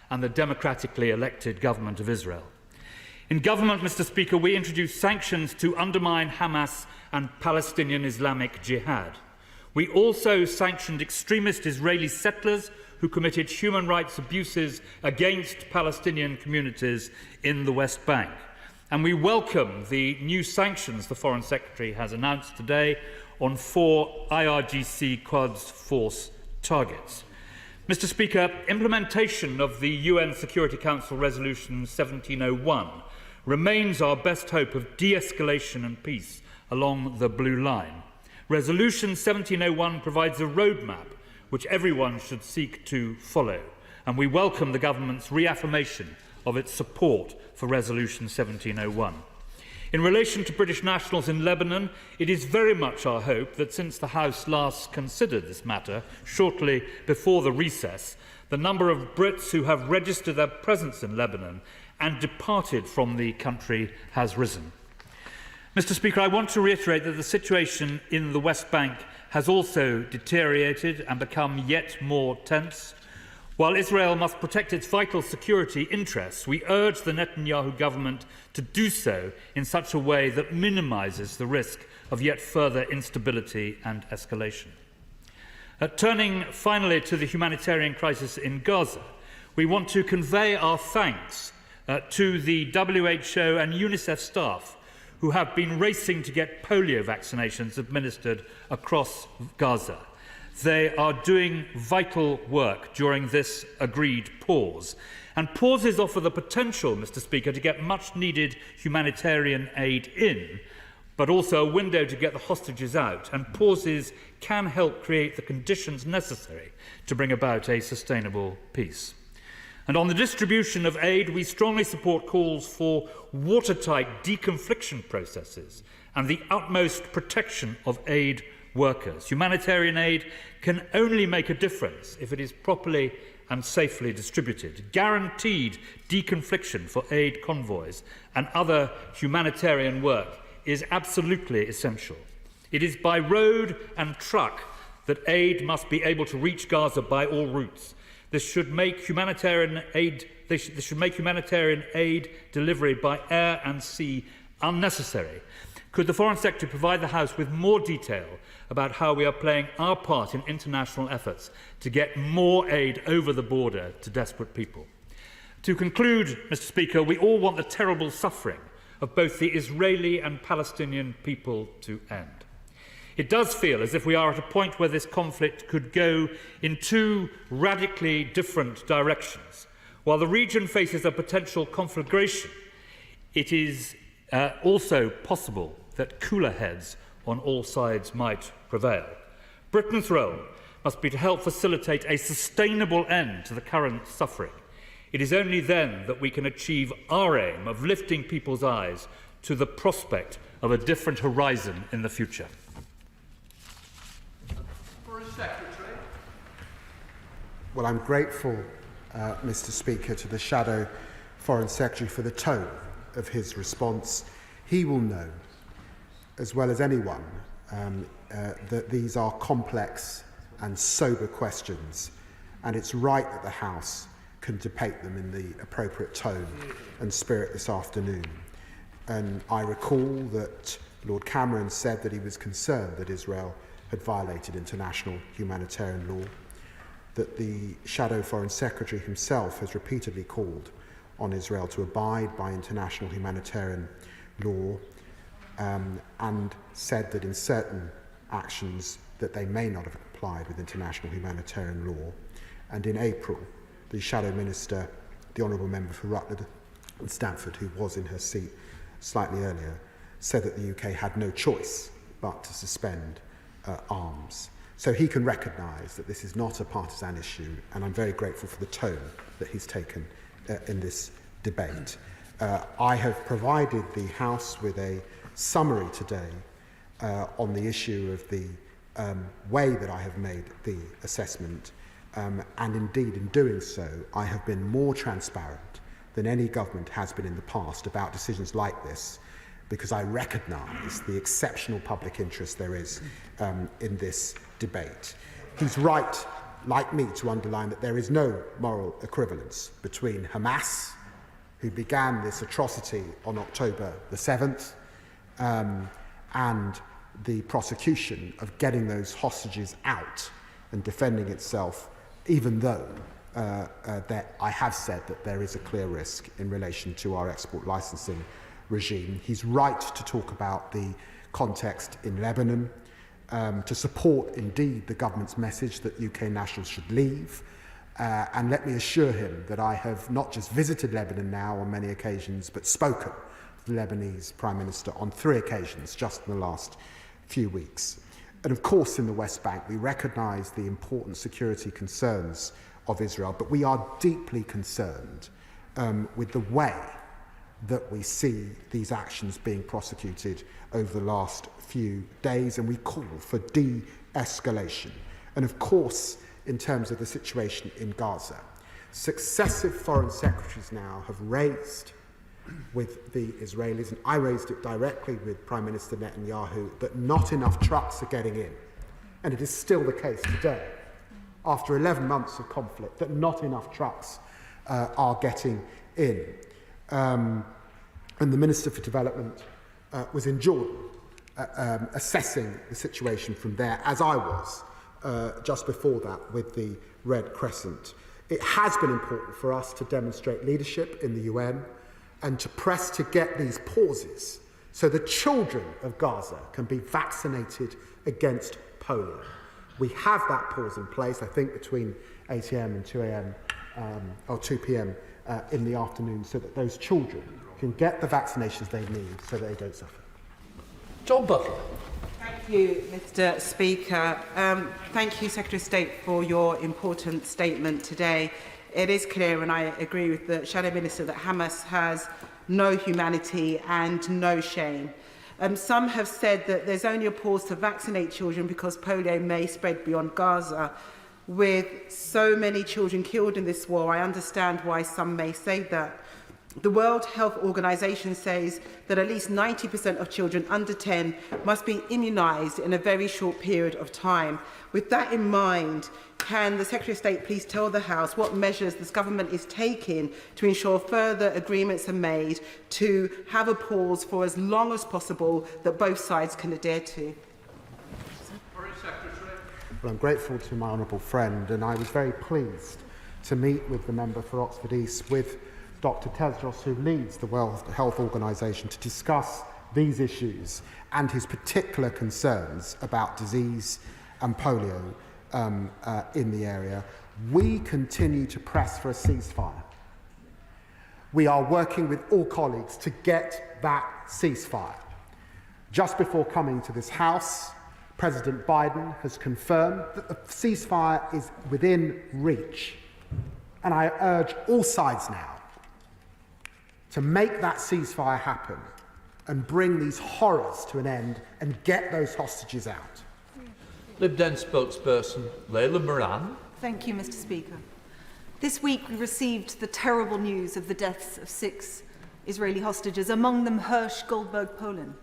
and the democratically elected government of Israel. In government, Mr. Speaker, we introduced sanctions to undermine Hamas and Palestinian Islamic Jihad. We also sanctioned extremist Israeli settlers who committed human rights abuses against Palestinian communities in the West Bank. And we welcome the new sanctions the Foreign Secretary has announced today on 4 IRGC Quds Force targets. Mr. Speaker, implementation of the UN Security Council Resolution 1701 remains our best hope of de-escalation and peace along the Blue Line. Resolution 1701 provides a roadmap which everyone should seek to follow, and we welcome the government's reaffirmation of its support for Resolution 1701. In relation to British nationals in Lebanon, it is very much our hope that since the House last considered this matter, shortly before the recess, the number of Brits who have registered their presence in Lebanon and departed from the country has risen. Mr. Speaker, I want to reiterate that the situation in the West Bank has also deteriorated and become yet more tense. While Israel must protect its vital security interests, we urge the Netanyahu government to do so in such a way that minimises the risk of yet further instability and escalation. Turning finally to the humanitarian crisis in Gaza, we want to convey our thanks to the WHO and UNICEF staff who have been racing to get polio vaccinations administered across Gaza. They are doing vital work during this agreed pause. And pauses offer the potential, Mr. Speaker, to get much-needed humanitarian aid in, but also a window to get the hostages out. And pauses can help create the conditions necessary to bring about a sustainable peace. And on the distribution of aid, we strongly support calls for watertight deconfliction processes and the utmost protection of aid workers. Humanitarian aid can only make a difference if it is properly and safely distributed. Guaranteed deconfliction for aid convoys and other humanitarian work is absolutely essential. It is by road and truck that aid must be able to reach Gaza by all routes. This should make humanitarian aid delivery by air and sea unnecessary. Could the Foreign Secretary provide the House with more detail about how we are playing our part in international efforts to get more aid over the border to desperate people? To conclude, Mr. Speaker, we all want the terrible suffering of both the Israeli and Palestinian people to end. It does feel as if we are at a point where this conflict could go in 2 radically different directions. While the region faces a potential conflagration, it is also possible that cooler heads on all sides might prevail. Britain's role must be to help facilitate a sustainable end to the current suffering. It is only then that we can achieve our aim of lifting people's eyes to the prospect of a different horizon in the future. Well, I'm grateful, Mr. Speaker, to the Shadow Foreign Secretary for the tone of his response. He will know, as well as anyone, that these are complex and sober questions, and it's right that the House can debate them in the appropriate tone and spirit this afternoon. And I recall that Lord Cameron said that he was concerned that Israel had violated international humanitarian law, that the Shadow Foreign Secretary himself has repeatedly called on Israel to abide by international humanitarian law, and said that in certain actions that they may not have complied with international humanitarian law. And in April, the Shadow Minister, the Honourable Member for Rutland and Stamford, who was in her seat slightly earlier, said that the UK had no choice but to suspend arms. So he can recognise that this is not a partisan issue, and I'm very grateful for the tone that he's taken in this debate. I have provided the House with a summary today on the issue of the way that I have made the assessment, and indeed in doing so I have been more transparent than any government has been in the past about decisions like this, because I recognise the exceptional public interest there is in this debate. He's right like me, to underline that there is no moral equivalence between Hamas, who began this atrocity on October the 7th, and the prosecution of getting those hostages out and defending itself, even though that I have said that there is a clear risk in relation to our export licensing regime. He's right to talk about the context in Lebanon, to support indeed the government's message that UK nationals should leave. And let me assure him that I have not just visited Lebanon now on many occasions, but spoken to the Lebanese Prime Minister on 3 occasions just in the last few weeks. And of course, in the West Bank, we recognise the important security concerns of Israel, but we are deeply concerned with the way that we see these actions being prosecuted over the last few days, and we call for de-escalation. And of course, in terms of the situation in Gaza, successive foreign secretaries now have raised with the Israelis, and I raised it directly with Prime Minister Netanyahu, that not enough trucks are getting in. And it is still the case today, after 11 months of conflict, that not enough trucks are getting in. And the Minister for Development was in Jordan, assessing the situation from there, as I was just before that with the Red Crescent. It has been important for us to demonstrate leadership in the UN and to press to get these pauses so the children of Gaza can be vaccinated against polio. We have that pause in place, I think, between 8 a.m. and 2 a.m. Or 2 p.m. In the afternoon, so that those children can get the vaccinations they need so that they don't suffer. John Butler. Thank you, Mr. Speaker. Thank you, Secretary of State, for your important statement today. It is clear, and I agree with the Shadow Minister, that Hamas has no humanity and no shame. Some have said that there's only a pause to vaccinate children because polio may spread beyond Gaza. With so many children killed in this war, I understand why some may say that. The World Health Organization says that at least 90% of children under 10 must be immunized in a very short period of time. With that in mind, can the Secretary of State please tell the House what measures this government is taking to ensure further agreements are made to have a pause for as long as possible that both sides can adhere to? Well, I'm grateful to my honourable friend, and I was very pleased to meet with the member for Oxford East, with Dr. Tedros, who leads the World Health Organization, to discuss these issues and his particular concerns about disease and polio in the area. We continue to press for a ceasefire. We are working with all colleagues to get that ceasefire. Just before coming to this House, President Biden has confirmed that the ceasefire is within reach. And I urge all sides now to make that ceasefire happen and bring these horrors to an end and get those hostages out. Lib Dem spokesperson Layla Moran. Thank you, Mr. Speaker. This week we received the terrible news of the deaths of 6 Israeli hostages, among them Hirsch Goldberg-Polin,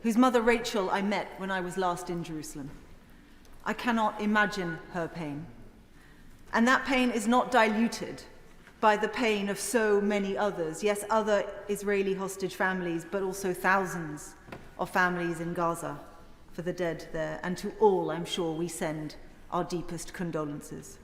whose mother Rachel I met when I was last in Jerusalem. I cannot imagine her pain. And that pain is not diluted by the pain of so many others, yes, other Israeli hostage families, but also thousands of families in Gaza for the dead there. And to all, I'm sure, we send our deepest condolences.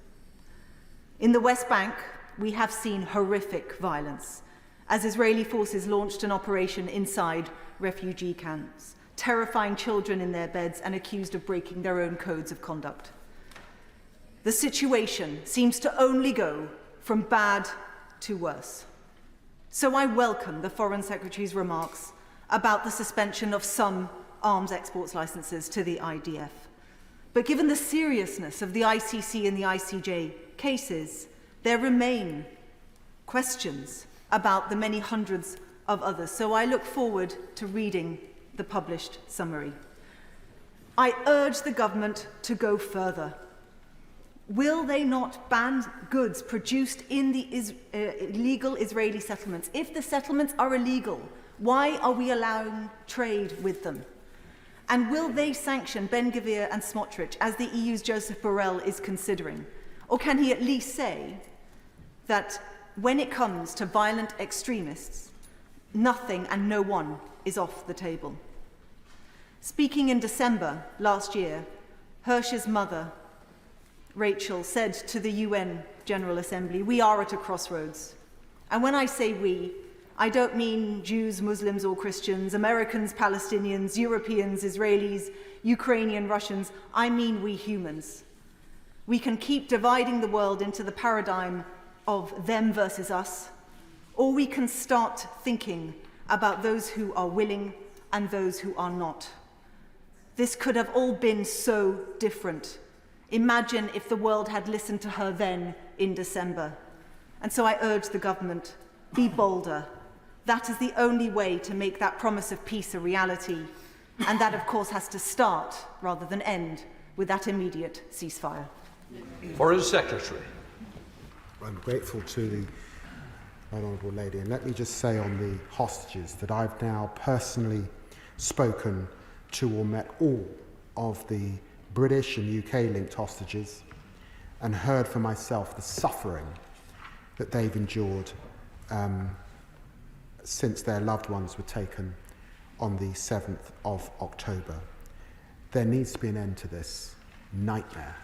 In the West Bank, we have seen horrific violence as Israeli forces launched an operation inside refugee camps, terrifying children in their beds and accused of breaking their own codes of conduct. The situation seems to only go from bad to worse. So I welcome the Foreign Secretary's remarks about the suspension of some arms exports licenses to the IDF. But given the seriousness of the ICC and the ICJ cases, there remain questions about the many hundreds of others. So I look forward to reading the published summary. I urge the government to go further. Will they not ban goods produced in the illegal Israeli settlements? If the settlements are illegal, why are we allowing trade with them? And will they sanction Ben Gvir and Smotrich, as the EU's Joseph Borrell is considering? Or can he at least say that when it comes to violent extremists, nothing and no one is off the table? Speaking in December last year, Hirsch's mother, Rachel, said to the UN General Assembly, "We are at a crossroads." And when I say we, I don't mean Jews, Muslims or Christians, Americans, Palestinians, Europeans, Israelis, Ukrainian, Russians. I mean we humans. We can keep dividing the world into the paradigm of them versus us, or we can start thinking about those who are willing and those who are not. This could have all been so different. Imagine if the world had listened to her then in December. And so I urge the government, be bolder. That is the only way to make that promise of peace a reality. And that, of course, has to start, rather than end, with that immediate ceasefire. Foreign Secretary. I'm grateful to the Honourable Lady. And let me just say on the hostages that I've now personally spoken to or met all of the British and UK-linked hostages and heard for myself the suffering that they've endured since their loved ones were taken on the 7th of October. There needs to be an end to this nightmare.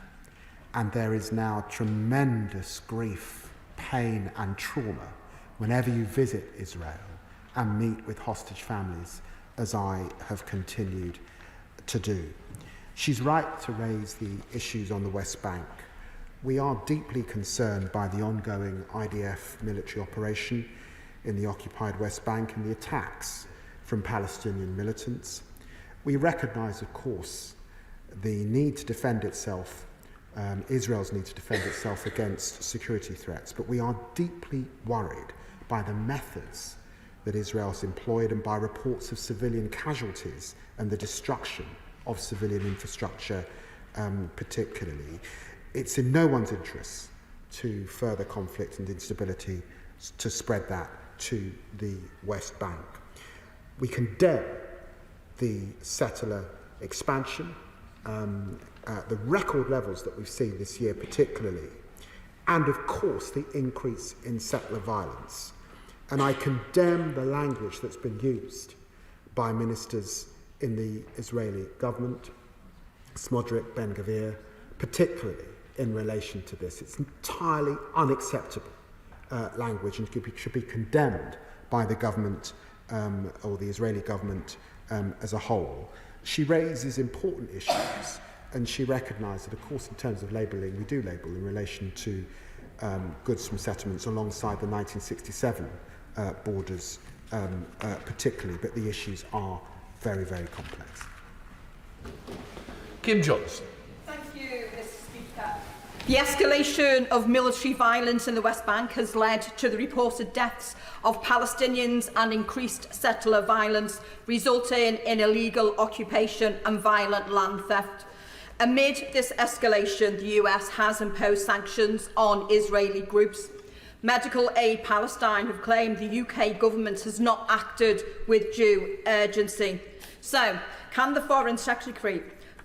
And there is now tremendous grief, pain and trauma whenever you visit Israel and meet with hostage families, as I have continued to do. She's right to raise the issues on the West Bank. We are deeply concerned by the ongoing IDF military operation in the occupied West Bank and the attacks from Palestinian militants. We recognise, of course, the need to defend itself, Israel's need to defend itself against security threats, but we are deeply worried by the methods that Israel's employed and by reports of civilian casualties and the destruction of civilian infrastructure particularly. It's in no one's interest to further conflict and instability to spread that to the West Bank. We condemn the settler expansion, the record levels that we've seen this year particularly, and of course the increase in settler violence. And I condemn the language that's been used by ministers in the Israeli government, Smodrik, Ben-Gvir, particularly in relation to this. It's entirely unacceptable language and should be condemned by the government or the Israeli government as a whole. She raises important issues and she recognised that, of course, in terms of labelling, we do label in relation to goods from settlements alongside the 1967 borders particularly, but the issues are very, very complex. Kim Johnson. Thank you, Mr. Speaker. The escalation of military violence in the West Bank has led to the reported deaths of Palestinians and increased settler violence, resulting in illegal occupation and violent land theft. Amid this escalation, the US has imposed sanctions on Israeli groups. Medical Aid Palestine have claimed the UK government has not acted with due urgency. So, can the Foreign Secretary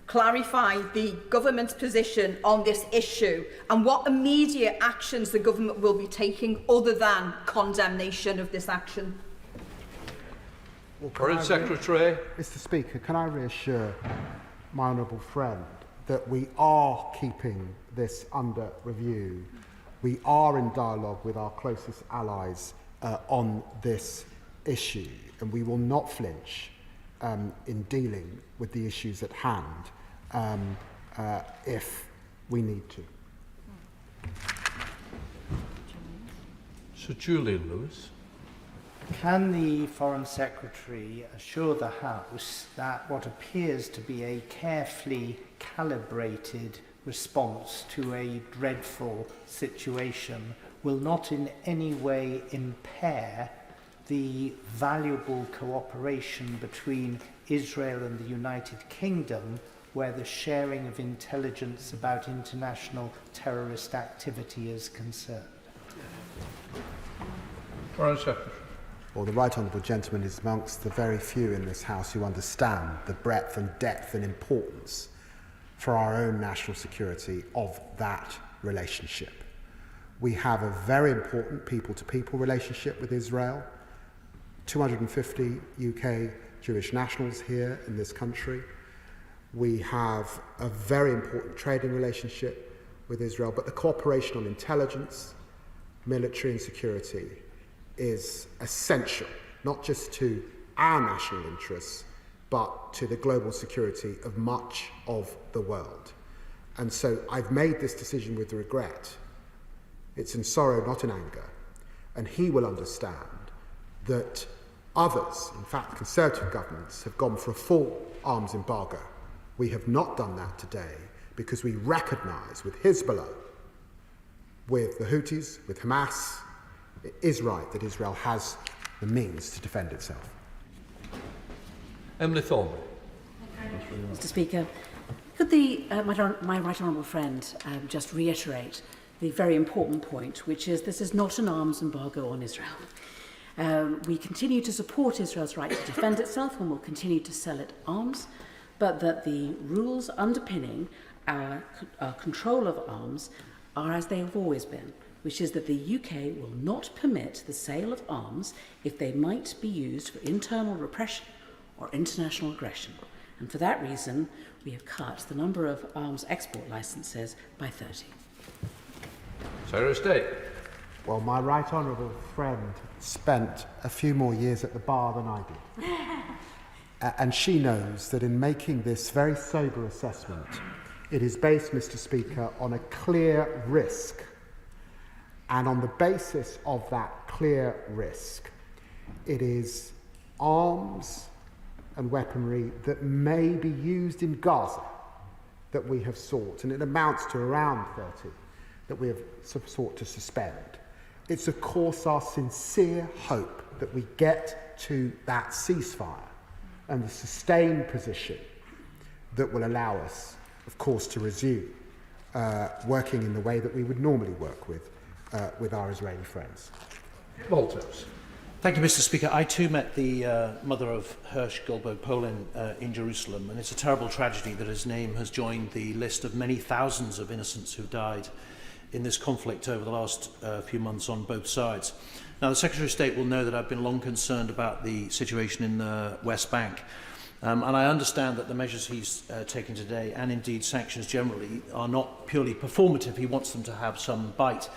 clarify the government's position on this issue and what immediate actions the government will be taking other than condemnation of this action? Well, Foreign Secretary. Mr. Speaker, can I reassure my honourable friend that we are keeping this under review? We are in dialogue with our closest allies on this issue, and we will not flinch in dealing with the issues at hand if we need to. Sir Julian Lewis. Can the Foreign Secretary assure the House that what appears to be a carefully calibrated response to a dreadful situation will not in any way impair the valuable cooperation between Israel and the United Kingdom, where the sharing of intelligence about international terrorist activity is concerned? Foreign Secretary. Well, the Right Honourable Gentleman is amongst the very few in this House who understand the breadth and depth and importance for our own national security of that relationship. We have a very important people-to-people relationship with Israel. 250 UK Jewish nationals here in this country. We have a very important trading relationship with Israel, but the cooperation on intelligence, military and security is essential, not just to our national interests, but to the global security of much of the world. And so I've made this decision with regret. It's in sorrow, not in anger. And he will understand that others, in fact Conservative governments, have gone for a full arms embargo. We have not done that today because we recognise with Hezbollah, with the Houthis, with Hamas, it is right that Israel has the means to defend itself. Emily Thornbury. Mr. Speaker, could my right honourable friend just reiterate the very important point, which is this is not an arms embargo on Israel. We continue to support Israel's right to defend itself and will continue to sell it arms, but that the rules underpinning our control of arms are as they have always been, which is that the UK will not permit the sale of arms if they might be used for internal repression or international aggression. And for that reason, we have cut the number of arms export licences by 30. Secretary of State. Well, my right honourable friend spent a few more years at the bar than I did. And she knows that in making this very sober assessment, it is based, Mr. Speaker, on a clear risk. And on the basis of that clear risk, it is arms and weaponry that may be used in Gaza that we have sought, and it amounts to around 30 that we have sought to suspend. It's of course our sincere hope that we get to that ceasefire and the sustained position that will allow us, of course, to resume working in the way that we would normally work with our Israeli friends. Walters. Thank you, Mr. Speaker. I too met the mother of Hirsch Goldberg-Polin in Jerusalem, and it's a terrible tragedy that his name has joined the list of many thousands of innocents who've died in this conflict over the last few months on both sides. Now, the Secretary of State will know that I've been long concerned about the situation in the West Bank, and I understand that the measures he's taken today, and indeed sanctions generally, are not purely performative. He wants them to have some bite.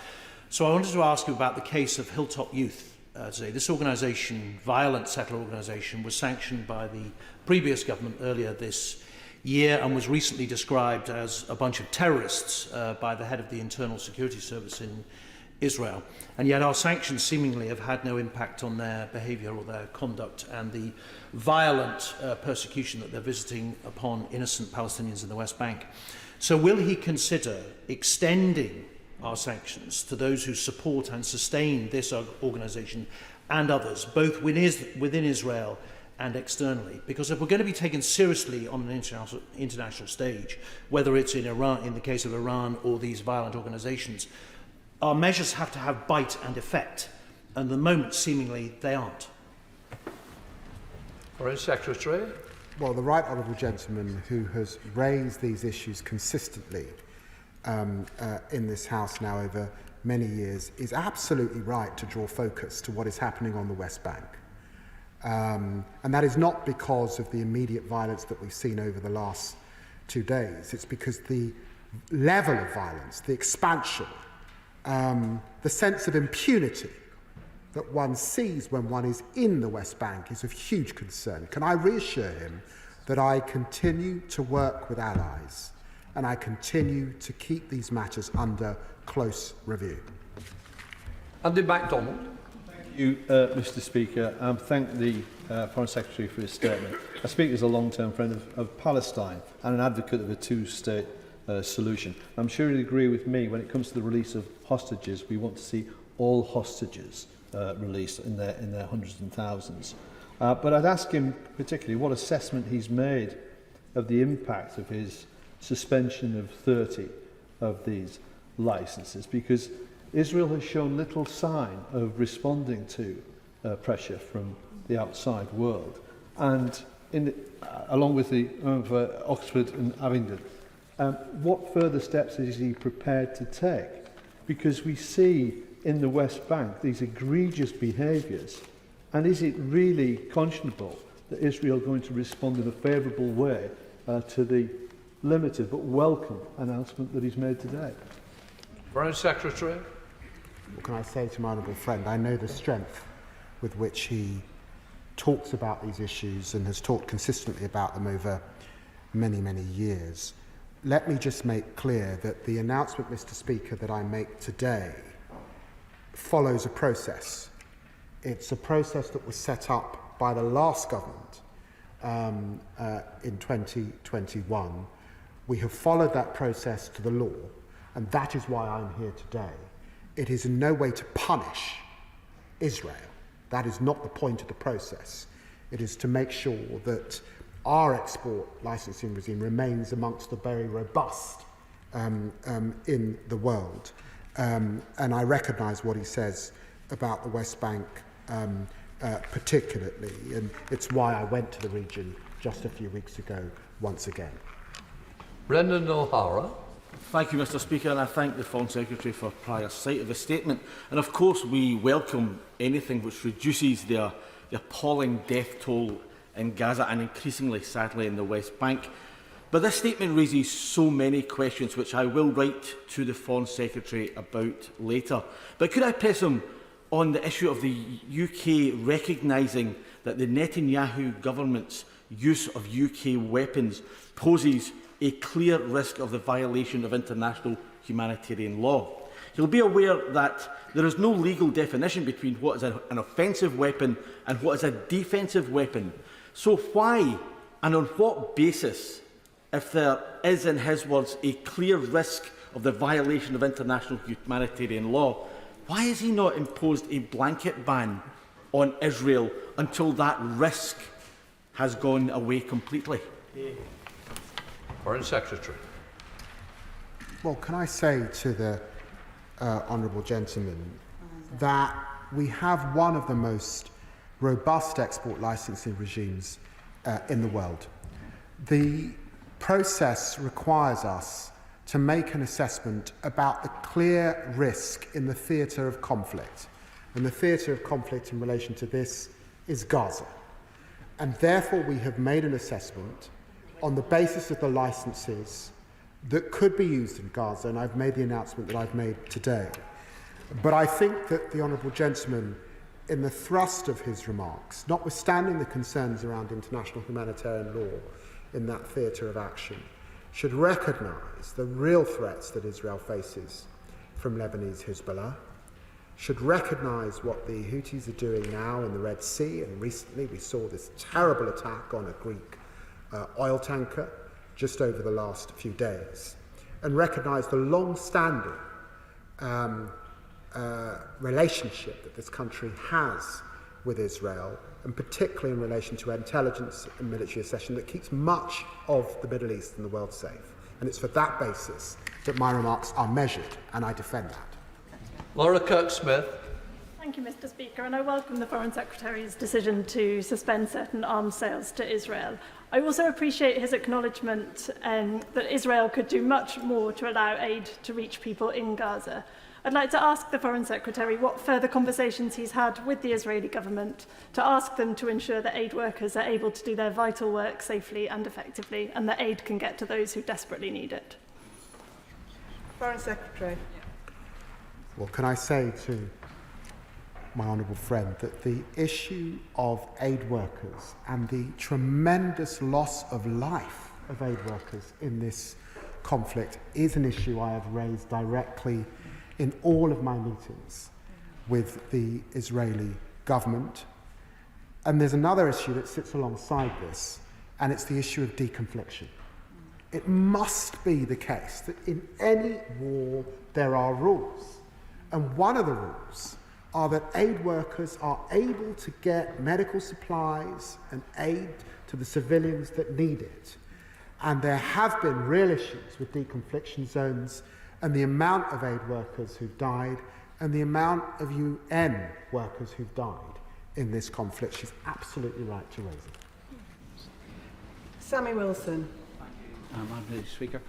So I wanted to ask you about the case of Hilltop Youth today. This organisation, violent settler organisation, was sanctioned by the previous government earlier this year and was recently described as a bunch of terrorists by the head of the Internal Security Service in Israel. And yet our sanctions seemingly have had no impact on their behaviour or their conduct and the violent persecution that they're visiting upon innocent Palestinians in the West Bank. So will he consider extending our sanctions to those who support and sustain this organisation and others, both within Israel and externally? Because if we're going to be taken seriously on an international stage, whether it's in Iran, in the case of Iran, or these violent organisations, our measures have to have bite and effect, and at the moment, seemingly, they aren't. Foreign Secretary. Well, the right honourable gentleman who has raised these issues consistently in this House now over many years is absolutely right to draw focus to what is happening on the West Bank. And that is not because of the immediate violence that we've seen over the last 2 days. It's because the level of violence, the expansion, the sense of impunity that one sees when one is in the West Bank is of huge concern. Can I reassure him that I continue to work with allies and I continue to keep these matters under close review? Andy MacDonald. Thank you, Mr. Speaker. Thank the Foreign Secretary for his statement. I speak as a long-term friend of Palestine and an advocate of a two-state solution. I'm sure he'd agree with me when it comes to the release of hostages. We want to see all hostages released in their hundreds and thousands. But I'd ask him particularly what assessment he's made of the impact of his suspension of 30 of these licences, because Israel has shown little sign of responding to pressure from the outside world. And along with the Oxford and Abingdon What further steps is he prepared to take? Because we see in the West Bank these egregious behaviours, and is it really conscionable that Israel is going to respond in a favourable way to the limited but welcome announcement that he's made today? Foreign Secretary. What can I say to my honourable friend? I know the strength with which he talks about these issues and has talked consistently about them over many, many years. Let me just make clear that the announcement, Mr. Speaker, that I make today follows a process. It's a process that was set up by the last government in 2021. We have followed that process to the law, and that is why I'm here today. It is in no way to punish Israel. That is not the point of the process. It is to make sure that our export licensing regime remains amongst the very robust in the world. And I recognise what he says about the West Bank particularly, and it's why I went to the region just a few weeks ago once again. Brendan O'Hara. Thank you, Mr. Speaker, and I thank the Foreign Secretary for prior sight of the statement. And of course, we welcome anything which reduces the appalling death toll in Gaza and increasingly, sadly, in the West Bank. But this statement raises so many questions, which I will write to the Foreign Secretary about later. But could I press him on the issue of the UK recognising that the Netanyahu government's use of UK weapons poses a clear risk of the violation of international humanitarian law? You'll be aware that there is no legal definition between what is an offensive weapon and what is a defensive weapon. So why and on what basis, if there is, in his words, a clear risk of the violation of international humanitarian law, why has he not imposed a blanket ban on Israel until that risk has gone away completely? Foreign Secretary. Well, can I say to the honourable gentleman that we have one of the most robust export licensing regimes in the world. The process requires us to make an assessment about the clear risk in the theatre of conflict. And the theatre of conflict in relation to this is Gaza. And therefore we have made an assessment on the basis of the licences that could be used in Gaza, and I've made the announcement that I've made today. But I think that the honourable gentleman, in the thrust of his remarks, notwithstanding the concerns around international humanitarian law in that theatre of action, should recognise the real threats that Israel faces from Lebanese Hezbollah, should recognise what the Houthis are doing now in the Red Sea, and recently we saw this terrible attack on a Greek oil tanker just over the last few days, and recognise the long-standing relationship that this country has with Israel, and particularly in relation to intelligence and military accession that keeps much of the Middle East and the world safe. And it's for that basis that my remarks are measured, and I defend that. Laura Kirk-Smith. Thank you, Mr. Speaker, and I welcome the Foreign Secretary's decision to suspend certain arms sales to Israel. I also appreciate his acknowledgement that Israel could do much more to allow aid to reach people in Gaza. I'd like to ask the Foreign Secretary what further conversations he's had with the Israeli government to ask them to ensure that aid workers are able to do their vital work safely and effectively, and that aid can get to those who desperately need it. Foreign Secretary. Well, can I say to my honourable friend that the issue of aid workers and the tremendous loss of life of aid workers in this conflict is an issue I have raised directly in all of my meetings with the Israeli government. And there's another issue that sits alongside this, and it's the issue of deconfliction. It must be the case that in any war there are rules. And one of the rules are that aid workers are able to get medical supplies and aid to the civilians that need it. And there have been real issues with deconfliction zones and the amount of aid workers who've died and the amount of UN workers who've died in this conflict. She's absolutely right to raise it. Sammy Wilson. Madam Speaker.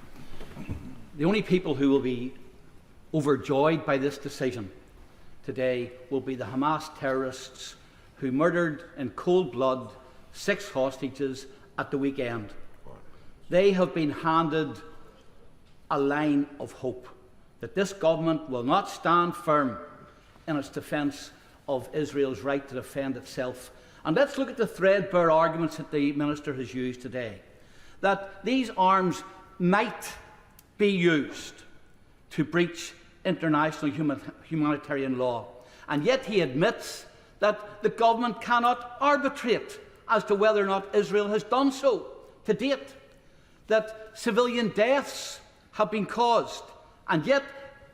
The only people who will be overjoyed by this decision today will be the Hamas terrorists who murdered in cold blood 6 hostages at the weekend. They have been handed a line of hope that this government will not stand firm in its defence of Israel's right to defend itself. And let's look at the threadbare arguments that the Minister has used today, that these arms might be used to breach international humanitarian law. And yet he admits that the government cannot arbitrate as to whether or not Israel has done so to date, that civilian deaths have been caused. And yet,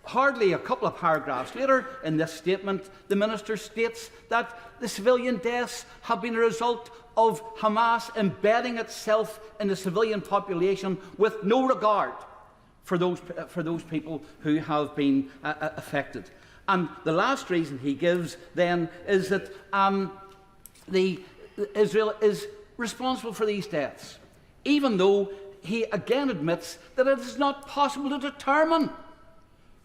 hardly a couple of paragraphs later in this statement, the Minister states that the civilian deaths have been a result of Hamas embedding itself in the civilian population with no regard for those people who have been affected. And the last reason he gives then is that Israel is responsible for these deaths, even though he again admits that it is not possible to determine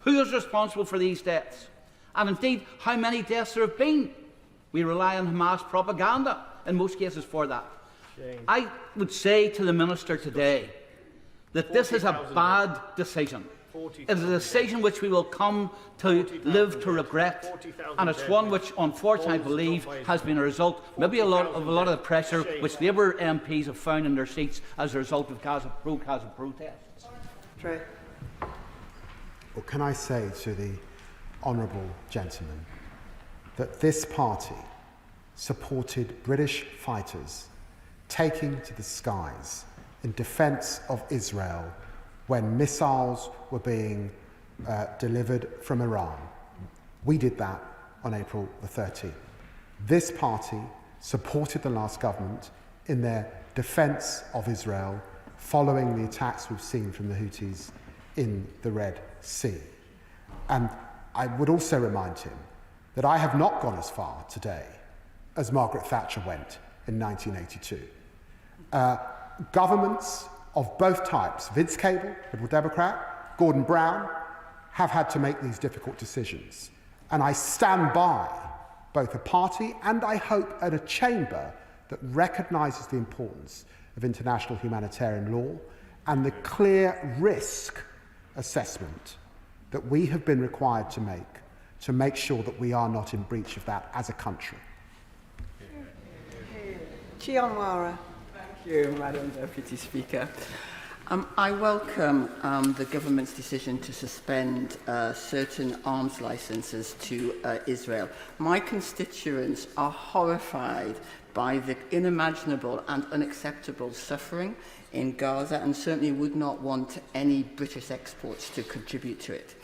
who is responsible for these deaths, and indeed how many deaths there have been. We rely on Hamas propaganda in most cases for that. I would say to the Minister today that this is a bad decision. It is a decision which we will come to live to regret, and it's one which, unfortunately, I believe has been a result, maybe a lot of the pressure which Labour MPs have found in their seats as a result of Gaza protests. True. Well, can I say to the honourable gentleman that this party supported British fighters taking to the skies in defence of Israel when missiles were being delivered from Iran. We did that on April the 13th. This party supported the last government in their defence of Israel following the attacks we've seen from the Houthis in the Red Sea. And I would also remind him that I have not gone as far today as Margaret Thatcher went in 1982. Governments of both types, Vince Cable, Liberal Democrat, Gordon Brown, have had to make these difficult decisions. And I stand by both a party and, I hope, at a chamber that recognises the importance of international humanitarian law and the clear risk assessment that we have been required to make sure that we are not in breach of that as a country. Thank you, Madam Deputy Speaker. I welcome the government's decision to suspend certain arms licences to Israel. My constituents are horrified by the unimaginable and unacceptable suffering in Gaza and certainly would not want any British exports to contribute to it.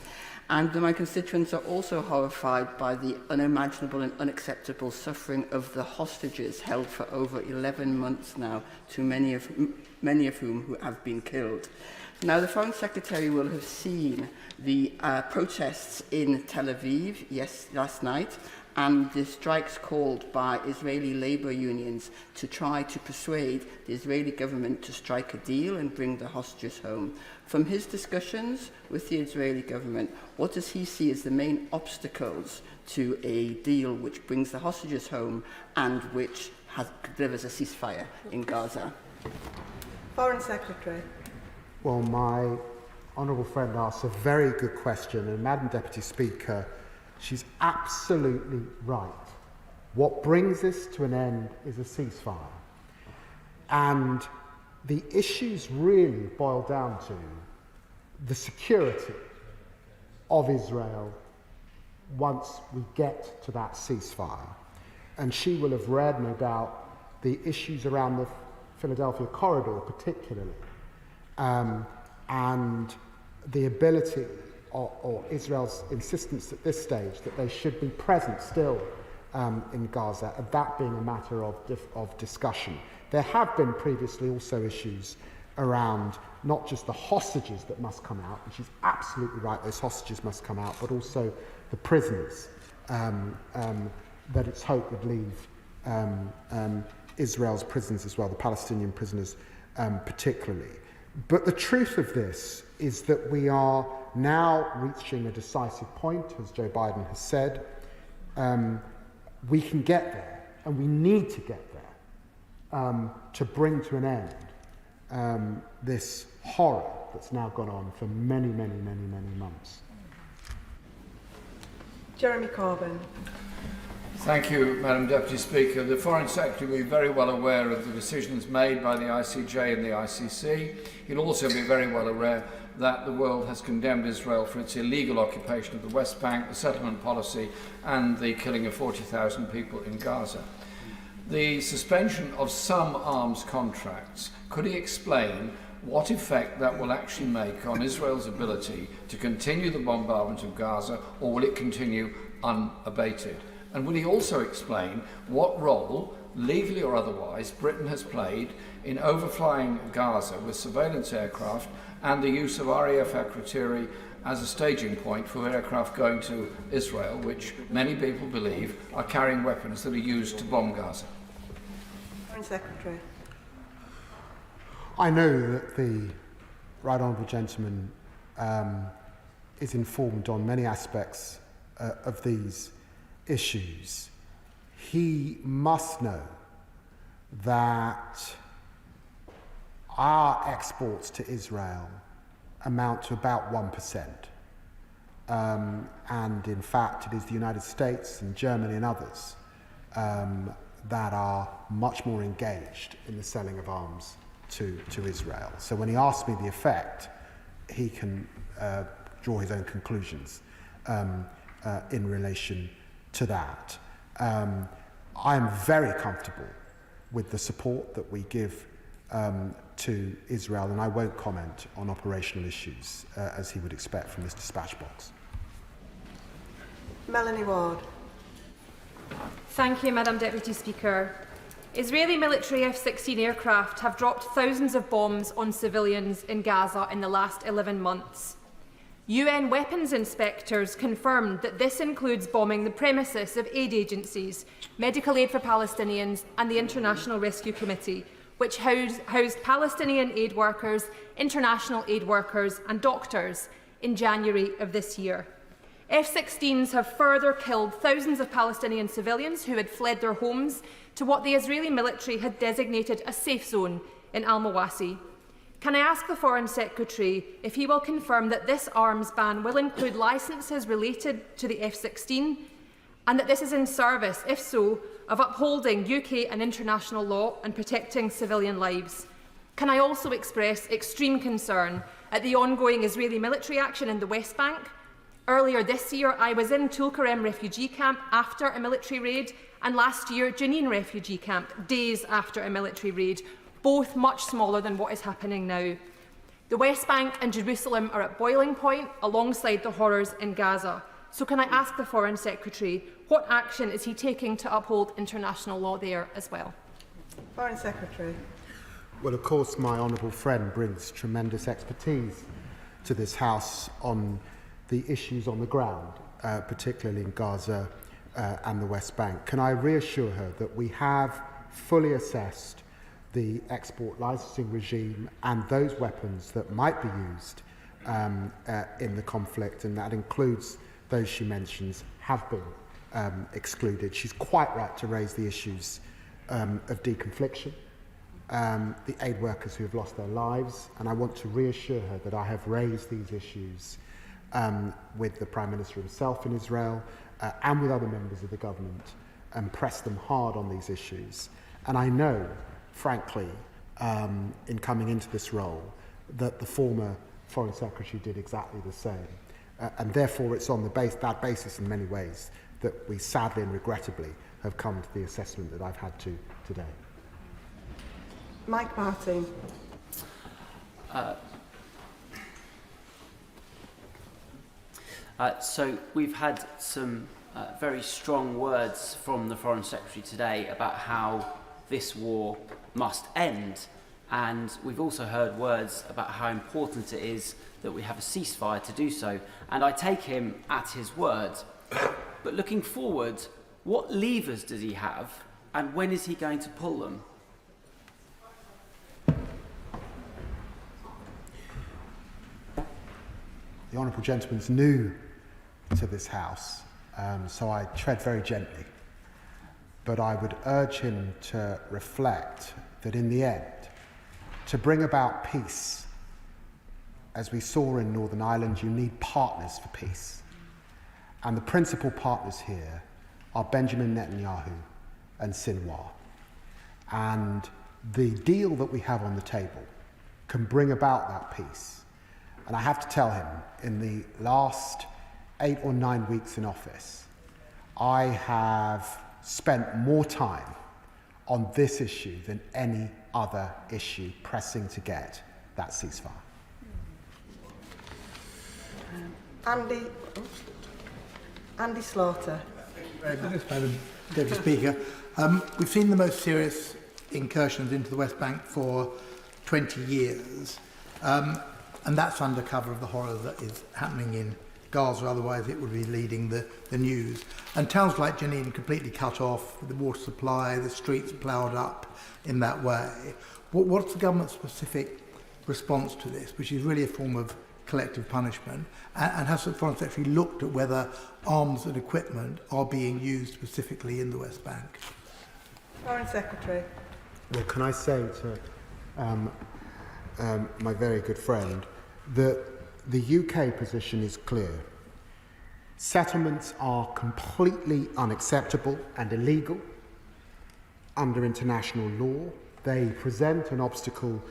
And my constituents are also horrified by the unimaginable and unacceptable suffering of the hostages held for over 11 months now, many of whom who have been killed. Now, the Foreign Secretary will have seen the protests in Tel Aviv last night and the strikes called by Israeli labour unions to try to persuade the Israeli government to strike a deal and bring the hostages home. From his discussions with the Israeli government, what does he see as the main obstacles to a deal which brings the hostages home and which delivers a ceasefire in Gaza? Foreign Secretary. Well, my honourable friend asks a very good question, and Madam Deputy Speaker, she's absolutely right. What brings this to an end is a ceasefire. And the issues really boil down to the security of Israel once we get to that ceasefire. And she will have read, no doubt, the issues around the Philadelphia corridor particularly, and the ability or Israel's insistence at this stage that they should be present still in Gaza, and that being a matter of discussion. There have been previously also issues around not just the hostages that must come out, and she's absolutely right, those hostages must come out, but also the prisoners that it's hoped would leave Israel's prisons as well, the Palestinian prisoners particularly. But the truth of this is that we are now reaching a decisive point, as Joe Biden has said. We can get there, and we need to get there to bring to an end this horror that's now gone on for many, many, many, many months. Jeremy Corbyn. Thank you, Madam Deputy Speaker. The Foreign Secretary will be very well aware of the decisions made by the ICJ and the ICC. He'll also be very well aware that the world has condemned Israel for its illegal occupation of the West Bank, the settlement policy, and the killing of 40,000 people in Gaza. The suspension of some arms contracts, could he explain what effect that will actually make on Israel's ability to continue the bombardment of Gaza, or will it continue unabated? And will he also explain what role, legally or otherwise, Britain has played in overflying Gaza with surveillance aircraft and the use of RAF Akrotiri as a staging point for aircraft going to Israel, which many people believe are carrying weapons that are used to bomb Gaza? Foreign Secretary. I know that the Right Honourable Gentleman is informed on many aspects of these issues. He must know that our exports to Israel amount to about 1%. And in fact, it is the United States and Germany and others that are much more engaged in the selling of arms to Israel. So when he asks me the effect, he can draw his own conclusions in relation to that. I am very comfortable with the support that we give to Israel, and I won't comment on operational issues as he would expect from this dispatch box. Melanie Ward. Thank you, Madam Deputy Speaker. Israeli military F-16 aircraft have dropped thousands of bombs on civilians in Gaza in the last 11 months. UN weapons inspectors confirmed that this includes bombing the premises of aid agencies, Medical Aid for Palestinians and the International Rescue Committee, which housed Palestinian aid workers, international aid workers and doctors in January of this year. F-16s have further killed thousands of Palestinian civilians who had fled their homes to what the Israeli military had designated a safe zone in Al-Mawasi. Can I ask the Foreign Secretary if he will confirm that this arms ban will include licences related to the F-16 and that this is in service, if so, of upholding UK and international law and protecting civilian lives? Can I also express extreme concern at the ongoing Israeli military action in the West Bank? Earlier this year, I was in Tulkarem refugee camp after a military raid, and last year, Jenin refugee camp, days after a military raid, both much smaller than what is happening now. The West Bank and Jerusalem are at boiling point alongside the horrors in Gaza. So can I ask the Foreign Secretary, what action is he taking to uphold international law there as well? Foreign Secretary. Well, of course, my honourable friend brings tremendous expertise to this House on the issues on the ground, particularly in Gaza and the West Bank. Can I reassure her that we have fully assessed the export licensing regime and those weapons that might be used in the conflict, and that includes those she mentions, have been excluded. She's quite right to raise the issues of deconfliction, the aid workers who have lost their lives, and I want to reassure her that I have raised these issues with the Prime Minister himself in Israel and with other members of the government, and pressed them hard on these issues. And I know, frankly, in coming into this role, that the former Foreign Secretary did exactly the same. And therefore, it's on that basis in many ways that we sadly and regrettably have come to the assessment that I've had to today. Mike Martin. So we've had some very strong words from the Foreign Secretary today about how this war must end, and we've also heard words about how important it is that we have a ceasefire to do so, and I take him at his word. But looking forward, what levers does he have, and when is he going to pull them? the honourable gentleman's new to this House, so I tread very gently. But I would urge him to reflect that in the end, to bring about peace, as we saw in Northern Ireland, you need partners for peace. And the principal partners here are Benjamin Netanyahu and Sinwar. And the deal that we have on the table can bring about that peace. And I have to tell him, in the last 8 or 9 weeks in office, I have spent more time on this issue than any other issue pressing to get that ceasefire. Andy Slaughter. Very much, Madam Deputy Speaker. We've seen the most serious incursions into the West Bank for 20 years, and that's under cover of the horror that is happening in Gaza, otherwise it would be leading the news. And towns like Jenin completely cut off, the water supply, the streets ploughed up in that way. What's the government's specific response to this, which is really a form of collective punishment? And has the Foreign Secretary looked at whether arms and equipment are being used specifically in the West Bank? Foreign Secretary. Well, can I say to my very good friend that the UK position is clear. Settlements are completely unacceptable and illegal under international law. They present an obstacle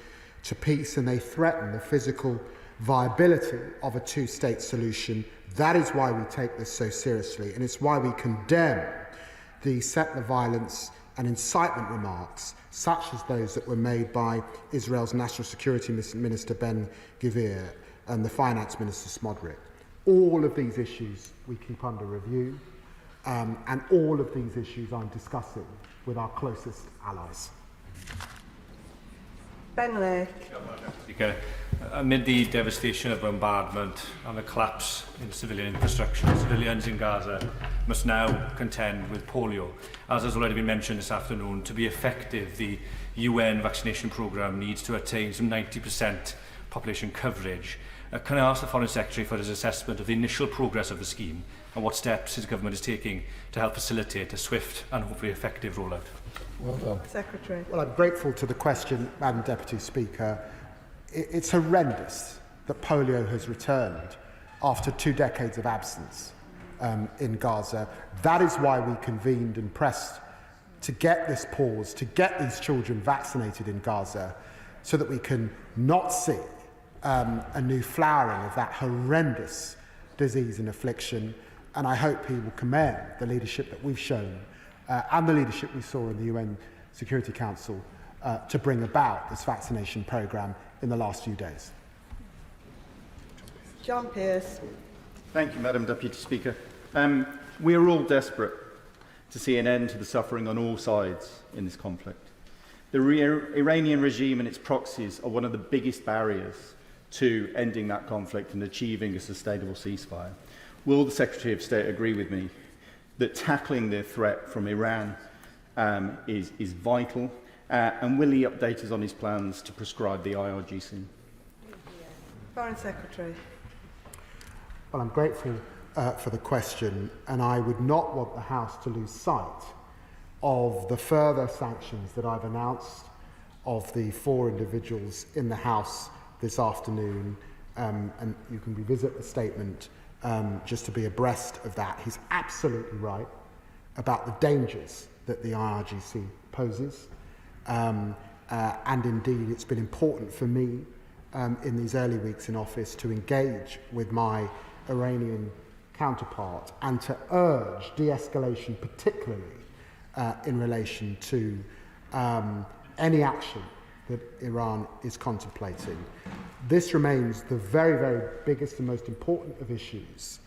to peace and they threaten the physical viability of a two-state solution. That is why we take this so seriously, and it's why we condemn the settler violence and incitement remarks, such as those that were made by Israel's National Security Minister Ben Gvir and the Finance Minister Smodrick. All of these issues we keep under review, and all of these issues I'm discussing with our closest allies. Ben Lake. Speaker, amid the devastation of bombardment and the collapse in civilian infrastructure, civilians in Gaza must now contend with polio. As has already been mentioned this afternoon, to be effective, the UN vaccination programme needs to attain some 90% population coverage. Can I ask the Foreign Secretary for his assessment of the initial progress of the scheme and what steps his government is taking to help facilitate a swift and hopefully effective rollout? Well done. Secretary. Well, I'm grateful to the question, Madam Deputy Speaker. It's horrendous that polio has returned after 2 decades of absence in Gaza. That is why we convened and pressed to get this pause, to get these children vaccinated in Gaza, so that we can not see a new flowering of that horrendous disease and affliction. And I hope he will commend the leadership that we've shown and the leadership we saw in the UN Security Council to bring about this vaccination programme in the last few days. John Pearce. Thank you, Madam Deputy Speaker. We are all desperate to see an end to the suffering on all sides in this conflict. The Iranian regime and its proxies are one of the biggest barriers to ending that conflict and achieving a sustainable ceasefire. Will the Secretary of State agree with me that tackling the threat from Iran is vital, and will he update us on his plans to prescribe the IRGC? Foreign Secretary. Well, I'm grateful for the question, and I would not want the House to lose sight of the further sanctions that I've announced of the 4 individuals in the House this afternoon, and you can revisit the statement just to be abreast of that. He's absolutely right about the dangers that the IRGC poses, and indeed it's been important for me in these early weeks in office to engage with my Iranian counterpart and to urge de-escalation, particularly in relation to any action that Iran is contemplating. This remains the very, very biggest and most important of issues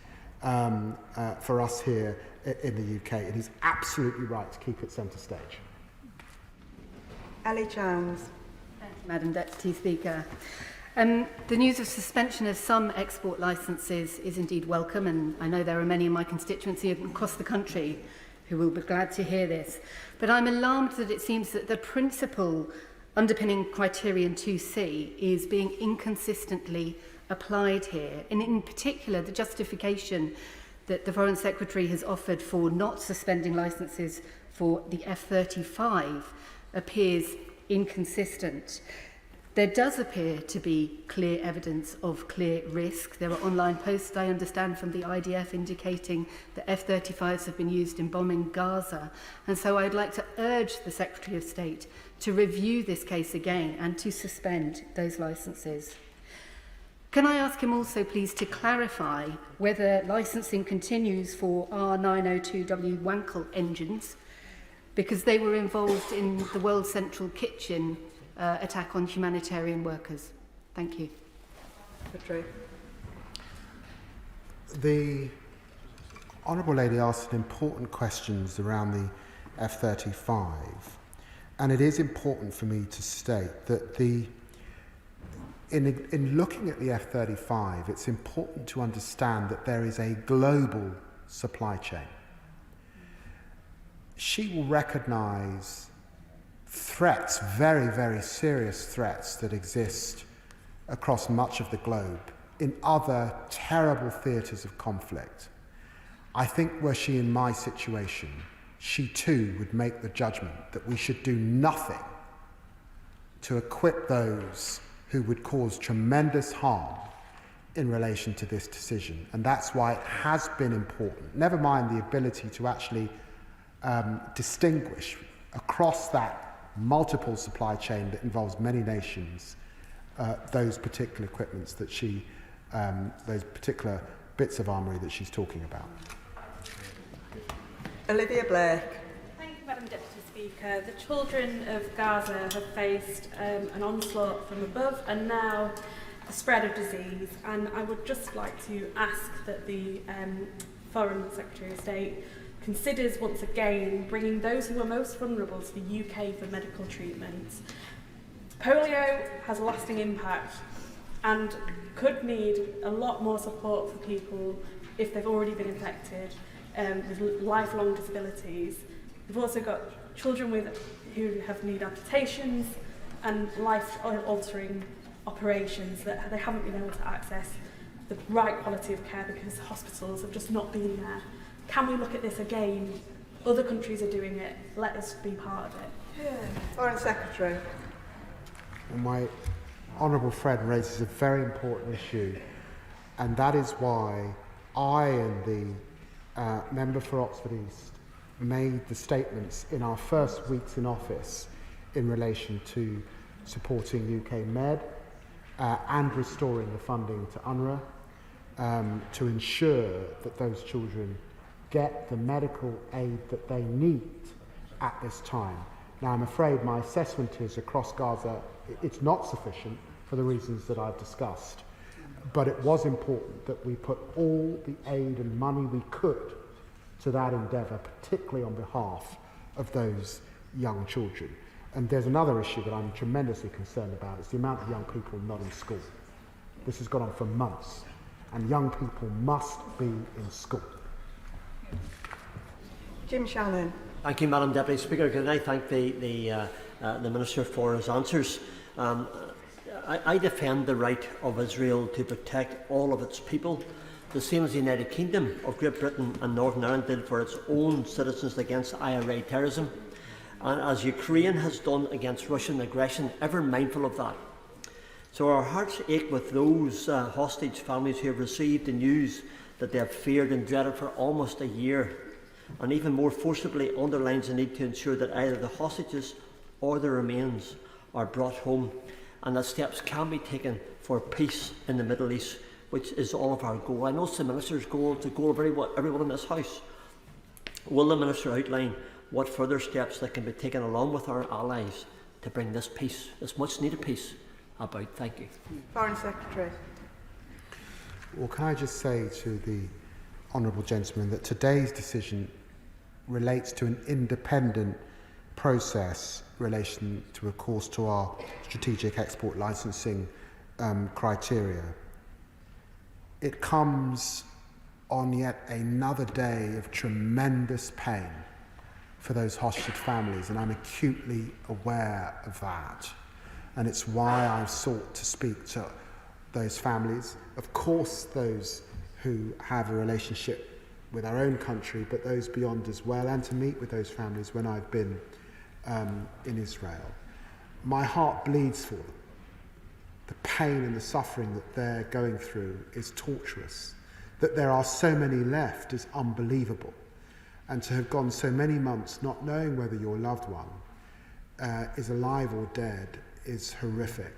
for us here in the UK. It is absolutely right to keep it centre stage. Ellie Chowns. Thank you, Madam Deputy Speaker. The news of suspension of some export licences is indeed welcome, and I know there are many in my constituency across the country who will be glad to hear this. But I'm alarmed that it seems that the principle underpinning criterion 2C is being inconsistently applied here, and in particular the justification that the Foreign Secretary has offered for not suspending licences for the F-35 appears inconsistent. There does appear to be clear evidence of clear risk. There are online posts, I understand, from the IDF indicating that F-35s have been used in bombing Gaza. And so I'd like to urge the Secretary of State to review this case again and to suspend those licences. Can I ask him also, please, to clarify whether licensing continues for R902W Wankel engines, because they were involved in the World Central Kitchen attack on humanitarian workers? Thank you. The Honourable Lady asked important questions around the F-35, and it is important for me to state that in looking at the F-35, it's important to understand that there is a global supply chain. She will recognise threats, very, very serious threats that exist across much of the globe in other terrible theatres of conflict. I think were she in my situation, she too would make the judgment that we should do nothing to equip those who would cause tremendous harm in relation to this decision. And that's why it has been important, never mind the ability to actually distinguish across that multiple supply chain that involves many nations, those particular equipments that those particular bits of armoury that she's talking about. Olivia Blake. Thank you, Madam Deputy Speaker. The children of Gaza have faced an onslaught from above and now the spread of disease. And I would just like to ask that the Foreign Secretary of State considers once again bringing those who are most vulnerable to the UK for medical treatment. Polio has a lasting impact and could need a lot more support for people if they've already been infected with lifelong disabilities. We've also got children who have need amputations and life-altering operations that they haven't been able to access the right quality of care because hospitals have just not been there. Can we look at this again? Other countries are doing it. Let us be part of it. Yeah. Foreign Secretary. My honourable friend raises a very important issue, and that is why I and the member for Oxford East made the statements in our first weeks in office in relation to supporting UK Med and restoring the funding to UNRWA to ensure that those children get the medical aid that they need at this time. Now, I'm afraid my assessment is across Gaza, it's not sufficient for the reasons that I've discussed, but it was important that we put all the aid and money we could to that endeavour, particularly on behalf of those young children. And there's another issue that I'm tremendously concerned about. It's the amount of young people not in school. This has gone on for months, and young people must be in school. Jim Shannon. Thank you, Madam Deputy Speaker. Can I thank the Minister for his answers? I defend the right of Israel to protect all of its people, the same as the United Kingdom of Great Britain and Northern Ireland did for its own citizens against IRA terrorism, and as Ukraine has done against Russian aggression, ever mindful of that. So our hearts ache with those hostage families who have received the news that they have feared and dreaded for almost a year, and even more forcibly underlines the need to ensure that either the hostages or their remains are brought home, and that steps can be taken for peace in the Middle East, which is all of our goal. I know it's the Minister's goal, it's the goal of everyone in this House. Will the Minister outline what further steps that can be taken along with our allies to bring this peace, this much needed peace, about? Thank you. Foreign Secretary. Well, can I just say to the honourable gentleman that today's decision relates to an independent process relation to, of course, to our strategic export licensing criteria. It comes on yet another day of tremendous pain for those hostage families, and I'm acutely aware of that. And it's why I've sought to speak to those families, of course those who have a relationship with our own country, but those beyond as well, and to meet with those families when I've been in Israel. My heart bleeds for them. The pain and the suffering that they're going through is torturous. That there are so many left is unbelievable. And to have gone so many months not knowing whether your loved one is alive or dead is horrific.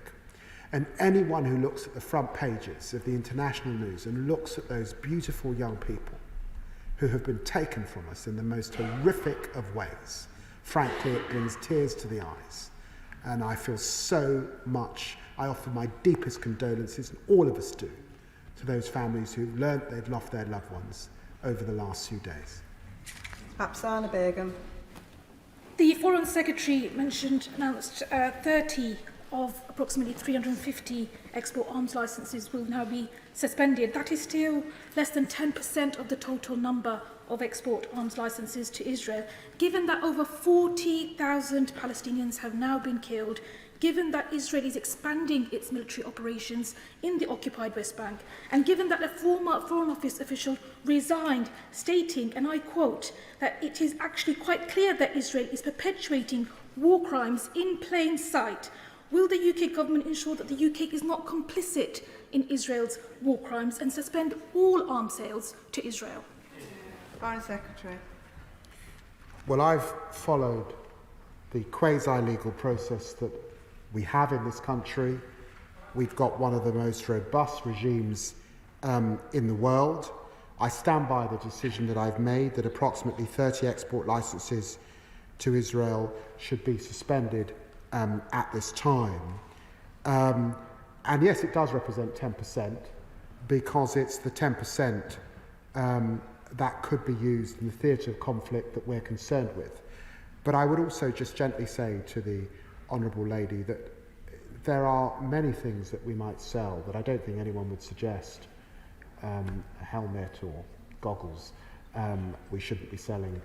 And anyone who looks at the front pages of the international news and looks at those beautiful young people who have been taken from us in the most horrific of ways, frankly, it brings tears to the eyes. And I feel so much, I offer my deepest condolences, and all of us do, to those families who've learned they've lost their loved ones over the last few days. Apsana Begum. The Foreign Secretary announced 30 of approximately 350 export arms licenses will now be suspended. That is still less than 10% of the total number of export arms licenses to Israel. Given that over 40,000 Palestinians have now been killed, given that Israel is expanding its military operations in the occupied West Bank, and given that a former Foreign Office official resigned, stating, and I quote, that it is actually quite clear that Israel is perpetuating war crimes in plain sight, will the UK government ensure that the UK is not complicit in Israel's war crimes and suspend all arms sales to Israel? Foreign Secretary. Well, I've followed the quasi-legal process that we have in this country. We've got one of the most robust regimes in the world. I stand by the decision that I've made that approximately 30 export licenses to Israel should be suspended at this time. And yes, it does represent 10% because it's the 10% that could be used in the theatre of conflict that we're concerned with. But I would also just gently say to the Honourable Lady that there are many things that we might sell that I don't think anyone would suggest a helmet or goggles we shouldn't be selling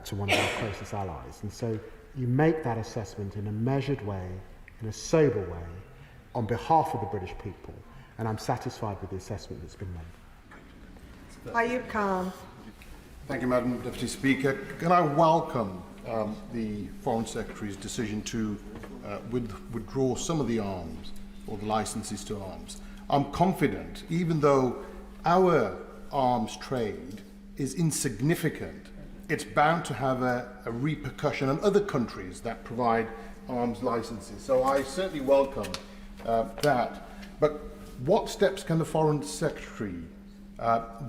to one of our closest allies. And so you make that assessment in a measured way, in a sober way, on behalf of the British people, and I'm satisfied with the assessment that's been made. Ayub Khan. Thank you, Madam Deputy Speaker. Can I welcome the Foreign Secretary's decision to withdraw some of the arms, or the licenses to arms? I'm confident, even though our arms trade is insignificant, it's bound to have a repercussion on other countries that provide arms licenses. So I certainly welcome that. But what steps can the Foreign Secretary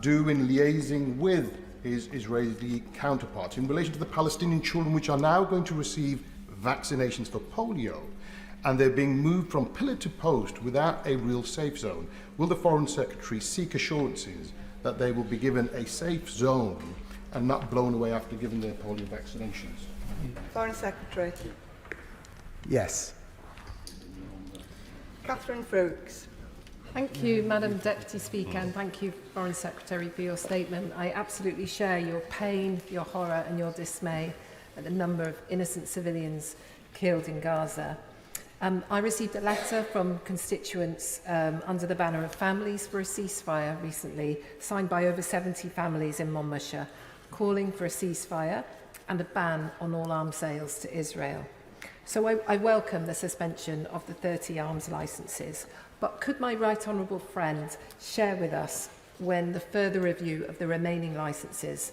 do in liaising with his Israeli counterparts in relation to the Palestinian children which are now going to receive vaccinations for polio, and they're being moved from pillar to post without a real safe zone? Will the Foreign Secretary seek assurances that they will be given a safe zone and not blown away after giving their polio vaccinations? Foreign Secretary. Yes. Catherine Frooks. Thank you, Madam Deputy Speaker, and thank you, Foreign Secretary, for your statement. I absolutely share your pain, your horror and your dismay at the number of innocent civilians killed in Gaza. I received a letter from constituents under the banner of Families for a Ceasefire recently, signed by over 70 families in Monmouthshire, calling for a ceasefire and a ban on all arms sales to Israel. So I welcome the suspension of the 30 arms licences, but could my right honourable friend share with us when the further review of the remaining licences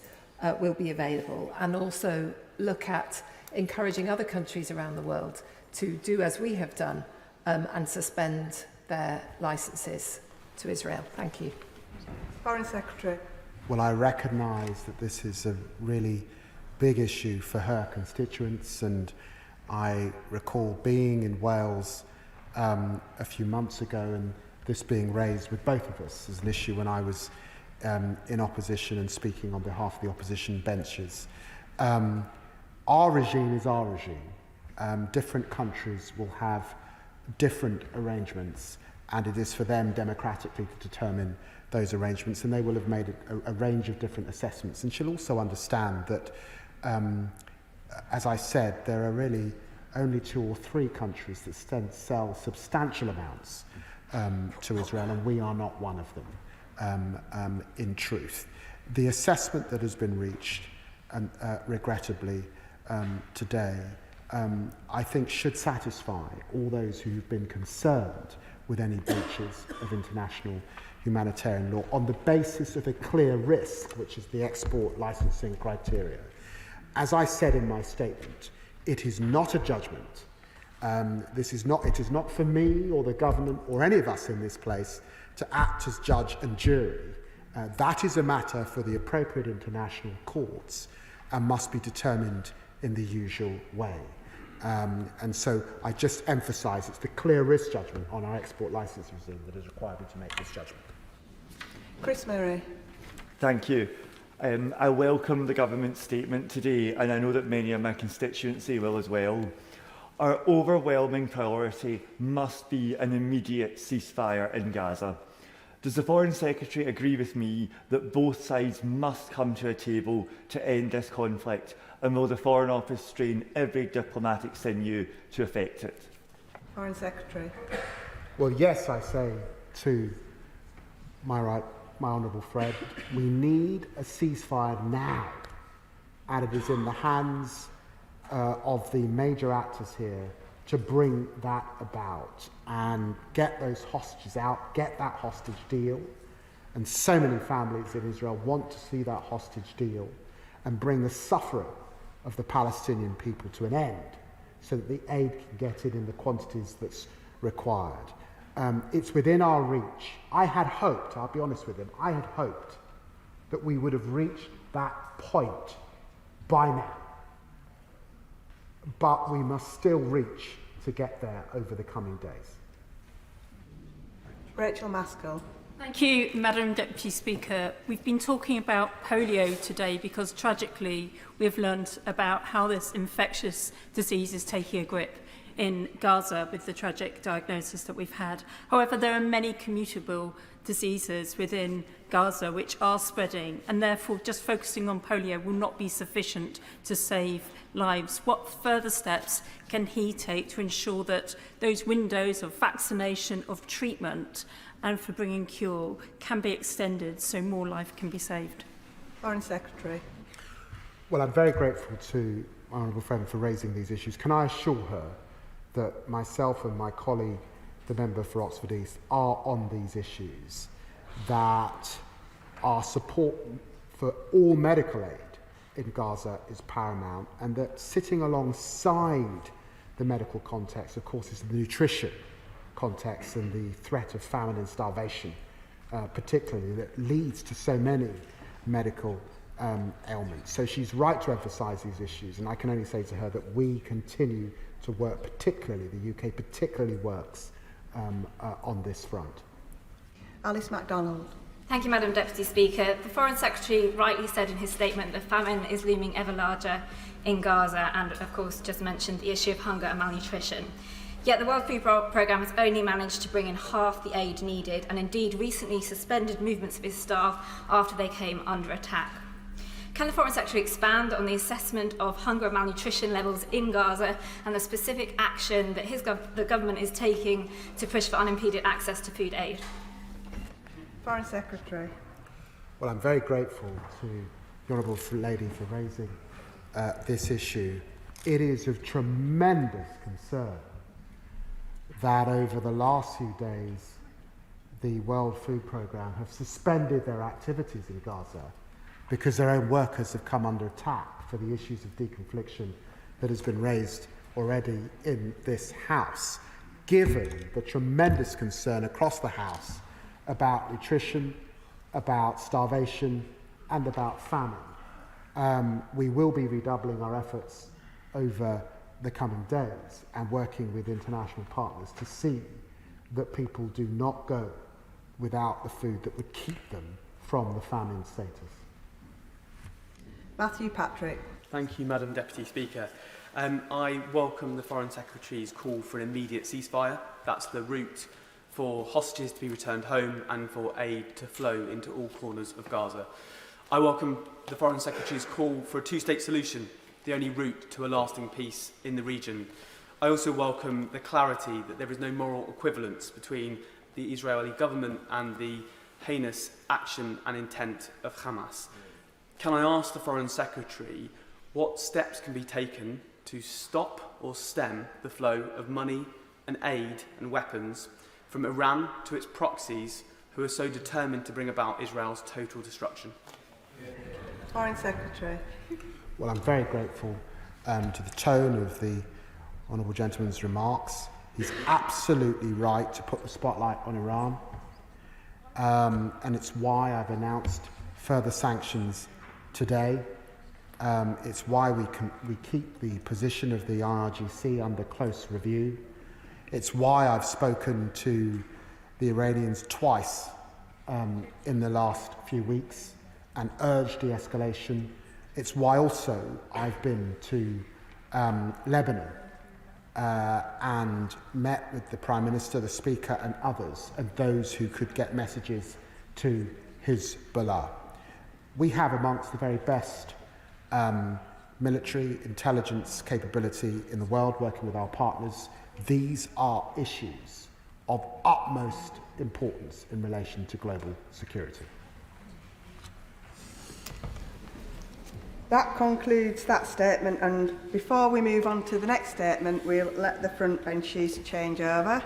will be available, and also look at encouraging other countries around the world to do as we have done and suspend their licences to Israel? Thank you. Foreign Secretary. Well, I recognise that this is a really big issue for her constituents, and I recall being in Wales a few months ago and this being raised with both of us as an issue when I was in opposition and speaking on behalf of the opposition benches. Our regime is our regime. Different countries will have different arrangements, and it is for them democratically to determine those arrangements, and they will have made a range of different assessments. And she'll also understand that, as I said, there are really only 2 or 3 countries that sell substantial amounts to Israel, and we are not one of them, in truth. The assessment that has been reached, and regrettably today, I think should satisfy all those who've been concerned with any breaches of international humanitarian law on the basis of a clear risk, which is the export licensing criteria. As I said in my statement, it is not a judgment. It is not for me or the government or any of us in this place to act as judge and jury. That is a matter for the appropriate international courts and must be determined in the usual way. And so I just emphasise it's the clear risk judgment on our export licence regime that is required to make this judgment. Chris Murray. Thank you. I welcome the government statement today, and I know that many of my constituency will as well. Our overwhelming priority must be an immediate ceasefire in Gaza. Does the Foreign Secretary agree with me that both sides must come to a table to end this conflict, and will the Foreign Office strain every diplomatic sinew to effect it? Foreign Secretary. Well, yes, I say to my honourable friend, we need a ceasefire now, and it is in the hands of the major actors here to bring that about and get those hostages out, get that hostage deal. And so many families in Israel want to see that hostage deal and bring the suffering of the Palestinian people to an end so that the aid can get in the quantities that's required. It's within our reach. I had hoped, I'll be honest with him, I had hoped that we would have reached that point by now. But we must still reach to get there over the coming days. Rachel Maskell. Thank you, Madam Deputy Speaker. We've been talking about polio today because tragically we've learned about how this infectious disease is taking a grip in Gaza with the tragic diagnosis that we've had. However, there are many commutable diseases within Gaza which are spreading, and therefore just focusing on polio will not be sufficient to save lives. What further steps can he take to ensure that those windows of vaccination, of treatment, and for bringing cure can be extended so more life can be saved? Foreign Secretary. Well, I'm very grateful to my honourable friend for raising these issues. Can I assure her that myself and my colleague, the member for Oxford East, are on these issues, that our support for all medical aid in Gaza is paramount, and that sitting alongside the medical context, of course, is the nutrition context and the threat of famine and starvation, particularly, that leads to so many medical ailments. So she's right to emphasise these issues, and I can only say to her that we continue to work, particularly the UK particularly works on this front. Alice MacDonald. Thank you, Madam Deputy Speaker. The Foreign Secretary rightly said in his statement that famine is looming ever larger in Gaza and, of course, just mentioned the issue of hunger and malnutrition. Yet the World Food Programme has only managed to bring in half the aid needed, and indeed recently suspended movements of its staff after they came under attack. Can the Foreign Secretary expand on the assessment of hunger and malnutrition levels in Gaza and the specific action that the government is taking to push for unimpeded access to food aid? Foreign Secretary. Well, I'm very grateful to the Honourable Lady for raising this issue. It is of tremendous concern that over the last few days the World Food Programme have suspended their activities in Gaza because their own workers have come under attack for the issues of deconfliction that has been raised already in this House, given the tremendous concern across the House about nutrition, about starvation, and about famine. We will be redoubling our efforts over the coming days and working with international partners to see that people do not go without the food that would keep them from the famine status. Matthew Patrick. Thank you, Madam Deputy Speaker. I welcome the Foreign Secretary's call for an immediate ceasefire. That's the route for hostages to be returned home and for aid to flow into all corners of Gaza. I welcome the Foreign Secretary's call for a two-state solution, the only route to a lasting peace in the region. I also welcome the clarity that there is no moral equivalence between the Israeli government and the heinous action and intent of Hamas. Can I ask the Foreign Secretary what steps can be taken to stop or stem the flow of money and aid and weapons from Iran to its proxies who are so determined to bring about Israel's total destruction? Foreign Secretary. Well, I'm very grateful to the tone of the Honourable Gentleman's remarks. He's absolutely right to put the spotlight on Iran, and it's why I've announced further sanctions today. It's why we keep the position of the IRGC under close review. It's why I've spoken to the Iranians twice in the last few weeks and urged de-escalation. It's why also I've been to Lebanon and met with the Prime Minister, the Speaker and others, and those who could get messages to Hezbollah. We have amongst the very best military intelligence capability in the world, working with our partners. These are issues of utmost importance in relation to global security. That concludes that statement, and before we move on to the next statement, we'll let the front benches change over.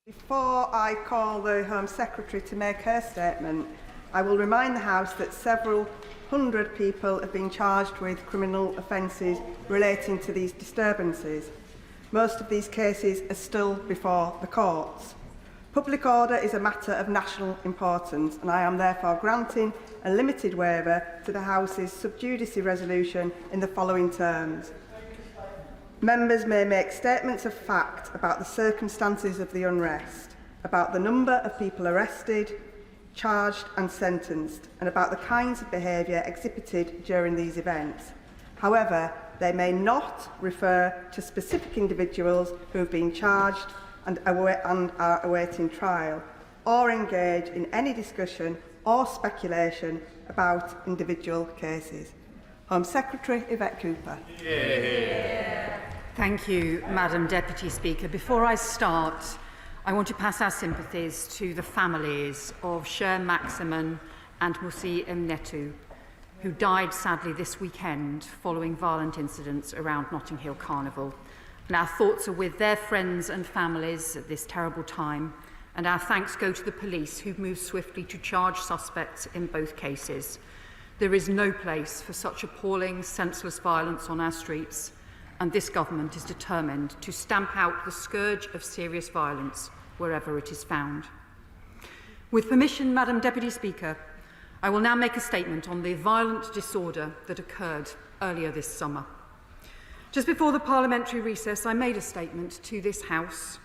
Before I call the Home Secretary to make her statement, I will remind the House that several hundred people have been charged with criminal offences relating to these disturbances. Most of these cases are still before the courts. Public order is a matter of national importance, and I am therefore granting a limited waiver to the House's sub judice resolution in the following terms. Members may make statements of fact about the circumstances of the unrest, about the number of people arrested, charged and sentenced, and about the kinds of behaviour exhibited during these events. However, they may not refer to specific individuals who have been charged and are awaiting trial, or engage in any discussion or speculation about individual cases. Home Secretary Yvette Cooper. Thank you, Madam Deputy Speaker. Before I start, I want to pass our sympathies to the families of Sher Maximin and Musi Mnetu, who died sadly this weekend following violent incidents around Notting Hill Carnival. And our thoughts are with their friends and families at this terrible time, and our thanks go to the police who moved swiftly to charge suspects in both cases. There is no place for such appalling, senseless violence on our streets, and this government is determined to stamp out the scourge of serious violence wherever it is found. With permission, Madam Deputy Speaker, I will now make a statement on the violent disorder that occurred earlier this summer. Just before the parliamentary recess, I made a statement to this House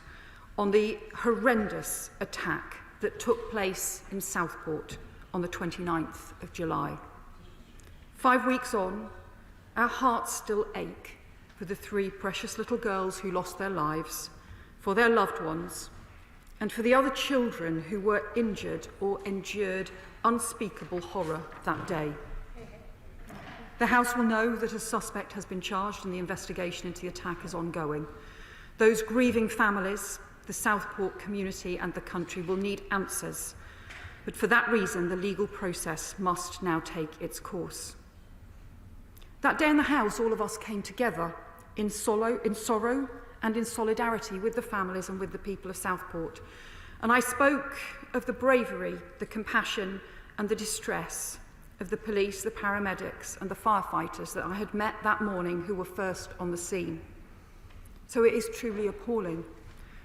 on the horrendous attack that took place in Southport on the 29th of July. 5 weeks on, our hearts still ache for the 3 precious little girls who lost their lives, for their loved ones, and for the other children who were injured or endured unspeakable horror that day. The House will know that a suspect has been charged and the investigation into the attack is ongoing. Those grieving families, the Southport community and the country will need answers, but for that reason the legal process must now take its course. That day in the House, all of us came together in sorrow and in solidarity with the families and with the people of Southport. And I spoke of the bravery, the compassion and the distress of the police, the paramedics and the firefighters that I had met that morning who were first on the scene. So it is truly appalling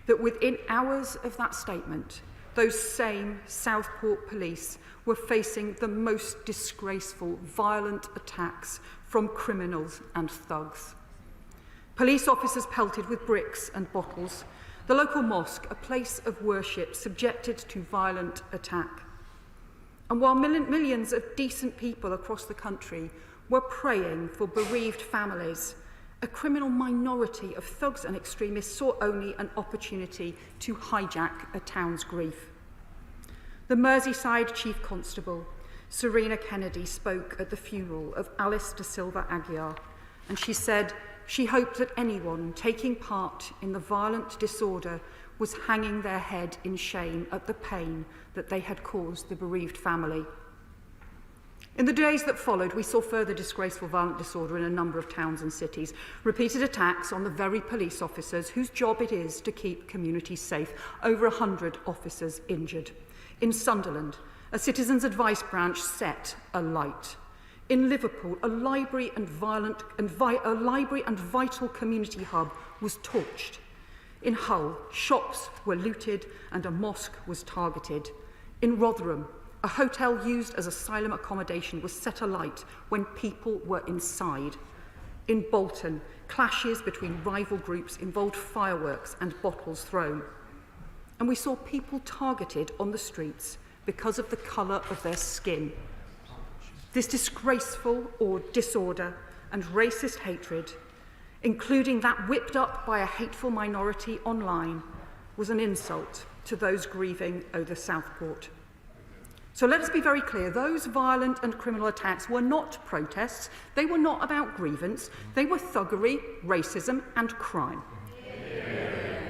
that within hours of that statement, those same Southport police were facing the most disgraceful, violent attacks from criminals and thugs. Police officers pelted with bricks and bottles, the local mosque, a place of worship, subjected to violent attack. And while millions of decent people across the country were praying for bereaved families A criminal minority of thugs and extremists saw only an opportunity to hijack a town's grief. The Merseyside Chief Constable, Serena Kennedy, spoke at the funeral of Alice de Silva Aguiar, and she said she hoped that anyone taking part in the violent disorder was hanging their head in shame at the pain that they had caused the bereaved family. In the days that followed, we saw further disgraceful violent disorder in a number of towns and cities, repeated attacks on the very police officers whose job it is to keep communities safe, over 100 officers injured. In Sunderland, a citizens' advice branch set alight. In Liverpool, a library and vital community hub was torched. In Hull, shops were looted and a mosque was targeted. In Rotherham, a hotel used as asylum accommodation was set alight when people were inside. In Bolton, clashes between rival groups involved fireworks and bottles thrown. And we saw people targeted on the streets because of the colour of their skin. This disgraceful disorder and racist hatred, including that whipped up by a hateful minority online, was an insult to those grieving over Southport. So let us be very clear, those violent and criminal attacks were not protests, they were not about grievance, they were thuggery, racism and crime.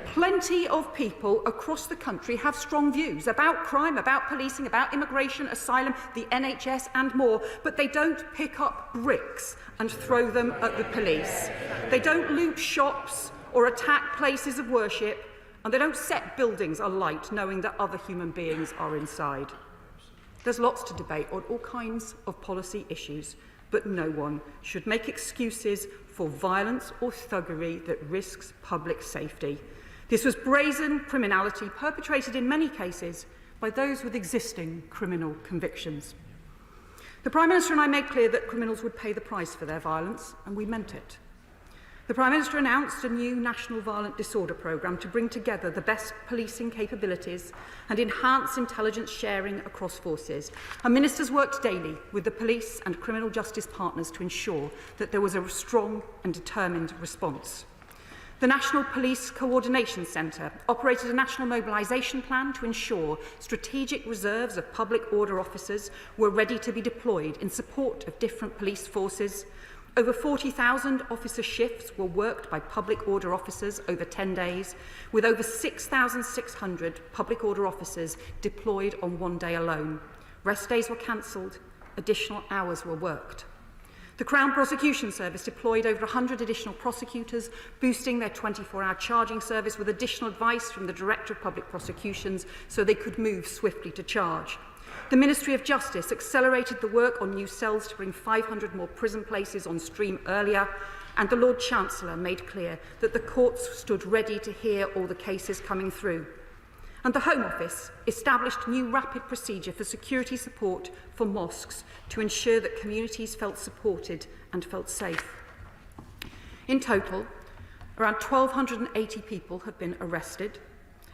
Plenty of people across the country have strong views about crime, about policing, about immigration, asylum, the NHS and more, but they don't pick up bricks and throw them at the police. They don't loot shops or attack places of worship, and they don't set buildings alight knowing that other human beings are inside. There's lots to debate on all kinds of policy issues, but no one should make excuses for violence or thuggery that risks public safety. This was brazen criminality perpetrated in many cases by those with existing criminal convictions. The Prime Minister and I made clear that criminals would pay the price for their violence, and we meant it. The Prime Minister announced a new National Violent Disorder Programme to bring together the best policing capabilities and enhance intelligence sharing across forces. And ministers worked daily with the police and criminal justice partners to ensure that there was a strong and determined response. The National Police Coordination Centre operated a national mobilisation plan to ensure strategic reserves of public order officers were ready to be deployed in support of different police forces. Over 40,000 officer shifts were worked by public order officers over 10 days, with over 6,600 public order officers deployed on one day alone. Rest days were cancelled, additional hours were worked. The Crown Prosecution Service deployed over 100 additional prosecutors, boosting their 24-hour charging service with additional advice from the Director of Public Prosecutions so they could move swiftly to charge. The Ministry of Justice accelerated the work on new cells to bring 500 more prison places on stream earlier, and the Lord Chancellor made clear that the courts stood ready to hear all the cases coming through. And the Home Office established new rapid procedure for security support for mosques to ensure that communities felt supported and felt safe. In total, around 1,280 people have been arrested,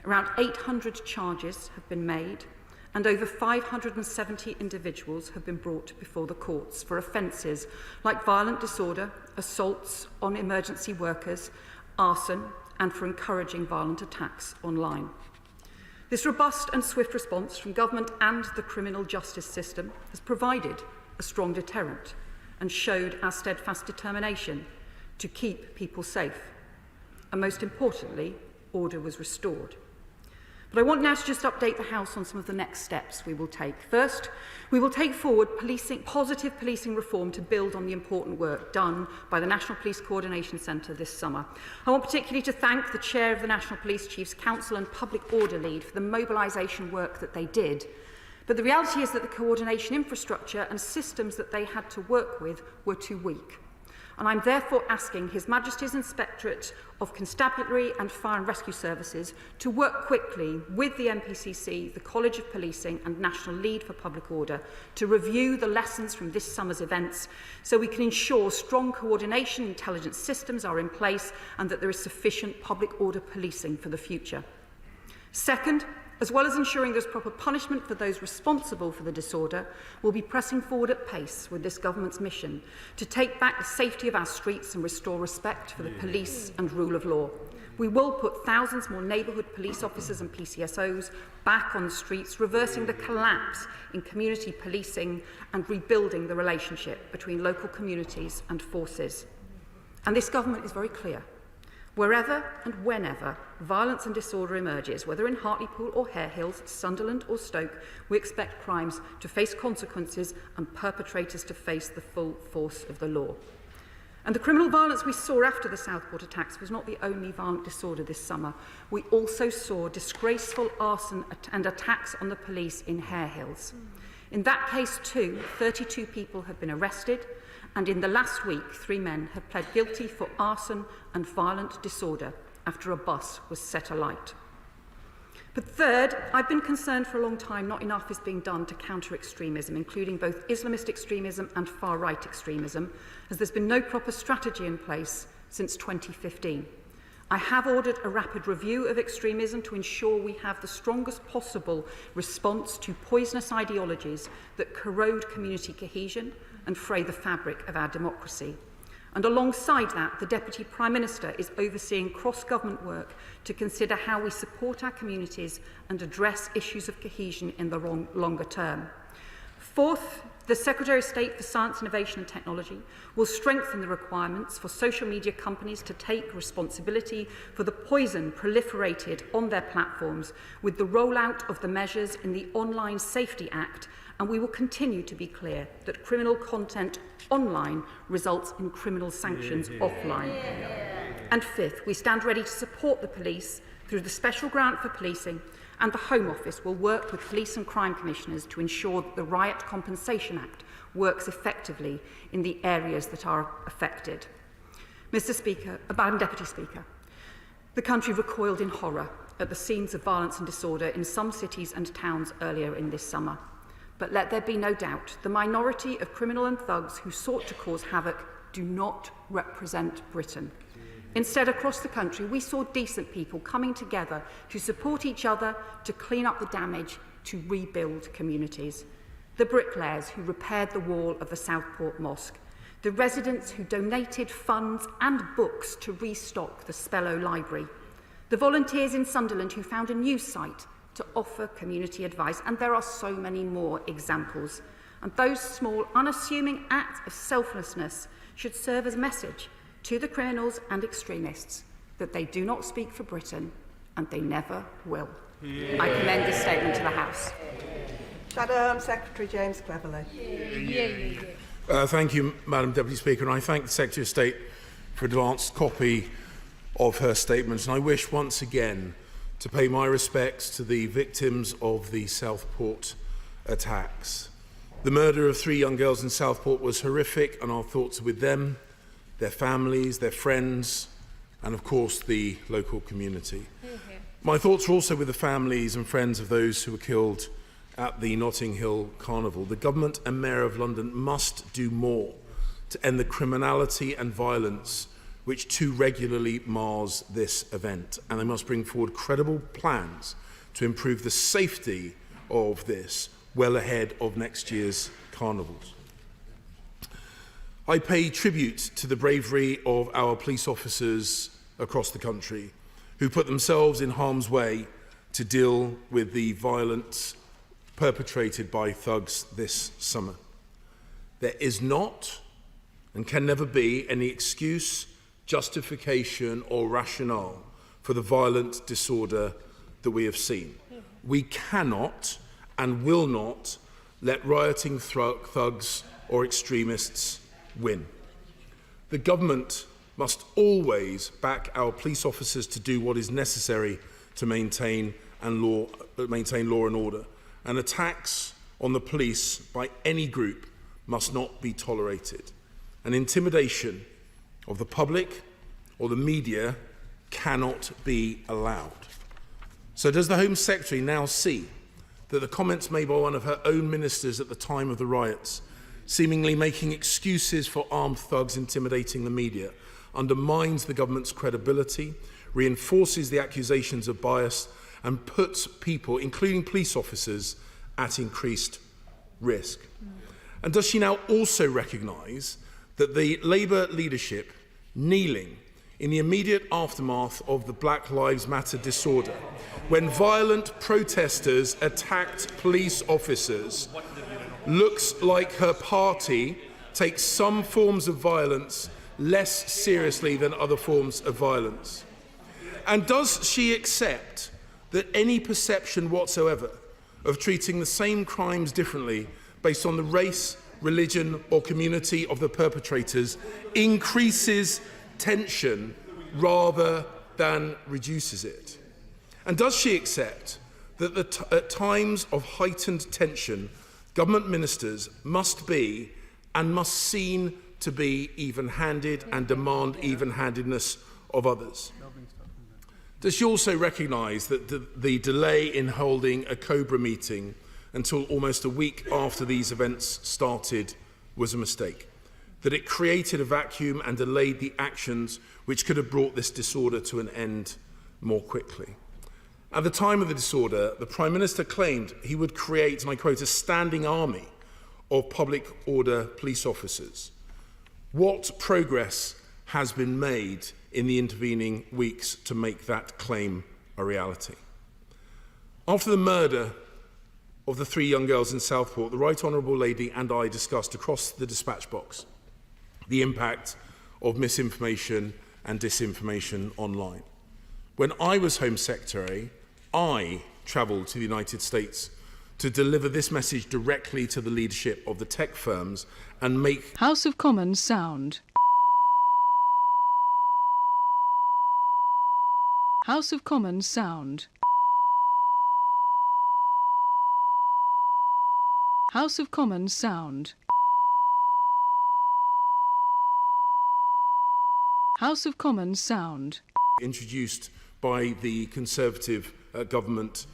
around 800 charges have been made, and over 570 individuals have been brought before the courts for offences like violent disorder, assaults on emergency workers, arson, and for encouraging violent attacks online. This robust and swift response from government and the criminal justice system has provided a strong deterrent and showed our steadfast determination to keep people safe. And most importantly, order was restored. But I want now to just update the House on some of the next steps we will take. First, we will take forward positive policing reform to build on the important work done by the National Police Coordination Centre this summer. I want particularly to thank the Chair of the National Police Chiefs Council and Public Order Lead for the mobilisation work that they did. But the reality is that the coordination infrastructure and systems that they had to work with were too weak. And I'm therefore asking His Majesty's Inspectorate of Constabulary and Fire and Rescue Services to work quickly with the MPCC, the College of Policing and National Lead for Public Order to review the lessons from this summer's events so we can ensure strong coordination intelligence systems are in place and that there is sufficient public order policing for the future. Second, As well as ensuring there's proper punishment for those responsible for the disorder, we'll be pressing forward at pace with this government's mission to take back the safety of our streets and restore respect for the police and rule of law. We will put thousands more neighbourhood police officers and PCSOs back on the streets, reversing the collapse in community policing and rebuilding the relationship between local communities and forces. And this government is very clear. Wherever and whenever violence and disorder emerges, whether in Hartlepool or Hare Hills, Sunderland or Stoke, we expect crimes to face consequences and perpetrators to face the full force of the law. And the criminal violence we saw after the Southport attacks was not the only violent disorder this summer. We also saw disgraceful arson and attacks on the police in Hare Hills. In that case too, 32 people have been arrested, and in the last week, 3 men have pled guilty for arson and violent disorder after a bus was set alight. But third, I've been concerned for a long time not enough is being done to counter extremism, including both Islamist extremism and far-right extremism, as there's been no proper strategy in place since 2015. I have ordered a rapid review of extremism to ensure we have the strongest possible response to poisonous ideologies that corrode community cohesion and fray the fabric of our democracy. And alongside that, the Deputy Prime Minister is overseeing cross-government work to consider how we support our communities and address issues of cohesion in the longer term. Fourth, the Secretary of State for Science, Innovation and Technology will strengthen the requirements for social media companies to take responsibility for the poison proliferated on their platforms with the rollout of the measures in the Online Safety Act, and we will continue to be clear that criminal content online results in criminal sanctions offline. And fifth, we stand ready to support the police through the Special Grant for Policing, and the Home Office will work with police and crime commissioners to ensure that the Riot Compensation Act works effectively in the areas that are affected. Madam Deputy Speaker, the country recoiled in horror at the scenes of violence and disorder in some cities and towns earlier in this summer. But let there be no doubt, the minority of criminal and thugs who sought to cause havoc do not represent Britain. Instead, across the country, we saw decent people coming together to support each other, to clean up the damage, to rebuild communities. The bricklayers who repaired the wall of the Southport Mosque, the residents who donated funds and books to restock the Spellow Library, the volunteers in Sunderland who found a new site to offer community advice, and there are so many more examples. And those small, unassuming acts of selflessness should serve as a message to the criminals and extremists that they do not speak for Britain and they never will. I commend this statement to the House. Shadow Home Secretary James Cleverly. Thank you, Madam Deputy Speaker, and I thank the Secretary of State for an advanced copy of her statement. And I wish once again to pay my respects to the victims of the Southport attacks. The murder of 3 young girls in Southport was horrific, and our thoughts are with them, their families, their friends, and of course the local community. My thoughts are also with the families and friends of those who were killed at the Notting Hill Carnival. The government and Mayor of London must do more to end the criminality and violence which too regularly mars this event, and they must bring forward credible plans to improve the safety of this well ahead of next year's carnivals. I pay tribute to the bravery of our police officers across the country who put themselves in harm's way to deal with the violence perpetrated by thugs this summer. There is not and can never be any excuse, justification or rationale for the violent disorder that we have seen. We cannot and will not let rioting thugs or extremists win. The government must always back our police officers to do what is necessary to maintain law and order, and attacks on the police by any group must not be tolerated. And intimidation of the public or the media cannot be allowed. So does the Home Secretary now see that the comments made by one of her own ministers at the time of the riots, seemingly making excuses for armed thugs intimidating the media, undermines the government's credibility, reinforces the accusations of bias, and puts people, including police officers, at increased risk? And does she now also recognise that the Labour leadership kneeling in the immediate aftermath of the Black Lives Matter disorder, when violent protesters attacked police officers, looks like her party takes some forms of violence less seriously than other forms of violence? And does she accept that any perception whatsoever of treating the same crimes differently based on the race, religion or community of the perpetrators increases tension rather than reduces it? And does she accept that at times of heightened tension, government ministers must be and must seem to be even-handed and demand even-handedness of others? Does she also recognise that the delay in holding a COBRA meeting until almost a week after these events started was a mistake? That it created a vacuum and delayed the actions which could have brought this disorder to an end more quickly? At the time of the disorder, the Prime Minister claimed he would create, and I quote, a standing army of public order police officers. What progress has been made in the intervening weeks to make that claim a reality? After the murder of the 3 young girls in Southport, the Right Honourable Lady and I discussed across the dispatch box the impact of misinformation and disinformation online. When I was Home Secretary, I travelled to the United States to deliver this message directly to the leadership of the tech firms and make House of Commons sound. House of Commons sound. House of Commons sound. House of Commons sound. Introduced by the Conservative government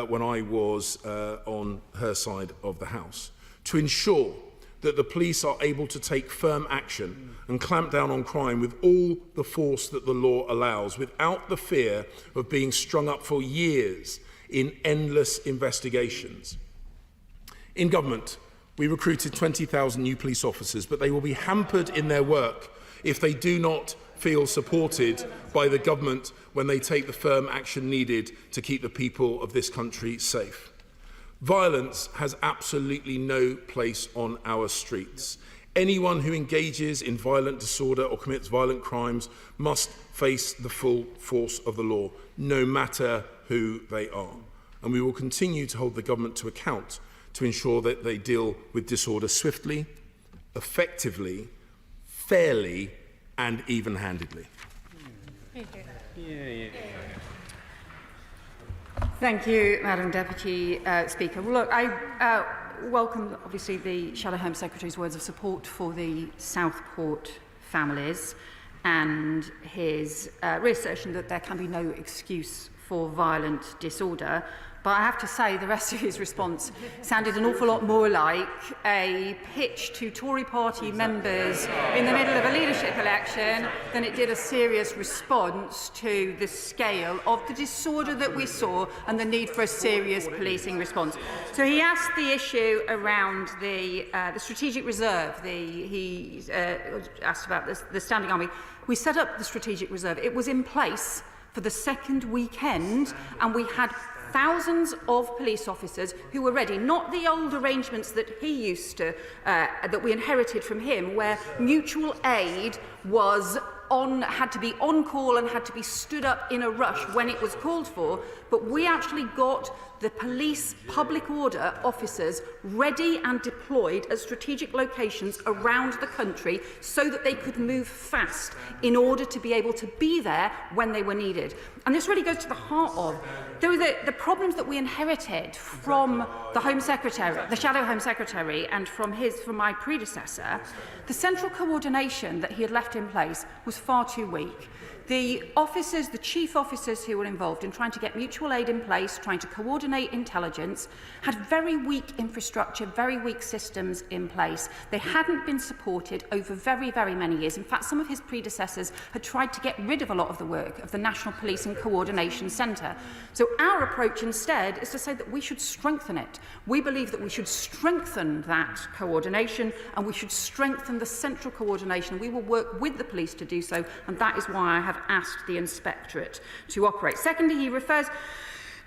when I was on her side of the House, to ensure that the police are able to take firm action and clamp down on crime with all the force that the law allows, without the fear of being strung up for years in endless investigations. In government, we recruited 20,000 new police officers, but they will be hampered in their work if they do not feel supported by the government when they take the firm action needed to keep the people of this country safe. Violence has absolutely no place on our streets. Anyone who engages in violent disorder or commits violent crimes must face the full force of the law, no matter who they are. And we will continue to hold the government to account to ensure that they deal with disorder swiftly, effectively, fairly, and even-handedly. Thank you, Madam Deputy Speaker. Well, look, I welcome, obviously, the Shadow Home Secretary's words of support for the Southport families and his reassertion that there can be no excuse for violent disorder. But I have to say the rest of his response sounded an awful lot more like a pitch to Tory party members in the middle of a leadership election than it did a serious response to the scale of the disorder that we saw and the need for a serious policing response. So he asked the issue around the strategic reserve. He asked about the standing army. We set up the strategic reserve. It was in place for the second weekend, and we had thousands of police officers who were ready, not the old arrangements that he used to, that we inherited from him, where mutual aid was had to be on call and had to be stood up in a rush when it was called for, but we actually got the police public order officers ready and deployed at strategic locations around the country so that they could move fast in order to be able to be there when they were needed. And this really goes to the heart of the problems that we inherited from the Home Secretary, the Shadow Home Secretary, and from my predecessor. The central coordination that he had left in place was far too weak. The officers, the chief officers who were involved in trying to get mutual aid in place, trying to coordinate intelligence, had very weak infrastructure, very weak systems in place. They hadn't been supported over very, very many years. In fact, some of his predecessors had tried to get rid of a lot of the work of the National Policing Coordination Centre. So our approach instead is to say that we should strengthen it. We believe that we should strengthen that coordination and we should strengthen the central coordination. We will work with the police to do so, and that is why I have asked the Inspectorate to operate. Secondly, he refers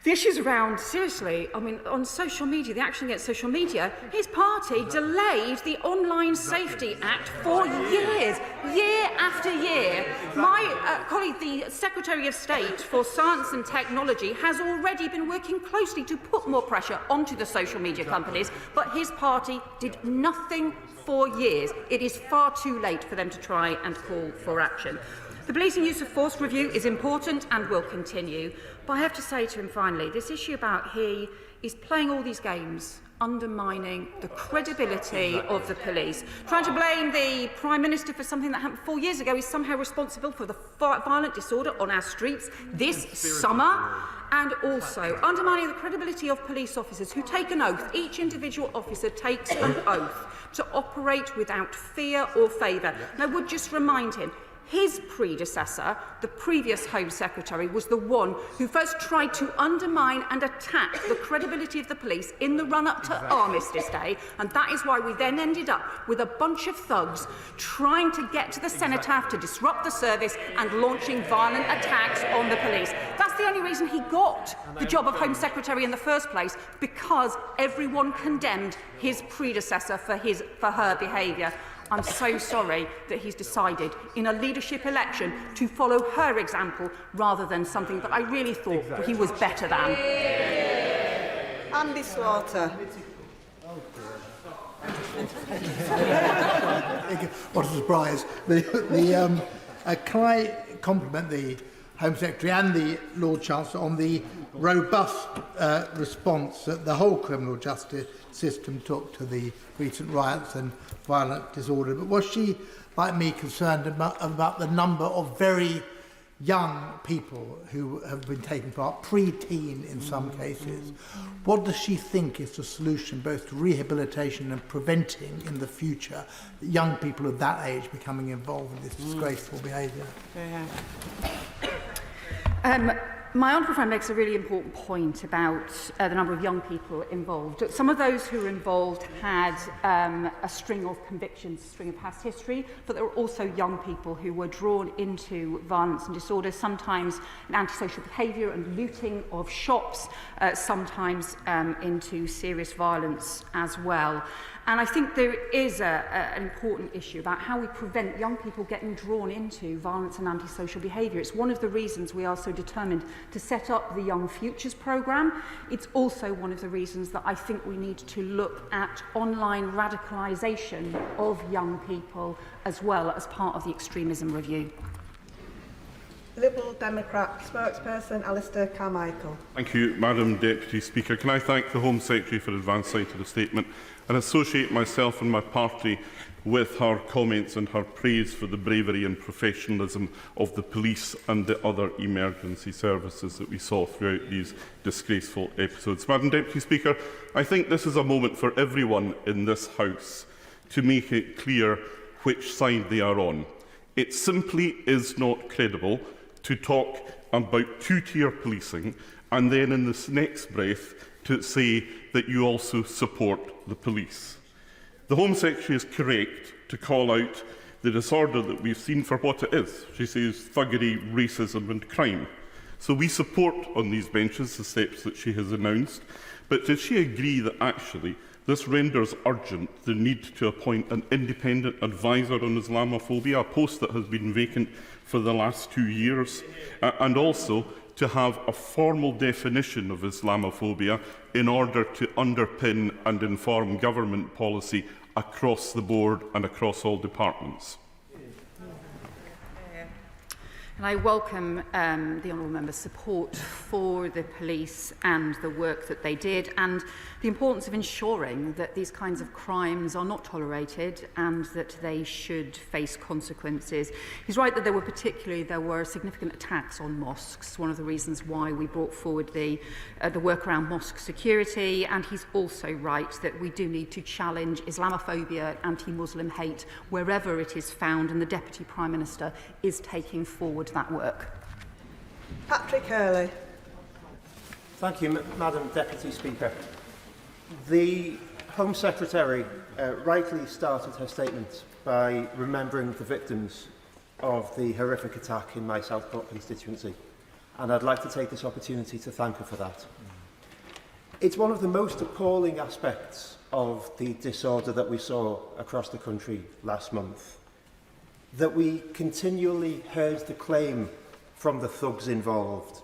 the issues around, seriously, I mean, on social media, the action against social media, his party delayed the Online Safety Act for years, year after year. My colleague, the Secretary of State for Science and Technology, has already been working closely to put more pressure onto the social media companies, but his party did nothing for years. It is far too late for them to try and call for action. The policing use of force review is important and will continue. But I have to say to him finally, this issue about he is playing all these games, undermining the credibility of the police, trying to blame the Prime Minister for something that happened 4 years ago. He's somehow responsible for the violent disorder on our streets this summer, and also undermining the credibility of police officers who take an oath. Each individual officer takes an oath to operate without fear or favour. And I would just remind him, his predecessor, the previous Home Secretary, was the one who first tried to undermine and attack the credibility of the police in the run-up to Armistice Day, and that is why we then ended up with a bunch of thugs trying to get to the cenotaph to disrupt the service and launching violent attacks on the police. That's the only reason he got the job of Home Secretary in the first place, because everyone condemned his predecessor for her behaviour. I'm so sorry that he's decided in a leadership election to follow her example rather than something that I really thought he was better than. Andy Slaughter. What a surprise. Can I compliment the Home Secretary and the Lord Chancellor on the robust response that the whole criminal justice system took to the recent riots and violent disorder? But was she, like me, concerned about the number of very young people who have been taking part, pre-teen in some cases? What does she think is the solution, both to rehabilitation and preventing in the future young people of that age becoming involved in this disgraceful behaviour? My honourable friend makes a really important point about the number of young people involved. Some of those who were involved had a string of convictions, a string of past history, but there were also young people who were drawn into violence and disorder, sometimes in antisocial behaviour and looting of shops, sometimes into serious violence as well. And I think there is an important issue about how we prevent young people getting drawn into violence and antisocial behaviour. It's one of the reasons we are so determined to set up the Young Futures programme. It's also one of the reasons that I think we need to look at online radicalisation of young people as well as part of the extremism review. Liberal Democrat spokesperson Alistair Carmichael. Thank you, Madam Deputy Speaker. Can I thank the Home Secretary for advance sight of the statement and associate myself and my party with her comments and her praise for the bravery and professionalism of the police and the other emergency services that we saw throughout these disgraceful episodes. Madam Deputy Speaker, I think this is a moment for everyone in this House to make it clear which side they are on. It simply is not credible to talk about two-tier policing and then in this next breath to say that you also support the police. The Home Secretary is correct to call out the disorder that we've seen for what it is. She says thuggery, racism and crime. So we support on these benches the steps that she has announced, but does she agree that actually this renders urgent the need to appoint an independent advisor on Islamophobia, a post that has been vacant for the last 2 years, and also to have a formal definition of Islamophobia in order to underpin and inform government policy across the board and across all departments? And I welcome the honourable member's support for the police and the work that they did, and the importance of ensuring that these kinds of crimes are not tolerated and that they should face consequences. He's right that there were significant attacks on mosques, one of the reasons why we brought forward the work around mosque security, and he's also right that we do need to challenge Islamophobia, anti-Muslim hate, wherever it is found, and the Deputy Prime Minister is taking forward that work. Patrick Hurley. Thank you, Madam Deputy Speaker. The Home Secretary rightly started her statement by remembering the victims of the horrific attack in my Southport constituency, and I'd like to take this opportunity to thank her for that. It's one of the most appalling aspects of the disorder that we saw across the country last month, that we continually heard the claim from the thugs involved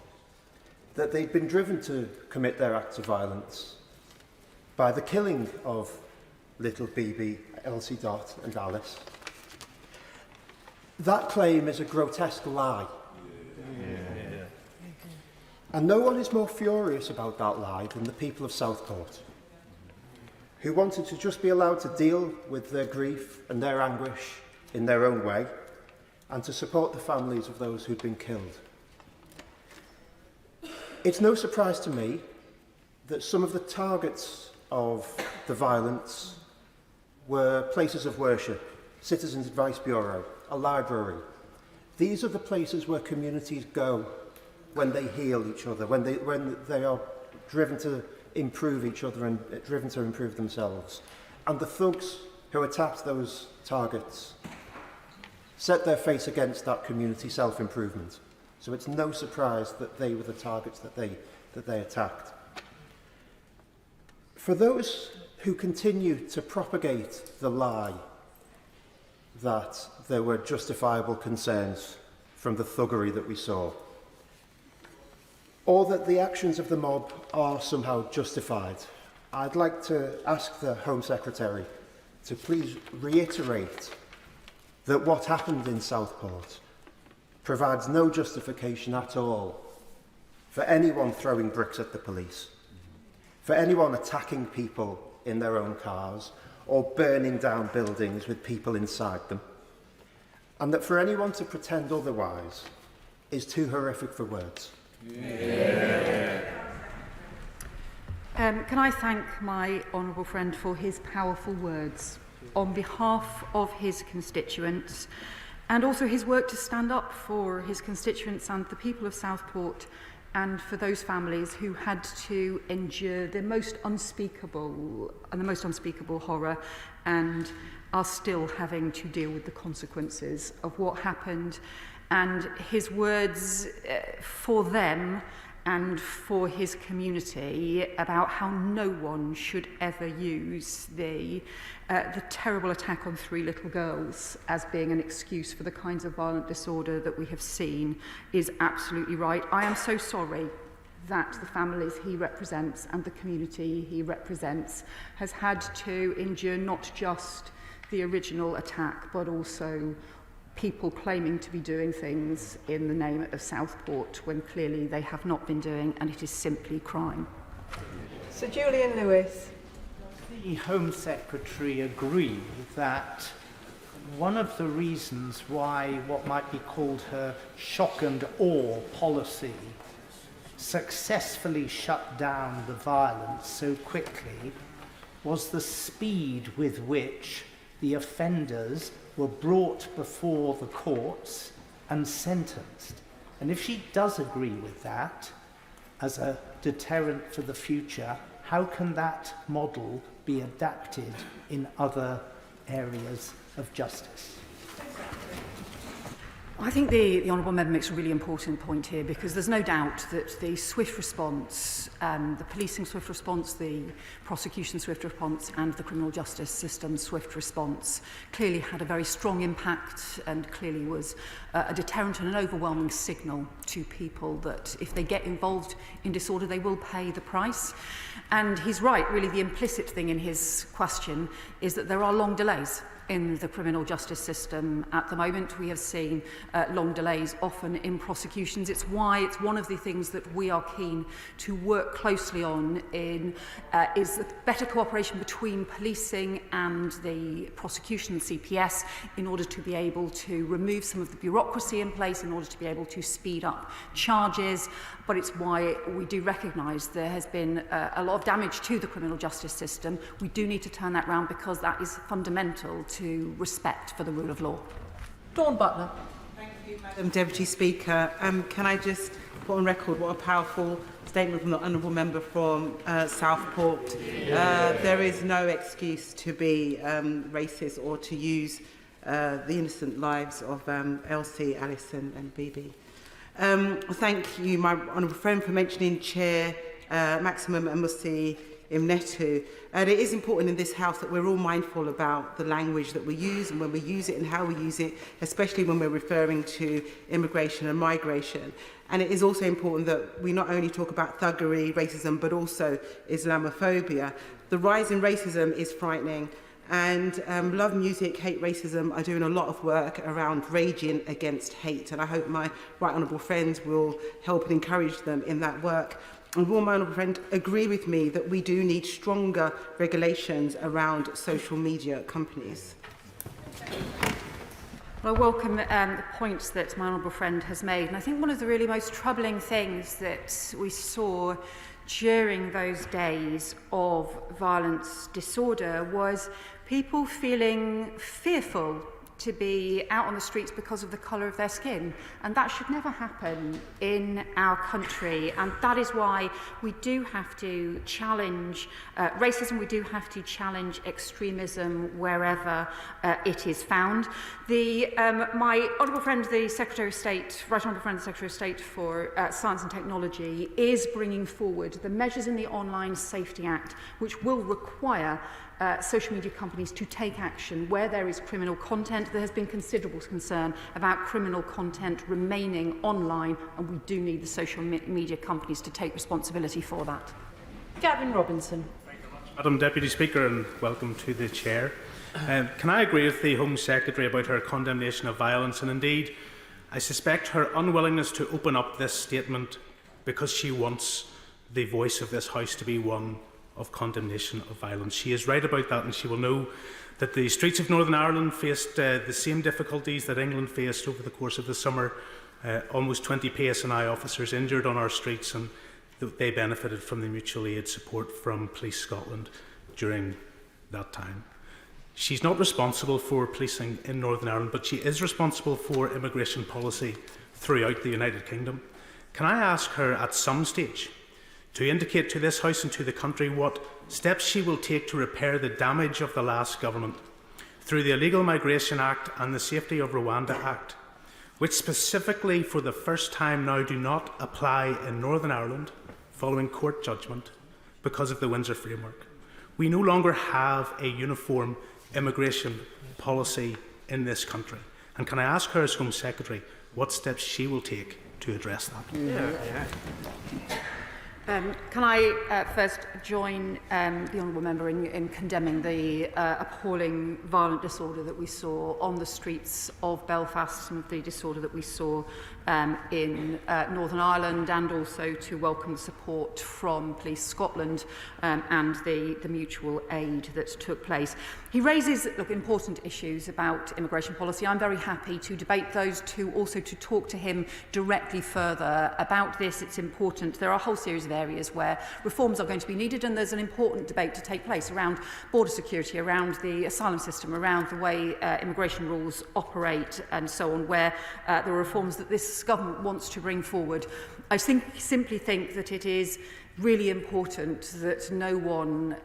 that they'd been driven to commit their acts of violence by the killing of little Bibi, Elsie Dot and Alice. That claim is a grotesque lie. And no one is more furious about that lie than the people of Southport, who wanted to just be allowed to deal with their grief and their anguish in their own way, and to support the families of those who'd been killed. It's no surprise to me that some of the targets of the violence were places of worship, Citizens Advice Bureau, a library. These are the places where communities go when they heal each other, when they are driven to improve each other and driven to improve themselves. And the thugs who attacked those targets set their face against that community self-improvement. So it's no surprise that they were the targets that they attacked. For those who continue to propagate the lie that there were justifiable concerns from the thuggery that we saw, or that the actions of the mob are somehow justified, I'd like to ask the Home Secretary to please reiterate that what happened in Southport provides no justification at all for anyone throwing bricks at the police, for anyone attacking people in their own cars or burning down buildings with people inside them, and that for anyone to pretend otherwise is too horrific for words. Can I thank my honourable friend for his powerful words on behalf of his constituents, and also his work to stand up for his constituents and the people of Southport, and for those families who had to endure the most unspeakable horror and are still having to deal with the consequences of what happened. And his words for them and for his community about how no one should ever use the terrible attack on 3 little girls as being an excuse for the kinds of violent disorder that we have seen is absolutely right. I am so sorry that the families he represents and the community he represents has had to endure not just the original attack, but also people claiming to be doing things in the name of Southport when clearly they have not been doing, and it is simply crime. Sir Julian Lewis. The Home Secretary agree that one of the reasons why what might be called her shock and awe policy successfully shut down the violence so quickly was the speed with which the offenders were brought before the courts and sentenced. And if she does agree with that as a deterrent for the future, how can that model be adapted in other areas of justice? I think the Honourable Member makes a really important point here, because there's no doubt that the swift response, the policing swift response, the prosecution swift response and the criminal justice system swift response clearly had a very strong impact and clearly was a deterrent and an overwhelming signal to people that if they get involved in disorder, they will pay the price. And he's right, really the implicit thing in his question is that there are long delays. in the criminal justice system at the moment. We have seen long delays, often in prosecutions. It's why it's one of the things that we are keen to work closely on is the better cooperation between policing and the prosecution, CPS, in order to be able to remove some of the bureaucracy in place, in order to be able to speed up charges. But it's why we do recognise there has been a lot of damage to the criminal justice system. We do need to turn that round because that is fundamental to respect for the rule of law. Dawn Butler. Thank you, Madam Deputy Speaker. Can I just put on record what a powerful statement from the Honourable Member from Southport. There is no excuse to be racist or to use the innocent lives of Elsie, Alison and Bibi. Thank you, my honourable friend, for mentioning Chair Maximum and Musi Imnetu. And it is important in this House that we're all mindful about the language that we use and when we use it and how we use it, especially when we're referring to immigration and migration. And it is also important that we not only talk about thuggery, racism, but also Islamophobia. The rise in racism is frightening. And Love Music, Hate Racism are doing a lot of work around raging against hate. And I hope my right honourable friends will help and encourage them in that work. And will my honourable friend agree with me that we do need stronger regulations around social media companies? Well, I welcome the points that my honourable friend has made. And I think one of the really most troubling things that we saw during those days of violence disorder was people feeling fearful to be out on the streets because of the colour of their skin. And that should never happen in our country. And that is why we do have to challenge racism, we do have to challenge extremism wherever it is found. My honourable friend, the Secretary of State, Right Honourable friend, the Secretary of State for Science and Technology, is bringing forward the measures in the Online Safety Act, which will require social media companies to take action where there is criminal content. There has been considerable concern about criminal content remaining online, and we do need the social media companies to take responsibility for that. Gavin Robinson. Madam Deputy Speaker, and welcome to the Chair. Can I agree with the Home Secretary about her condemnation of violence, and indeed I suspect her unwillingness to open up this statement because she wants the voice of this House to be one of condemnation of violence. She is right about that, and she will know that the streets of Northern Ireland faced the same difficulties that England faced over the course of the summer. Almost 20 PSNI officers injured on our streets, and they benefited from the mutual aid support from Police Scotland during that time. She's not responsible for policing in Northern Ireland, but she is responsible for immigration policy throughout the United Kingdom. Can I ask her at some stage to indicate to this House and to the country what steps she will take to repair the damage of the last government through the Illegal Migration Act and the Safety of Rwanda Act, which specifically for the first time now do not apply in Northern Ireland following court judgment because of the Windsor Framework. We no longer have a uniform immigration policy in this country. And can I ask her as Home Secretary what steps she will take to address that? Can I first join the honourable member in condemning the appalling violent disorder that we saw on the streets of Belfast, and the disorder that we saw in Northern Ireland, and also to welcome the support from Police Scotland and the mutual aid that took place. He raises important issues about immigration policy. I'm very happy to debate those, also to talk to him directly further about this. It's important. There are a whole series of areas where reforms are going to be needed, and there's an important debate to take place around border security, around the asylum system, around the way immigration rules operate and so on, where there are reforms that this government wants to bring forward. I simply think that it is really important that no one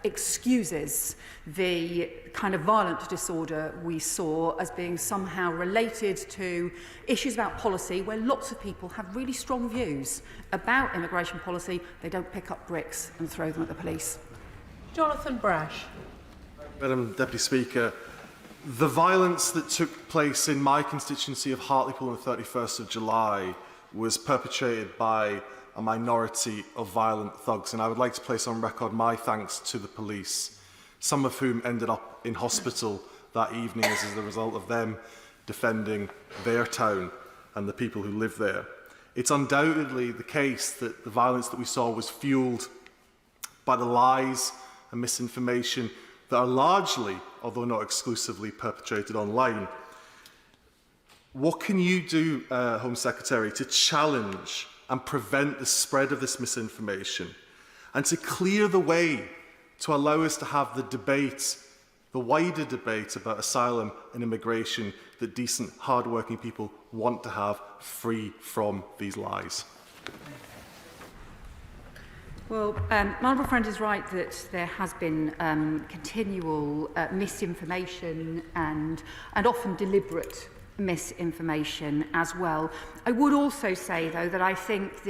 excuses the kind of violent disorder we saw as being somehow related to issues about policy, where lots of people have really strong views about immigration policy. They don't pick up bricks and throw them at the police. Jonathan Brash. Madam Deputy Speaker, the violence that took place in my constituency of Hartlepool on the 31st of July was perpetrated by a minority of violent thugs, and I would like to place on record my thanks to the police, some of whom ended up in hospital that evening as a result of them defending their town and the people who live there. It's undoubtedly the case that the violence that we saw was fueled by the lies and misinformation that are largely, although not exclusively, perpetrated online. What can you do, Home Secretary, to challenge and prevent the spread of this misinformation and to clear the way to allow us to have the debate, the wider debate about asylum and immigration that decent, hard-working people want to have, free from these lies? Well, my honourable friend is right that there has been continual misinformation and often deliberate misinformation as well. I would also say, though, that I think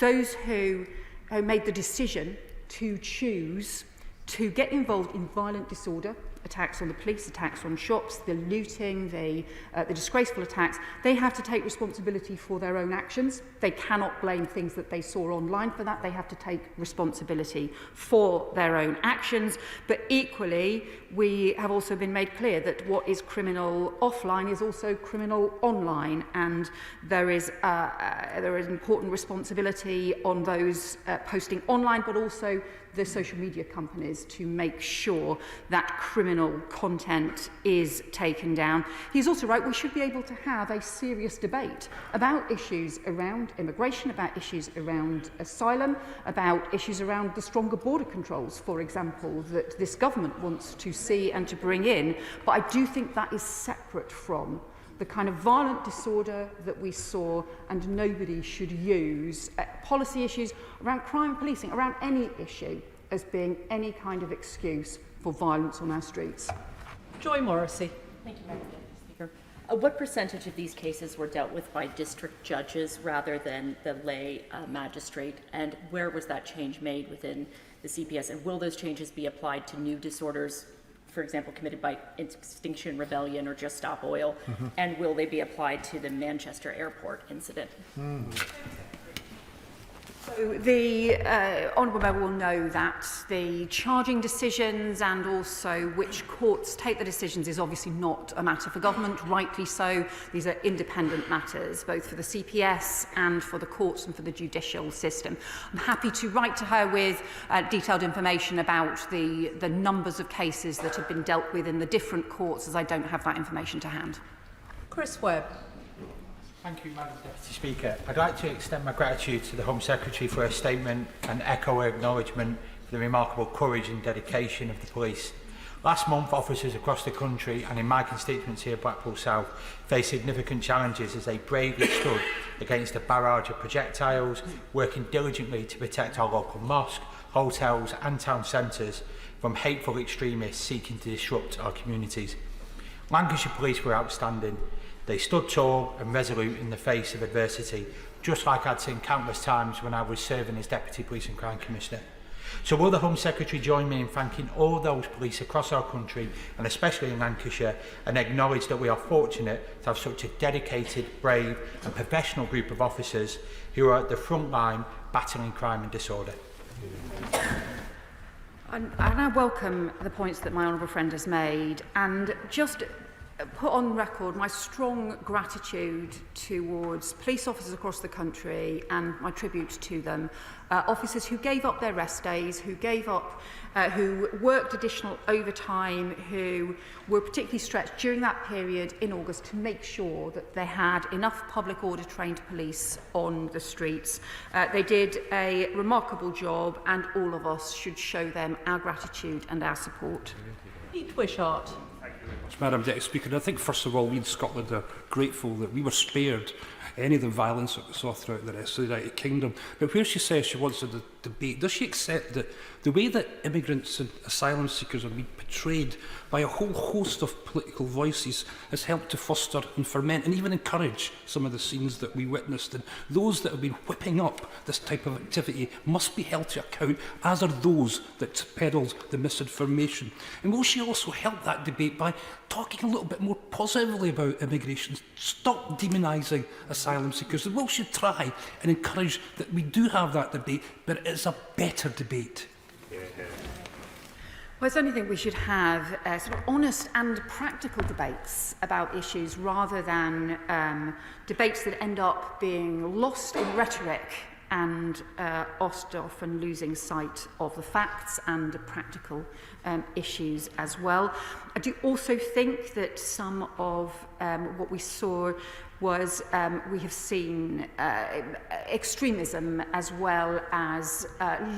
those who made the decision to choose to get involved in violent disorder, attacks on the police, attacks on shops, the looting, the disgraceful attacks, they have to take responsibility for their own actions. They cannot blame things that they saw online for that. They have to take responsibility for their own actions. But equally, we have also been made clear that what is criminal offline is also criminal online, and there is important responsibility on those posting online, but also the social media companies to make sure that criminal content is taken down. He's also right, we should be able to have a serious debate about issues around immigration, about issues around asylum, about issues around the stronger border controls, for example, that this government wants to see and to bring in. But I do think that is separate from the kind of violent disorder that we saw, and nobody should use policy issues around crime and policing, around any issue, as being any kind of excuse for violence on our streets. Joy Morrissey. Thank you, Madam Speaker. What percentage of these cases were dealt with by district judges rather than the lay magistrate, and where was that change made within the CPS, and will those changes be applied to new disorders, for example, committed by Extinction Rebellion or Just Stop Oil, and will they be applied to the Manchester Airport incident? So the Honourable Member will know that the charging decisions and also which courts take the decisions is obviously not a matter for government, rightly so. These are independent matters, both for the CPS and for the courts and for the judicial system. I'm happy to write to her with detailed information about the numbers of cases that have been dealt with in the different courts, as I don't have that information to hand. Chris Webb. Thank you, Madam Deputy Speaker. I'd like to extend my gratitude to the Home Secretary for her statement and echo her acknowledgement for the remarkable courage and dedication of the police. Last month, officers across the country and in my constituency of Blackpool South faced significant challenges as they bravely stood against a barrage of projectiles, working diligently to protect our local mosque, hotels and town centres from hateful extremists seeking to disrupt our communities. Lancashire Police were outstanding. They stood tall and resolute in the face of adversity, just like I'd seen countless times when I was serving as Deputy Police and Crime Commissioner. So will the Home Secretary join me in thanking all those police across our country, and especially in Lancashire, and acknowledge that we are fortunate to have such a dedicated, brave and professional group of officers who are at the front line battling crime and disorder? And I welcome the points that my honourable friend has made, and just put on record my strong gratitude towards police officers across the country and my tribute to them. Officers who gave up their rest days, who worked additional overtime, who were particularly stretched during that period in August to make sure that they had enough public order trained police on the streets. They did a remarkable job, and all of us should show them our gratitude and our support. Pete Wishart. Madam Deputy Speaker, I think first of all we in Scotland are grateful that we were spared any of the violence that we saw throughout the rest of the United Kingdom. But where she says she wants a debate, does she accept that the way that immigrants and asylum seekers are being portrayed by a whole host of political voices has helped to foster and ferment and even encourage some of the scenes that we witnessed? And those that have been whipping up this type of activity must be held to account, as are those that peddled the misinformation. And will she also help that debate by talking a little bit more positively about immigration, stop demonising asylum seekers, and will she try and encourage that we do have that debate, but it's a better debate? Well, I certainly think we should have sort of honest and practical debates about issues rather than debates that end up being lost in rhetoric and often losing sight of the facts and the practical issues as well. I do also think that some of what we saw was we have seen extremism as well as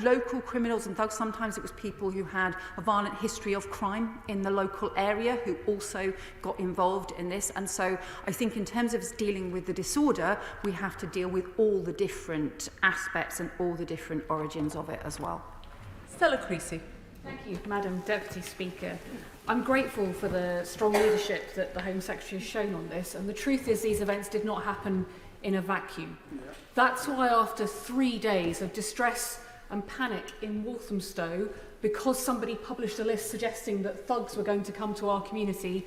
local criminals and thugs. Sometimes it was people who had a violent history of crime in the local area who also got involved in this. And so I think in terms of dealing with the disorder, we have to deal with all the different aspects and all the different origins of it as well. Stella Creasy. Thank you, Madam Deputy Speaker. I'm grateful for the strong leadership that the Home Secretary has shown on this, and the truth is these events did not happen in a vacuum. That's why after 3 days of distress and panic in Walthamstow, because somebody published a list suggesting that thugs were going to come to our community,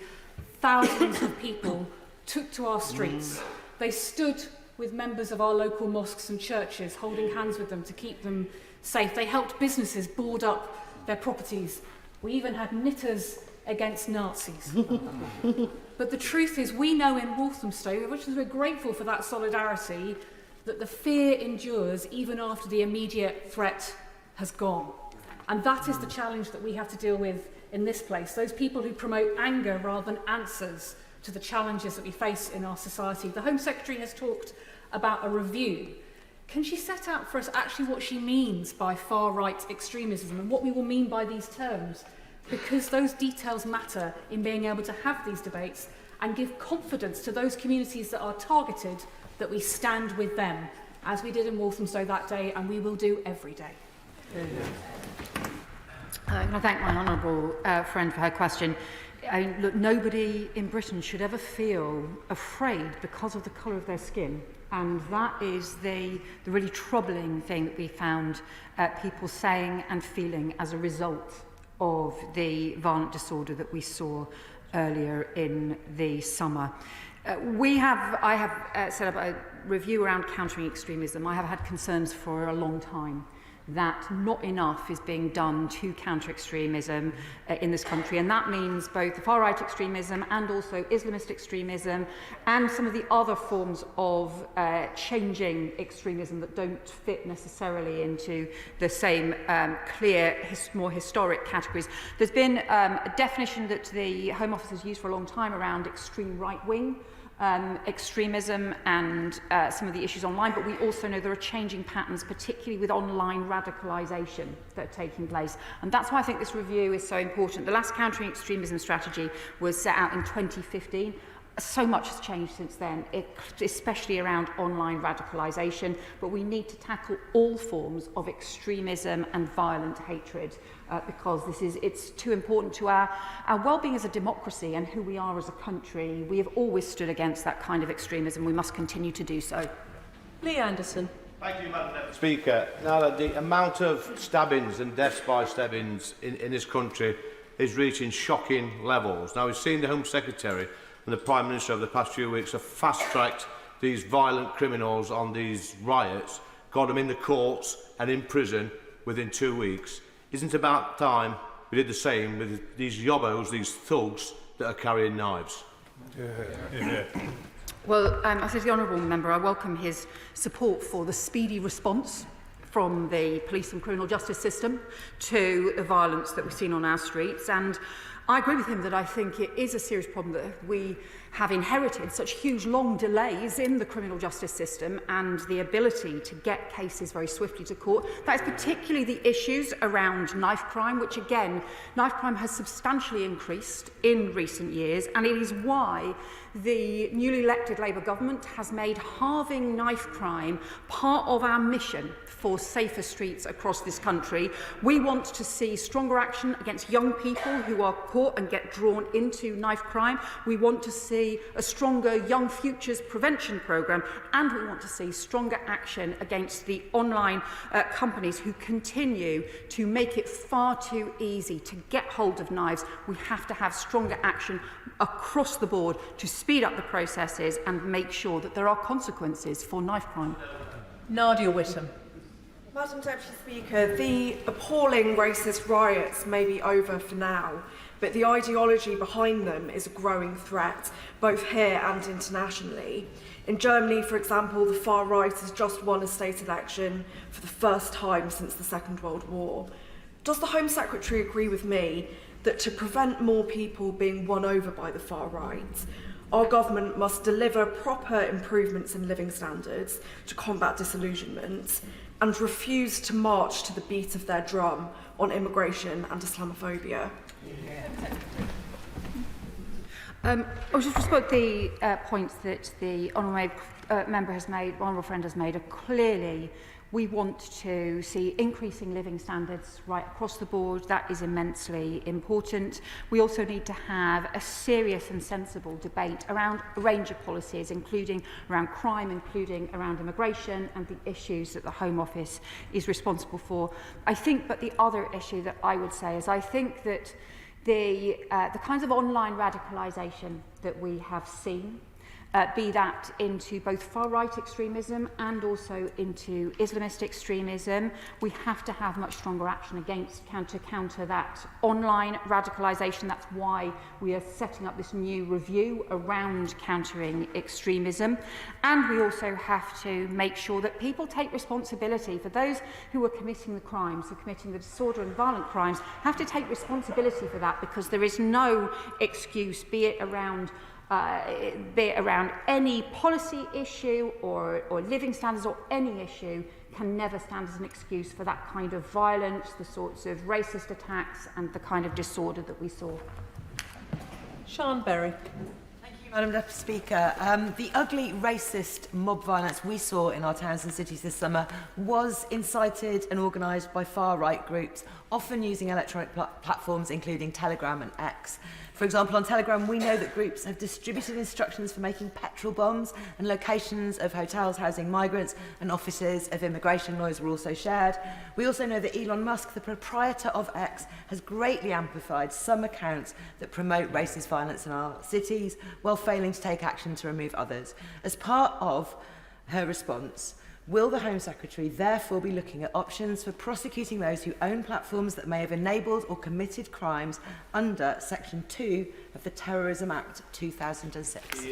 thousands of people took to our streets. They stood with members of our local mosques and churches, holding hands with them to keep them safe. They helped businesses board up their properties. We even had knitters against Nazis. But the truth is, we know in Walthamstow, which is we're grateful for that solidarity, that the fear endures even after the immediate threat has gone. And that is the challenge that we have to deal with in this place. Those people who promote anger rather than answers to the challenges that we face in our society. The Home Secretary has talked about a review. Can she set out for us actually what she means by far-right extremism and what we will mean by these terms? Because those details matter in being able to have these debates and give confidence to those communities that are targeted that we stand with them, as we did in Walthamstow that day, and we will do every day. I thank my honourable friend for her question. Look, nobody in Britain should ever feel afraid because of the colour of their skin. And that is the really troubling thing that we found people saying and feeling as a result of the violent disorder that we saw earlier in the summer. I have set up a review around countering extremism. I have had concerns for a long time that not enough is being done to counter extremism in this country, and that means both the far-right extremism and also Islamist extremism and some of the other forms of changing extremism that don't fit necessarily into the same clear, more historic categories. There's been a definition that the Home Office has used for a long time around extreme right-wing extremism and some of the issues online, but we also know there are changing patterns, particularly with online radicalisation that are taking place. And that's why I think this review is so important. The last countering extremism strategy was set out in 2015. So much has changed since then, especially around online radicalisation, but we need to tackle all forms of extremism and violent hatred because it's too important to our well-being as a democracy and who we are as a country. We have always stood against that kind of extremism. We must continue to do so. Lee Anderson. Thank you, Madam Deputy Speaker. Now, the amount of stabbings and deaths by stabbings in this country is reaching shocking levels. Now, we've seen the Home Secretary and the Prime Minister over the past few weeks have fast-tracked these violent criminals on these riots, got them in the courts and in prison within 2 weeks. Isn't it about time we did the same with these yobbos, these thugs that are carrying knives? Well, I say to the honourable member, I welcome his support for the speedy response from the police and criminal justice system to the violence that we've seen on our streets. And I agree with him that I think it is a serious problem that we have inherited such huge long delays in the criminal justice system and the ability to get cases very swiftly to court. That is particularly the issues around knife crime, which again, knife crime has substantially increased in recent years, and it is why the newly elected Labour government has made halving knife crime part of our mission for safer streets across this country. We want to see stronger action against young people who are caught and get drawn into knife crime. We want to see a stronger Young Futures prevention programme, and we want to see stronger action against the online companies who continue to make it far too easy to get hold of knives. We have to have stronger action across the board to speed up the processes and make sure that there are consequences for knife crime. Nadia Whittam. Madam Deputy Speaker, the appalling racist riots may be over for now, but the ideology behind them is a growing threat, both here and internationally. In Germany, for example, the far right has just won a state election for the first time since the Second World War. Does the Home Secretary agree with me that to prevent more people being won over by the far right, our government must deliver proper improvements in living standards to combat disillusionment and refuse to march to the beat of their drum on immigration and Islamophobia? I'll just respond to the points that the honourable member has made, honourable friend has made. Clearly, we want to see increasing living standards right across the board. That is immensely important. We also need to have a serious and sensible debate around a range of policies, including around crime, including around immigration and the issues that the Home Office is responsible for. I think, but the other issue that I would say is I think that the kinds of online radicalisation that we have seen, be that into both far-right extremism and also into Islamist extremism, we have to have much stronger action against to counter that online radicalisation. That's why we are setting up this new review around countering extremism. And we also have to make sure that people take responsibility for those who are committing the crimes, who are committing the disorder and violent crimes, have to take responsibility for that, because there is no excuse, be it around any policy issue or living standards or any issue, can never stand as an excuse for that kind of violence, the sorts of racist attacks and the kind of disorder that we saw. Sian Berry. Madam Deputy Speaker, the ugly racist mob violence we saw in our towns and cities this summer was incited and organised by far-right groups, often using electronic platforms including Telegram and X. For example, on Telegram, we know that groups have distributed instructions for making petrol bombs, and locations of hotels housing migrants and offices of immigration lawyers were also shared. We also know that Elon Musk, the proprietor of X, has greatly amplified some accounts that promote racist violence in our cities, while failing to take action to remove others. As part of her response, will the Home Secretary therefore be looking at options for prosecuting those who own platforms that may have enabled or committed crimes under Section 2 of the Terrorism Act 2006?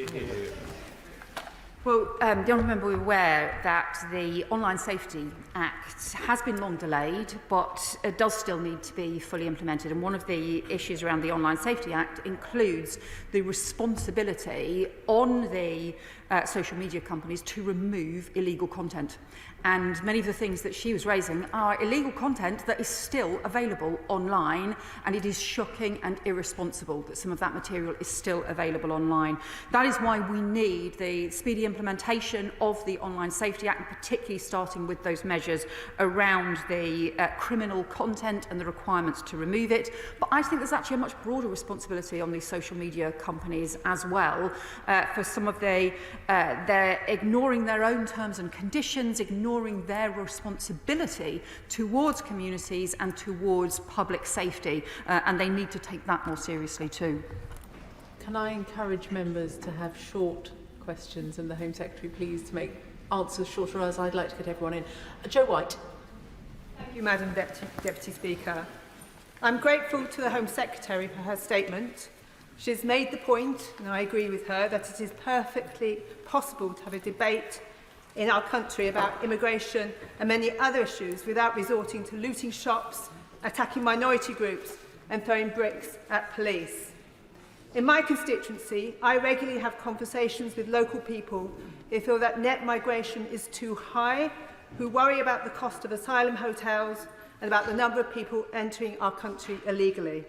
Well, the honourable member will be aware that the Online Safety Act has been long delayed, but it does still need to be fully implemented. And one of the issues around the Online Safety Act includes the responsibility on the social media companies to remove illegal content. And many of the things that she was raising are illegal content that is still available online, and it is shocking and irresponsible that some of that material is still available online. That is why we need the speedy implementation of the Online Safety Act, and particularly starting with those measures around the criminal content and the requirements to remove it. But I think there's actually a much broader responsibility on these social media companies as well, for some of they're ignoring their own terms and conditions, ignoring their responsibility towards communities and towards public safety, and they need to take that more seriously too. Can I encourage members to have short questions, and the Home Secretary please to make answers shorter, as I'd like to get everyone in. Joe White. Thank you, Madam Deputy Speaker. I'm grateful to the Home Secretary for her statement. She's made the point, and I agree with her, that it is perfectly possible to have a debate in our country about immigration and many other issues without resorting to looting shops, attacking minority groups and throwing bricks at police. In my constituency, I regularly have conversations with local people who feel that net migration is too high, who worry about the cost of asylum hotels and about the number of people entering our country illegally.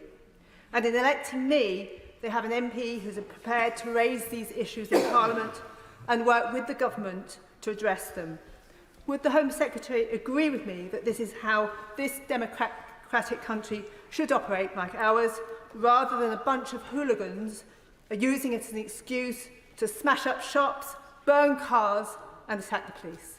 And in electing me, they have an MP who's prepared to raise these issues in Parliament and work with the government to address them. Would the Home Secretary agree with me that this is how this democratic country should operate like ours, rather than a bunch of hooligans using it as an excuse to smash up shops, burn cars and attack the police?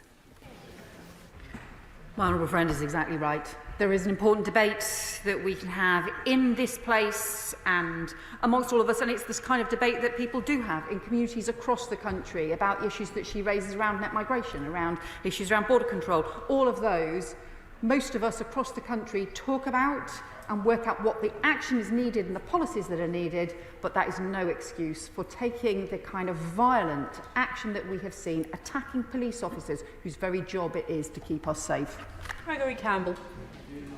My honourable friend is exactly right. there is an important debate that we can have in this place and amongst all of us, and it's this kind of debate that people do have in communities across the country about issues that she raises around net migration, around issues around border control. All of those, most of us across the country talk about and work out what the action is needed and the policies that are needed, but that is no excuse for taking the kind of violent action that we have seen, attacking police officers whose very job it is to keep us safe. Gregory Campbell.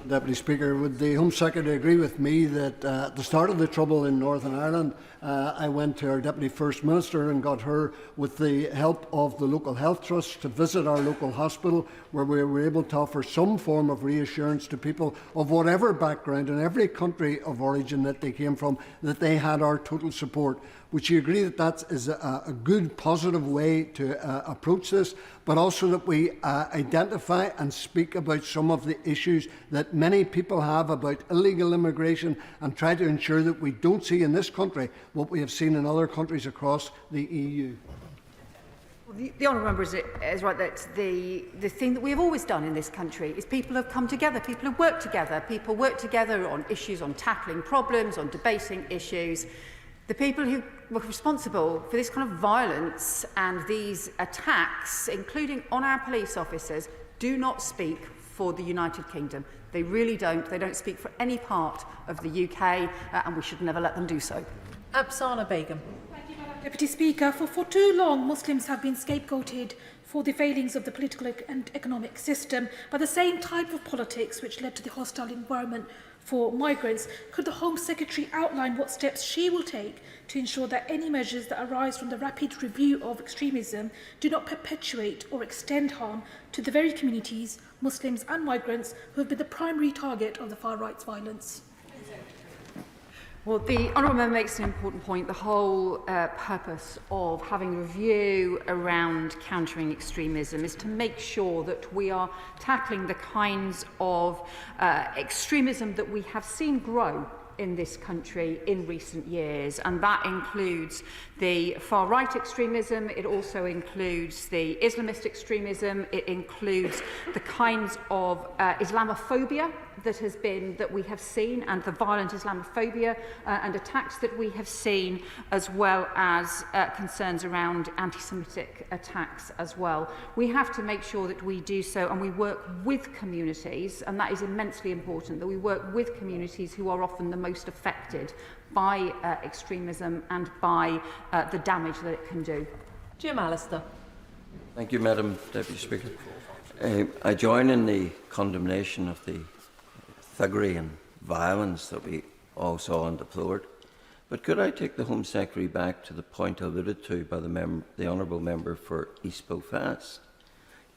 Deputy Speaker, would the Home Secretary agree with me that at the start of the trouble in Northern Ireland, I went to our Deputy First Minister and got her, with the help of the local health trust, to visit our local hospital, where we were able to offer some form of reassurance to people of whatever background in every country of origin that they came from, that they had our total support. Would you agree that that is a good, positive way to approach this, but also that we identify and speak about some of the issues that many people have about illegal immigration, and try to ensure that we don't see in this country what we have seen in other countries across the EU? Well, the honourable member is right that the thing that we have always done in this country is people have come together, people have worked together, people work together on issues, on tackling problems, on debating issues. The people who were responsible for this kind of violence and these attacks, including on our police officers, do not speak for the United Kingdom. They really don't. They don't speak for any part of the UK, and we should never let them do so. Absana Begum. Deputy Speaker, for too long, Muslims have been scapegoated for the failings of the political and economic system by the same type of politics which led to the hostile environment for migrants. Could the Home Secretary outline what steps she will take to ensure that any measures that arise from the rapid review of extremism do not perpetuate or extend harm to the very communities, Muslims and migrants, who have been the primary target of the far right's violence? Well, the honourable member makes an important point. The whole purpose of having a review around countering extremism is to make sure that we are tackling the kinds of extremism that we have seen grow in this country in recent years, and that includes the far-right extremism, it also includes the Islamist extremism, it includes the kinds of Islamophobia that we have seen, and the violent Islamophobia and attacks that we have seen, as well as concerns around anti-Semitic attacks as well. We have to make sure that we do so, and we work with communities, and that is immensely important, that we work with communities who are often the most affected by extremism and by the damage that it can do. Jim Allister. Thank you, Madam Deputy Speaker. I join in the condemnation of the thuggery and violence that we all saw and deplored. But could I take the Home Secretary back to the point alluded to by the Honourable Member for East Belfast?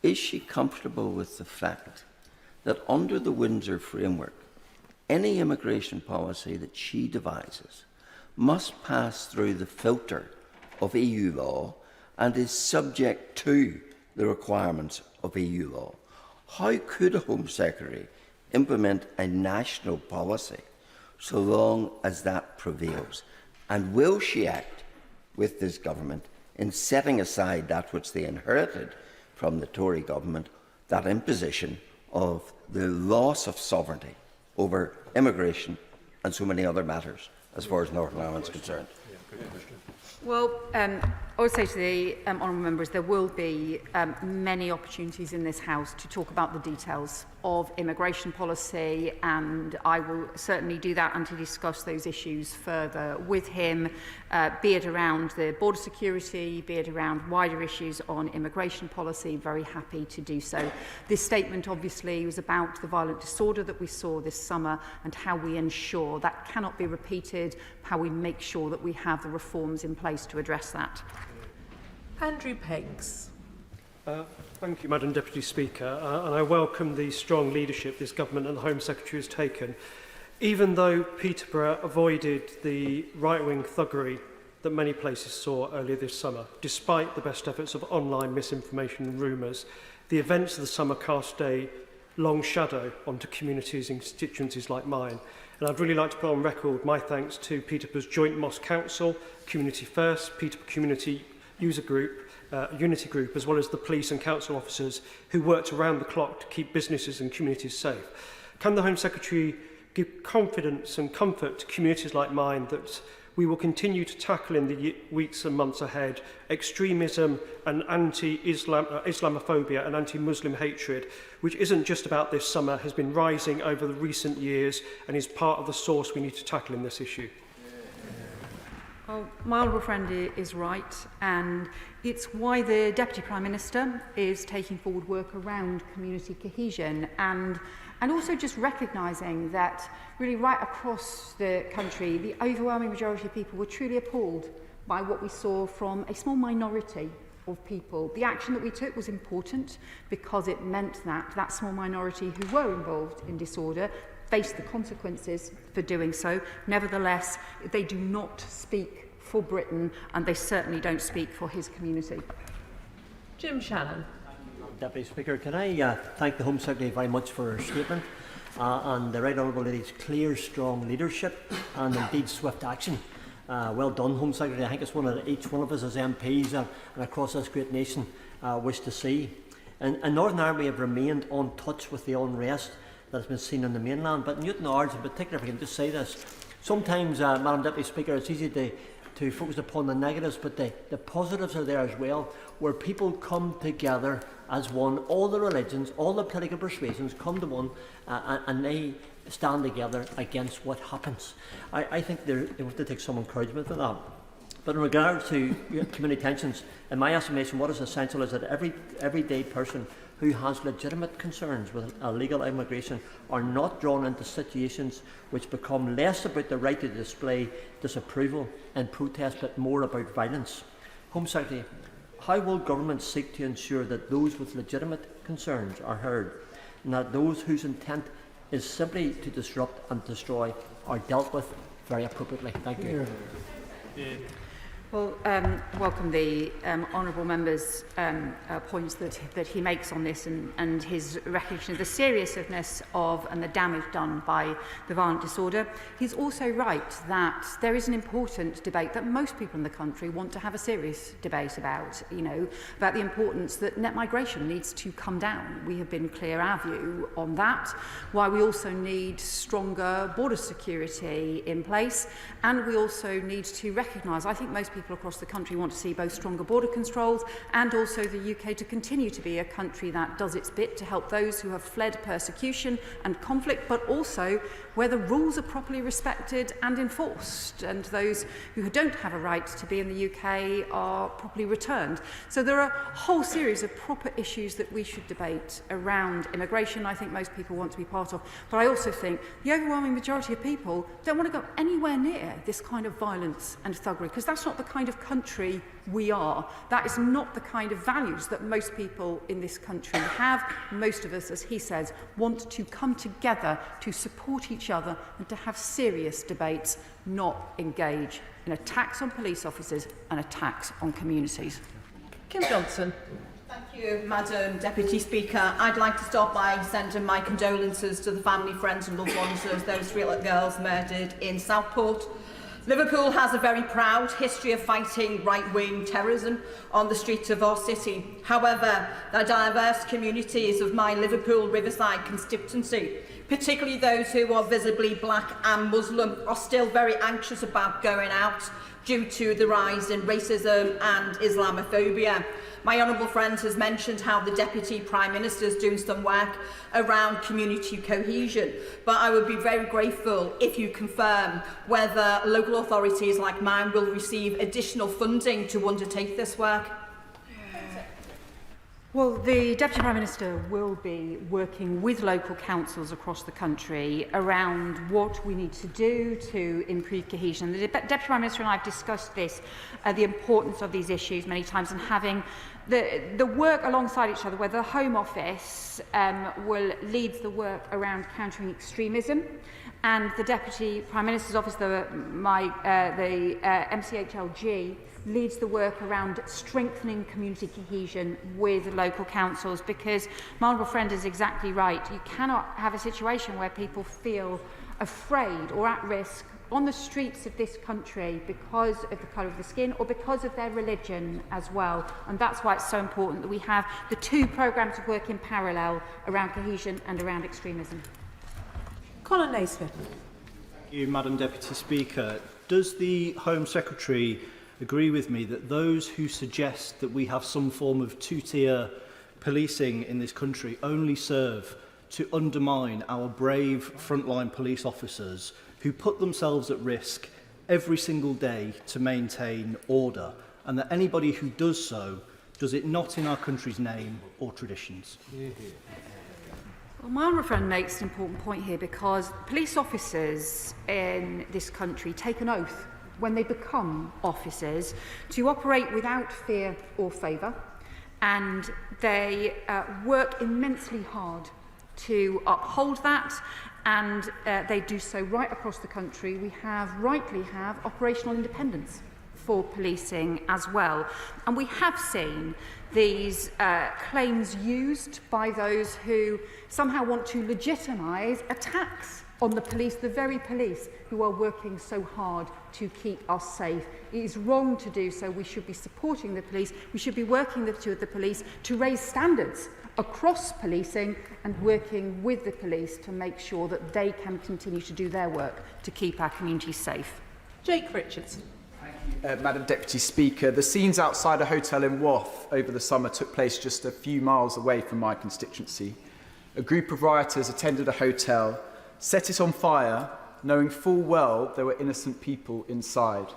Is she comfortable with the fact that under the Windsor framework, any immigration policy that she devises must pass through the filter of EU law and is subject to the requirements of EU law? How could a Home Secretary implement a national policy so long as that prevails? And will she act with this government in setting aside that which they inherited from the Tory government, that imposition of the loss of sovereignty over immigration and so many other matters as far as Northern Ireland is concerned? Well, I would say to the honourable members, there will be many opportunities in this House to talk about the details of immigration policy, and I will certainly do that and to discuss those issues further with him, be it around the border security, be it around wider issues on immigration policy. Very happy to do so. This statement obviously was about the violent disorder that we saw this summer and how we ensure that cannot be repeated, how we make sure that we have the reforms in place to address that. Andrew Pegs. Thank you, Madam Deputy Speaker, and I welcome the strong leadership this Government and the Home Secretary has taken. Even though Peterborough avoided the right-wing thuggery that many places saw earlier this summer, despite the best efforts of online misinformation and rumours, the events of the summer cast a long shadow onto communities and constituencies like mine. And I'd really like to put on record my thanks to Peterborough's Joint Mosque Council, Community First, Peterborough Community User Group, Unity Group, as well as the police and council officers who worked around the clock to keep businesses and communities safe. Can the Home Secretary give confidence and comfort to communities like mine that we will continue to tackle in the weeks and months ahead extremism and Islamophobia and anti-Muslim hatred, which isn't just about this summer, has been rising over the recent years and is part of the source we need to tackle in this issue? Well, my honourable friend is right, and it's why the Deputy Prime Minister is taking forward work around community cohesion and also just recognising that really right across the country, the overwhelming majority of people were truly appalled by what we saw from a small minority of people. The action that we took was important because it meant that that small minority who were involved in disorder faced the consequences for doing so. Nevertheless, they do not speak for Britain, and they certainly don't speak for his community. Jim Shannon. Deputy Speaker, can I thank the Home Secretary very much for her statement and the Right Honourable Lady's clear, strong leadership and indeed swift action. Well done, Home Secretary. I think it's one that each one of us as MPs and across this great nation wish to see. In Northern Ireland, we have remained untouched with the unrest that has been seen on the mainland, but in Newton Ards in particular, if I can just say this, sometimes, Madam Deputy Speaker, it's easy to focus upon the negatives, but the positives are there as well, where people come together as one, all the religions, all the political persuasions come to one, and they stand together against what happens. I think they have to take some encouragement for that. But in regard to community tensions, in my estimation, what is essential is that every everyday person who has legitimate concerns with illegal immigration are not drawn into situations which become less about the right to display disapproval and protest, but more about violence. Home Secretary, how will government seek to ensure that those with legitimate concerns are heard, and that those whose intent is simply to disrupt and destroy are dealt with very appropriately? Thank you. Well, welcome the honourable member's points that he makes on this and his recognition of the seriousness of and the damage done by the violent disorder. He's also right that there is an important debate that most people in the country want to have a serious debate about, about the importance that net migration needs to come down. We have been clear our view on that, why we also need stronger border security in place, and we also need to recognise, I think most people across the country want to see both stronger border controls and also the UK to continue to be a country that does its bit to help those who have fled persecution and conflict, but also where the rules are properly respected and enforced, and those who don't have a right to be in the UK are properly returned. So there are a whole series of proper issues that we should debate around immigration. I think most people want to be part of, but I also think the overwhelming majority of people don't want to go anywhere near this kind of violence and thuggery, because that's not the kind of country we are. That is not the kind of values that most people in this country have. Most of us, as he says, want to come together to support each other and to have serious debates, not engage in attacks on police officers and attacks on communities. Kim Johnson. Thank you, Madam Deputy Speaker. I'd like to start by sending my condolences to the family, friends and loved ones of those 3 little girls murdered in Southport. Liverpool has a very proud history of fighting right-wing terrorism on the streets of our city. However, the diverse communities of my Liverpool Riverside constituency, particularly those who are visibly black and Muslim, are still very anxious about going out due to the rise in racism and Islamophobia. My honourable friend has mentioned how the Deputy Prime Minister is doing some work around community cohesion, but I would be very grateful if you confirm whether local authorities like mine will receive additional funding to undertake this work. Well, the Deputy Prime Minister will be working with local councils across the country around what we need to do to improve cohesion. The Deputy Prime Minister and I have discussed this, the importance of these issues many times, and having the work alongside each other, where the Home Office will lead the work around countering extremism, and the Deputy Prime Minister's Office, the MCHLG, leads the work around strengthening community cohesion with local councils, because my honourable friend is exactly right. You cannot have a situation where people feel afraid or at risk on the streets of this country because of the colour of the skin or because of their religion as well. And that's why it's so important that we have the 2 programmes of work in parallel around cohesion and around extremism. Colin Naismith. Thank you, Madam Deputy Speaker. Does the Home Secretary agree with me that those who suggest that we have some form of two-tier policing in this country only serve to undermine our brave frontline police officers who put themselves at risk every single day to maintain order, and that anybody who does so does it not in our country's name or traditions? Well, my honourable friend makes an important point here, because police officers in this country take an oath when they become officers to operate without fear or favour, and they work immensely hard to uphold that, and they do so right across the country. We rightly have operational independence for policing as well. And we have seen these claims used by those who somehow want to legitimise attacks on the police, the very police who are working so hard to keep us safe. It is wrong to do so. We should be supporting the police. We should be working with the police to raise standards across policing and working with the police to make sure that they can continue to do their work to keep our communities safe. Jake Richardson. Madam Deputy Speaker, the scenes outside a hotel in Wath over the summer took place just a few miles away from my constituency. A group of rioters attended a hotel, set it on fire, knowing full well there were innocent people inside,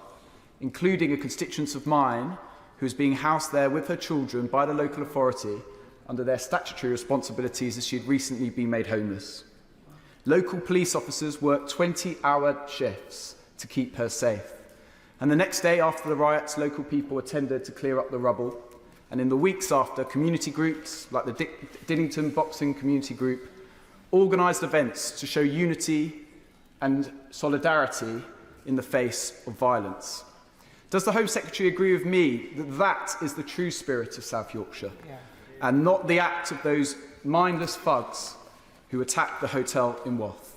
including a constituent of mine who was being housed there with her children by the local authority under their statutory responsibilities as she had recently been made homeless. Local police officers worked 20-hour shifts to keep her safe. And the next day after the riots, local people attended to clear up the rubble. And in the weeks after, community groups like the Dinnington Boxing Community Group organised events to show unity and solidarity in the face of violence. Does the Home Secretary agree with me that that is the true spirit of South Yorkshire, and not the act of those mindless thugs who attacked the hotel in Wath?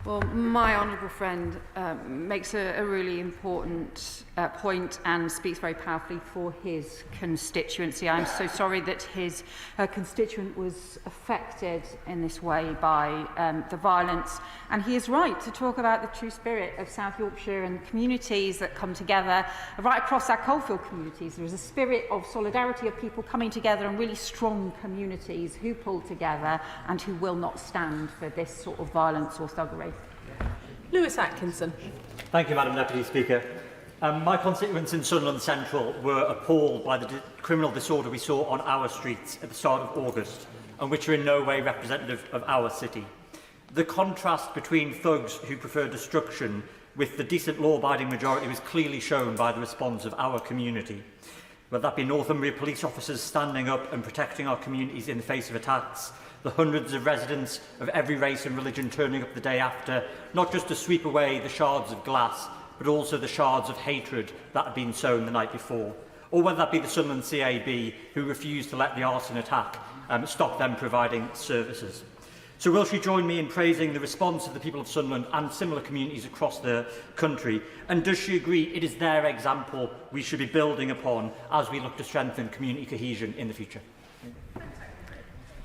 Well, my honourable friend makes a really important point and speaks very powerfully for his constituency. I'm so sorry that his constituent was affected in this way by the violence. And he is right to talk about the true spirit of South Yorkshire and communities that come together right across our coalfield communities. There is a spirit of solidarity of people coming together, and really strong communities who pull together and who will not stand for this sort of violence or thuggery. Lewis Atkinson. Thank you, Madam Deputy Speaker. My constituents in Sunderland Central were appalled by the criminal disorder we saw on our streets at the start of August, and which are in no way representative of our city. The contrast between thugs who prefer destruction with the decent law-abiding majority was clearly shown by the response of our community. Whether that be Northumbria police officers standing up and protecting our communities in the face of attacks, the hundreds of residents of every race and religion turning up the day after, not just to sweep away the shards of glass, but also the shards of hatred that had been sown the night before. Or whether that be the Sunderland CAB, who refused to let the arson attack stop them providing services. So will she join me in praising the response of the people of Sunderland and similar communities across the country? And does she agree it is their example we should be building upon as we look to strengthen community cohesion in the future?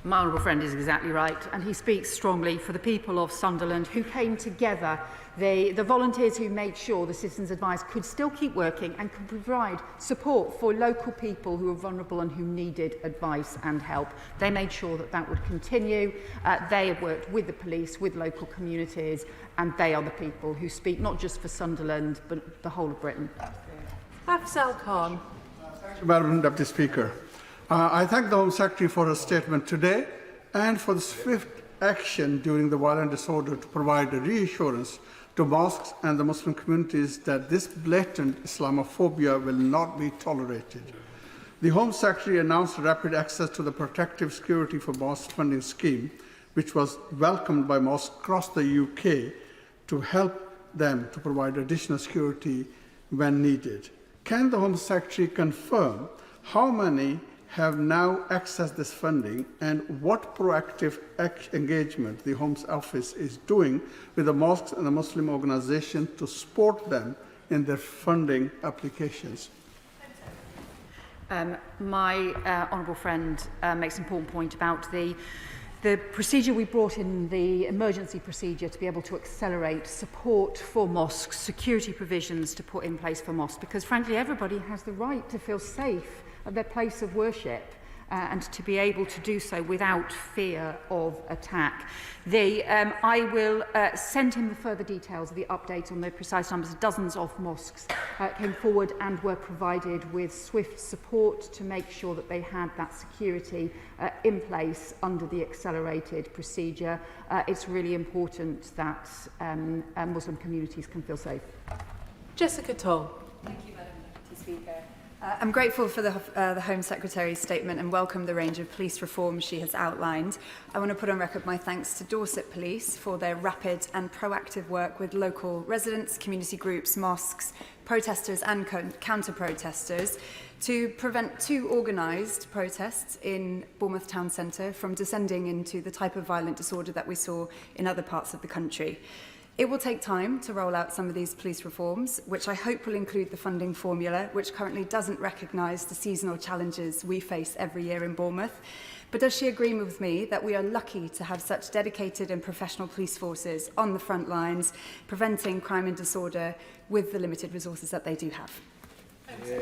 My honourable friend is exactly right, and he speaks strongly for the people of Sunderland who came together, the volunteers who made sure the Citizens' Advice could still keep working and could provide support for local people who were vulnerable and who needed advice and help. They made sure that that would continue. They have worked with the police, with local communities, and they are the people who speak not just for Sunderland, but the whole of Britain. Afzal Khan. Thank you, Madam Deputy Speaker. I thank the Home Secretary for her statement today and for the swift action during the violent disorder to provide a reassurance to mosques and the Muslim communities that this blatant Islamophobia will not be tolerated. The Home Secretary announced rapid access to the Protective Security for Mosques funding scheme, which was welcomed by mosques across the UK to help them to provide additional security when needed. Can the Home Secretary confirm how many have now accessed this funding, and what proactive engagement the Home Office is doing with the mosques and the Muslim organisation to support them in their funding applications? My honourable friend makes an important point about the The procedure we brought in, the emergency procedure, to be able to accelerate support for mosques, security provisions to put in place for mosques, because frankly everybody has the right to feel safe at their place of worship. And to be able to do so without fear of attack. I will send him the further details of the update on the precise numbers. Dozens of mosques came forward and were provided with swift support to make sure that they had that security in place under the accelerated procedure. It's really important that Muslim communities can feel safe. Jessica Toll. Thank you, Madam Deputy Speaker. I'm grateful for the Home Secretary's statement and welcome the range of police reforms she has outlined. I want to put on record my thanks to Dorset Police for their rapid and proactive work with local residents, community groups, mosques, protesters and counter-protesters to prevent 2 organised protests in Bournemouth Town Centre from descending into the type of violent disorder that we saw in other parts of the country. It will take time to roll out some of these police reforms, which I hope will include the funding formula, which currently doesn't recognise the seasonal challenges we face every year in Bournemouth. But does she agree with me that we are lucky to have such dedicated and professional police forces on the front lines, preventing crime and disorder with the limited resources that they do have? Yeah.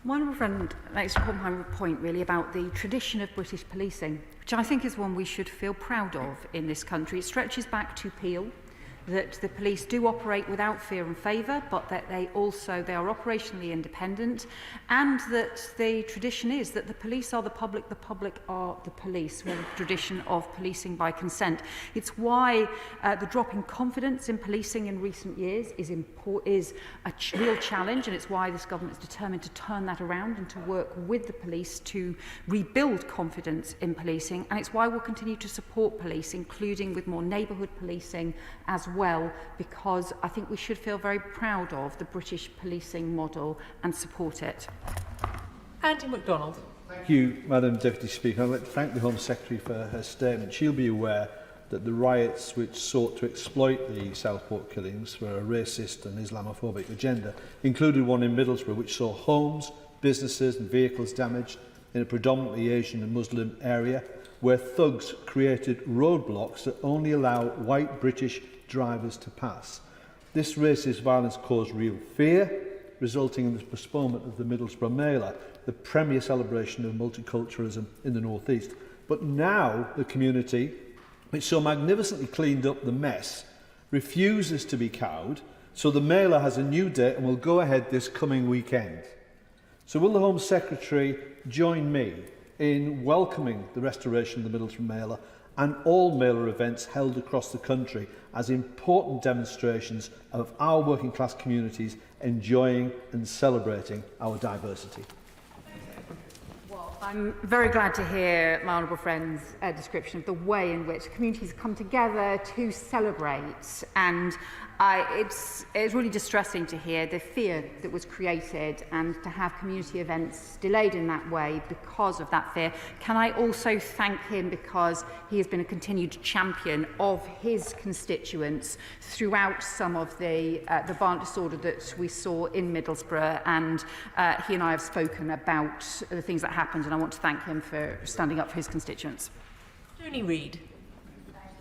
My honourable friend makes a point really about the tradition of British policing, which I think is one we should feel proud of in this country. It stretches back to Peel, that the police do operate without fear and favour, but that they are operationally independent, and that the tradition is that the police are the public are the police. We have a tradition of policing by consent. It's why the drop in confidence in policing in recent years is a real challenge, and it's why this government is determined to turn that around and to work with the police to rebuild confidence in policing, and it's why we'll continue to support police, including with more neighbourhood policing as well, because I think we should feel very proud of the British policing model and support it. Andy MacDonald. Thank you, Madam Deputy Speaker. I'd like to thank the Home Secretary for her statement. She'll be aware that the riots which sought to exploit the Southport killings for a racist and Islamophobic agenda included one in Middlesbrough which saw homes, businesses and vehicles damaged in a predominantly Asian and Muslim area, where thugs created roadblocks that only allow white British drivers to pass. This racist violence caused real fear, resulting in the postponement of the Middlesbrough Mailer, the premier celebration of multiculturalism in the North East. But now the community, which so magnificently cleaned up the mess, refuses to be cowed, so the Mailer has a new date and will go ahead this coming weekend. So will the Home Secretary join me in welcoming the restoration of the Middlesbrough Mailer and all Mailer events held across the country as important demonstrations of our working class communities enjoying and celebrating our diversity? Well, I'm very glad to hear my honourable friend's description of the way in which communities come together to celebrate, and it's really distressing to hear the fear that was created and to have community events delayed in that way because of that fear. Can I also thank him because he has been a continued champion of his constituents throughout some of the violent disorder that we saw in Middlesbrough, and he and I have spoken about the things that happened, and I want to thank him for standing up for his constituents. Tony Reid.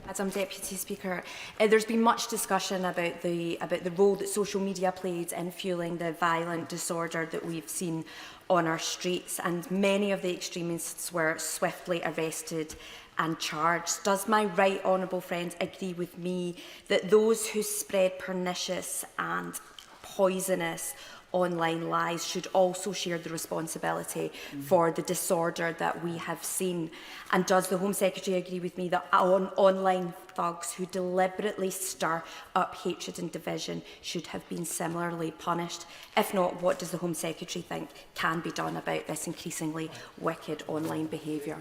Madam Deputy Speaker, there's been much discussion about the role that social media played in fueling the violent disorder that we've seen on our streets, and many of the extremists were swiftly arrested and charged. Does my right honourable friend agree with me that those who spread pernicious and poisonous online lies should also share the responsibility for the disorder that we have seen? And does the Home Secretary agree with me that online thugs who deliberately stir up hatred and division should have been similarly punished? If not, what does the Home Secretary think can be done about this increasingly wicked online behaviour?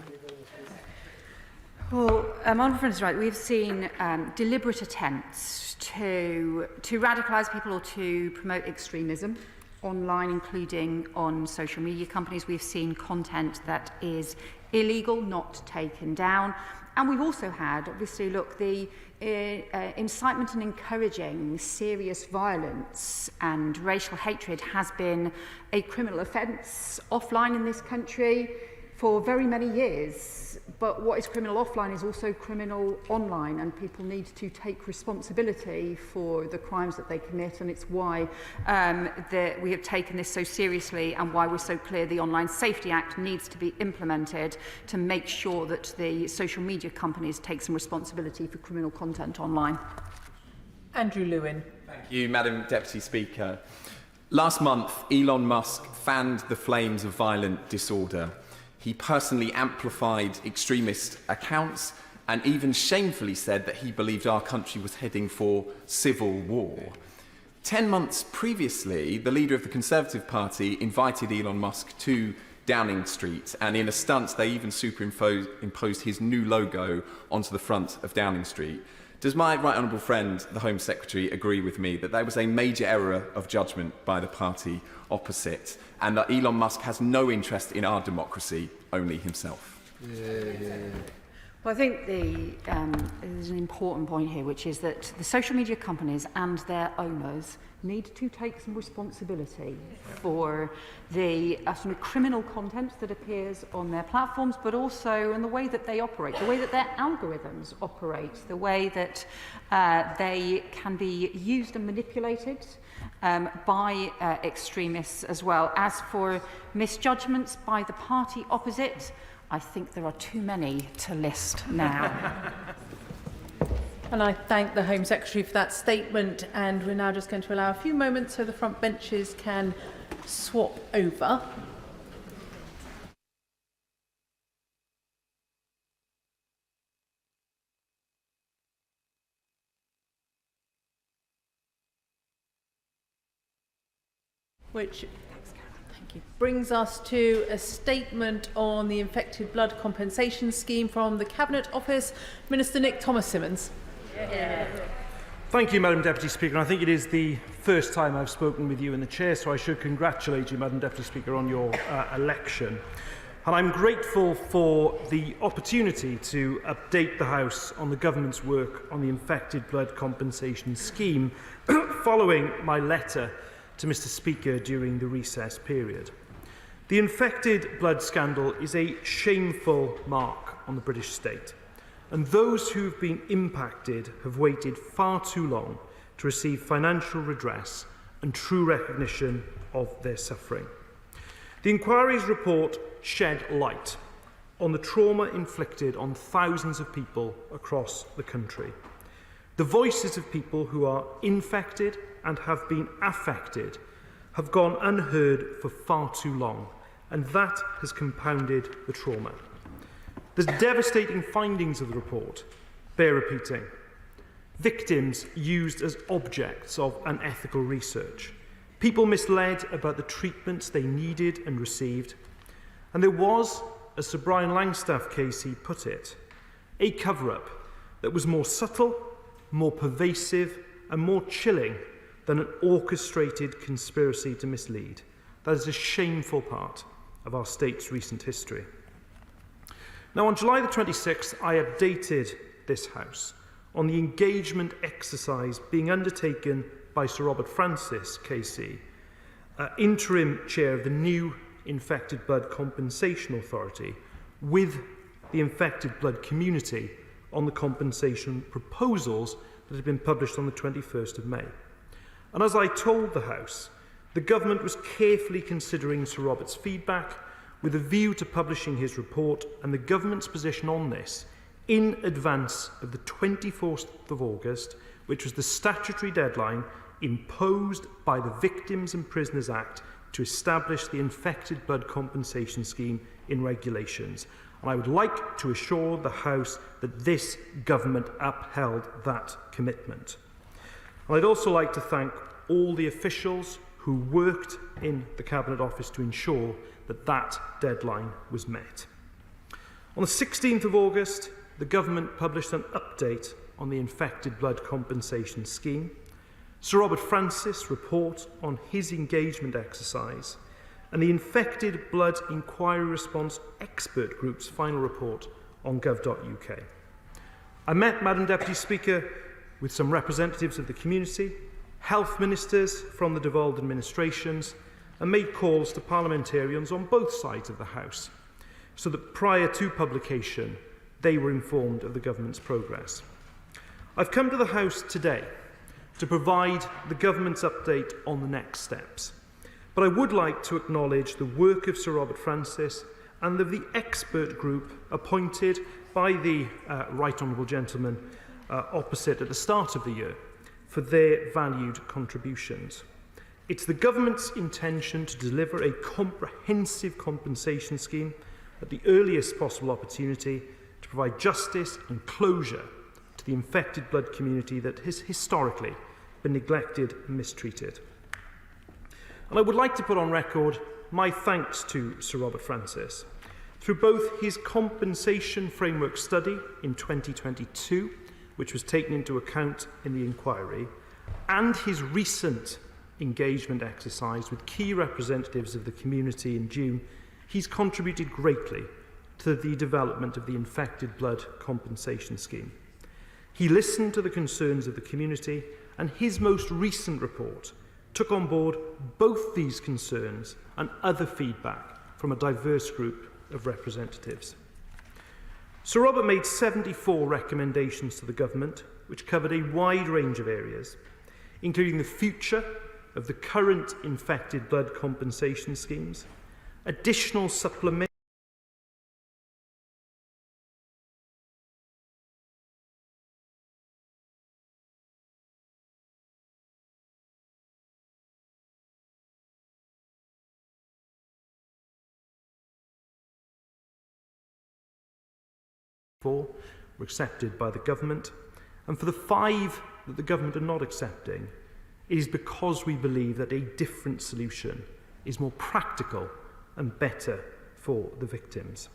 Well, my honourable friend is right. We've seen deliberate attempts to radicalise people or to promote extremism online, including on social media companies. We've seen content that is illegal not taken down. And we've also had, obviously, look, the incitement and encouraging serious violence and racial hatred has been a criminal offence offline in this country for very many years. But what is criminal offline is also criminal online, and people need to take responsibility for the crimes that they commit, and it's why that we have taken this so seriously and why we're so clear the Online Safety Act needs to be implemented to make sure that the social media companies take some responsibility for criminal content online. Andrew Lewin. Thank you, Madam Deputy Speaker. Last month, Elon Musk fanned the flames of violent disorder. He personally amplified extremist accounts and even shamefully said that he believed our country was heading for civil war. 10 months previously, the leader of the Conservative Party invited Elon Musk to Downing Street, and in a stunt they even superimposed his new logo onto the front of Downing Street. Does my right honourable friend, the Home Secretary, agree with me that there was a major error of judgment by the party opposite, and that Elon Musk has no interest in our democracy, only himself? Well, I think there's an important point here, which is that the social media companies and their owners need to take some responsibility for the sort of criminal content that appears on their platforms, but also in the way that they operate, the way that their algorithms operate, the way that they can be used and manipulated by extremists as well. As for misjudgments by the party opposite, I think there are too many to list now. And I thank the Home Secretary for that statement, and we're now just going to allow a few moments so the front benches can swap over. Which brings us to a statement on the infected blood compensation scheme from the Cabinet Office. Minister Nick Thomas-Symonds. Thank you, Madam Deputy Speaker. I think it is the first time I've spoken with you in the chair, so I should congratulate you, Madam Deputy Speaker, on your election. And I'm grateful for the opportunity to update the House on the Government's work on the infected blood compensation scheme following my letter to Mr Speaker during the recess period. The infected blood scandal is a shameful mark on the British state, and those who have been impacted have waited far too long to receive financial redress and true recognition of their suffering. The inquiry's report shed light on the trauma inflicted on thousands of people across the country. The voices of people who are infected and have been affected have gone unheard for far too long, and that has compounded the trauma. The devastating findings of the report bear repeating. Victims used as objects of unethical research. People misled about the treatments they needed and received. And there was, as Sir Brian Langstaff Casey put it, a cover-up that was more subtle, more pervasive and more chilling than an orchestrated conspiracy to mislead. That is a shameful part of our state's recent history. Now, on July the 26th, I updated this House on the engagement exercise being undertaken by Sir Robert Francis, KC, interim chair of the new Infected Blood Compensation Authority, with the infected blood community on the compensation proposals that had been published on the 21st of May. And as I told the House, the Government was carefully considering Sir Robert's feedback with a view to publishing his report, and the Government's position on this in advance of the 24th of August, which was the statutory deadline imposed by the Victims and Prisoners Act to establish the infected blood compensation scheme in regulations. And I would like to assure the House that this Government upheld that commitment. And I'd also like to thank all the officials who worked in the Cabinet Office to ensure that that deadline was met. On the 16th of August, the Government published an update on the infected blood compensation scheme, Sir Robert Francis' report on his engagement exercise, and the Infected Blood Inquiry Response Expert Group's final report on gov.uk. I met, Madam Deputy Speaker, with some representatives of the community, health ministers from the devolved administrations, and made calls to parliamentarians on both sides of the House. so that prior to publication, they were informed of the government's progress. I've come to the House today to provide the government's update on the next steps, but I would like to acknowledge the work of Sir Robert Francis and of the expert group appointed by the Right Honourable Gentleman opposite at the start of the year for their valued contributions. It's the government's intention to deliver a comprehensive compensation scheme at the earliest possible opportunity to provide justice and closure to the infected blood community that has historically been neglected and mistreated. And I would like to put on record my thanks to Sir Robert Francis. Through both his compensation framework study in 2022, which was taken into account in the inquiry, and his recent engagement exercise with key representatives of the community in June, he's contributed greatly to the development of the infected blood compensation scheme. He listened to the concerns of the community, and his most recent report took on board both these concerns and other feedback from a diverse group of representatives. Sir Robert made 74 recommendations to the government, which covered a wide range of areas, including the future of the current infected blood compensation schemes, additional supplementary were accepted by the government, and for the 5 that the government are not accepting, it is because we believe that a different solution is more practical and better for the victims.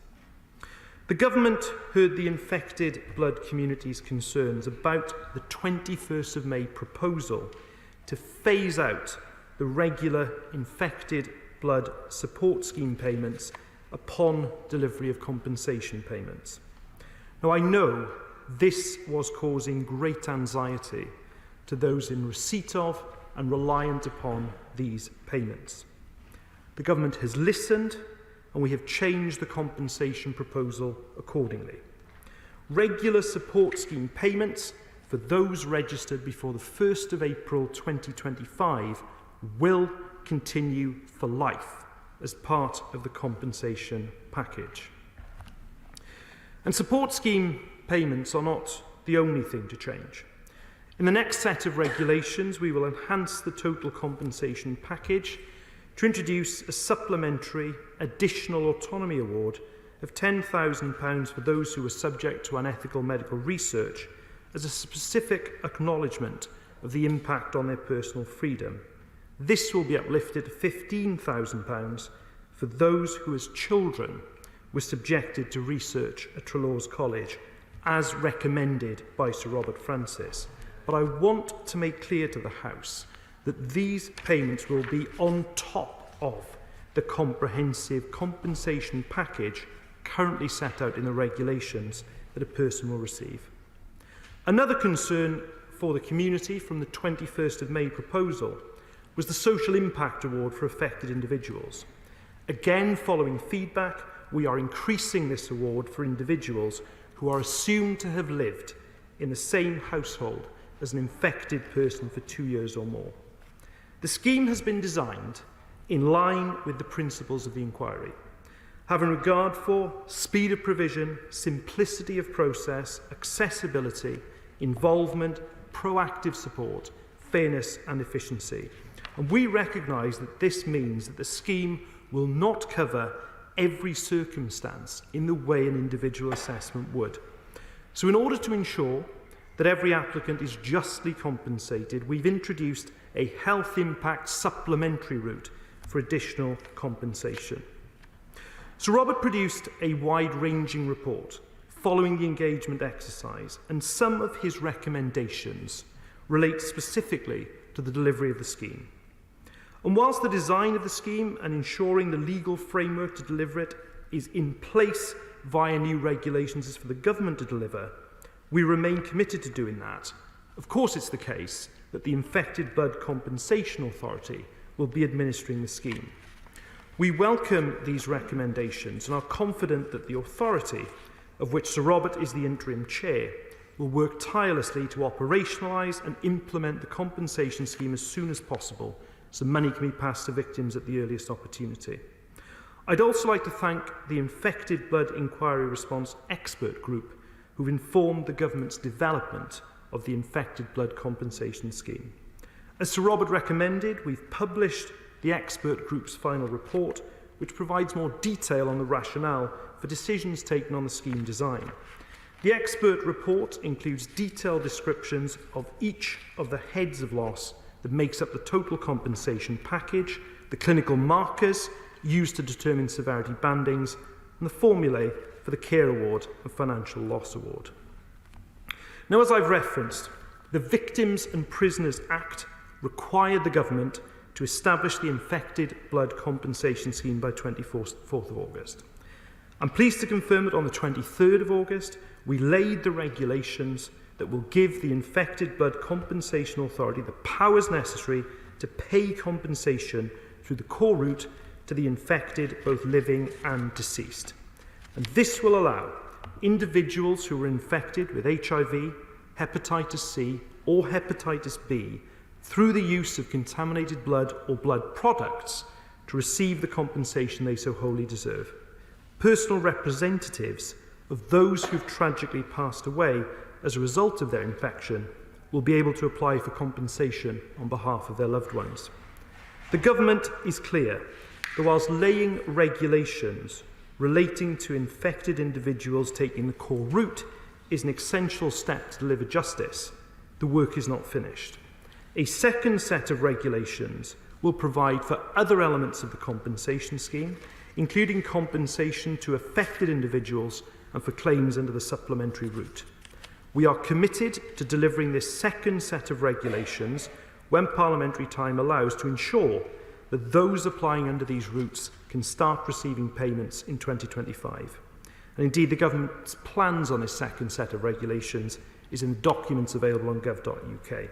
The government heard the infected blood community's concerns about the 21st of May proposal to phase out the regular infected blood support scheme payments upon delivery of compensation payments. Now, I know this was causing great anxiety to those in receipt of and reliant upon these payments. The government has listened, and we have changed the compensation proposal accordingly. Regular support scheme payments for those registered before the 1st of April 2025 will continue for life as part of the compensation package. And support scheme payments are not the only thing to change. In the next set of regulations, we will enhance the total compensation package to introduce a supplementary additional autonomy award of £10,000 for those who are subject to unethical medical research as a specific acknowledgement of the impact on their personal freedom. This will be uplifted to £15,000 for those who as children were subjected to research at Trelawn's College, as recommended by Sir Robert Francis. But I want to make clear to the House that these payments will be on top of the comprehensive compensation package currently set out in the regulations that a person will receive. Another concern for the community from the 21st of May proposal was the social impact award for affected individuals. Again, following feedback, we are increasing this award for individuals who are assumed to have lived in the same household as an infected person for 2 years or more. The scheme has been designed in line with the principles of the inquiry, having regard for speed of provision, simplicity of process, accessibility, involvement, proactive support, fairness and efficiency. And we recognise that this means that the scheme will not cover every circumstance in the way an individual assessment would. So in order to ensure that every applicant is justly compensated, we've introduced a health impact supplementary route for additional compensation. Sir Robert produced a wide-ranging report following the engagement exercise, and some of his recommendations relate specifically to the delivery of the scheme. And whilst the design of the scheme and ensuring the legal framework to deliver it is in place via new regulations is for the government to deliver, we remain committed to doing that. Of course, it's the case that the Infected Blood Compensation Authority will be administering the scheme. We welcome these recommendations and are confident that the authority, of which Sir Robert is the interim chair, will work tirelessly to operationalise and implement the compensation scheme as soon as possible, so money can be passed to victims at the earliest opportunity. I'd also like to thank the Infected Blood Inquiry Response Expert Group, who've informed the government's development of the Infected Blood Compensation Scheme. As Sir Robert recommended, we've published the expert group's final report, which provides more detail on the rationale for decisions taken on the scheme design. The expert report includes detailed descriptions of each of the heads of loss that makes up the total compensation package, the clinical markers used to determine severity bandings, and the formulae for the Care Award and Financial Loss Award. Now, as I've referenced, the Victims and Prisoners Act required the government to establish the Infected Blood Compensation Scheme by 24th of August. I'm pleased to confirm that on the 23rd of August, we laid the regulations that will give the Infected Blood Compensation Authority the powers necessary to pay compensation through the core route to the infected, both living and deceased. And this will allow individuals who are infected with HIV, hepatitis C, or hepatitis B through the use of contaminated blood or blood products to receive the compensation they so wholly deserve. Personal representatives of those who've tragically passed away as a result of their infection will be able to apply for compensation on behalf of their loved ones. The government is clear that whilst laying regulations relating to infected individuals taking the core route is an essential step to deliver justice, the work is not finished. A second set of regulations will provide for other elements of the compensation scheme, including compensation to affected individuals and for claims under the supplementary route. We are committed to delivering this second set of regulations when parliamentary time allows to ensure that those applying under these routes can start receiving payments in 2025. And indeed, the government's plans on this second set of regulations is in the documents available on gov.uk.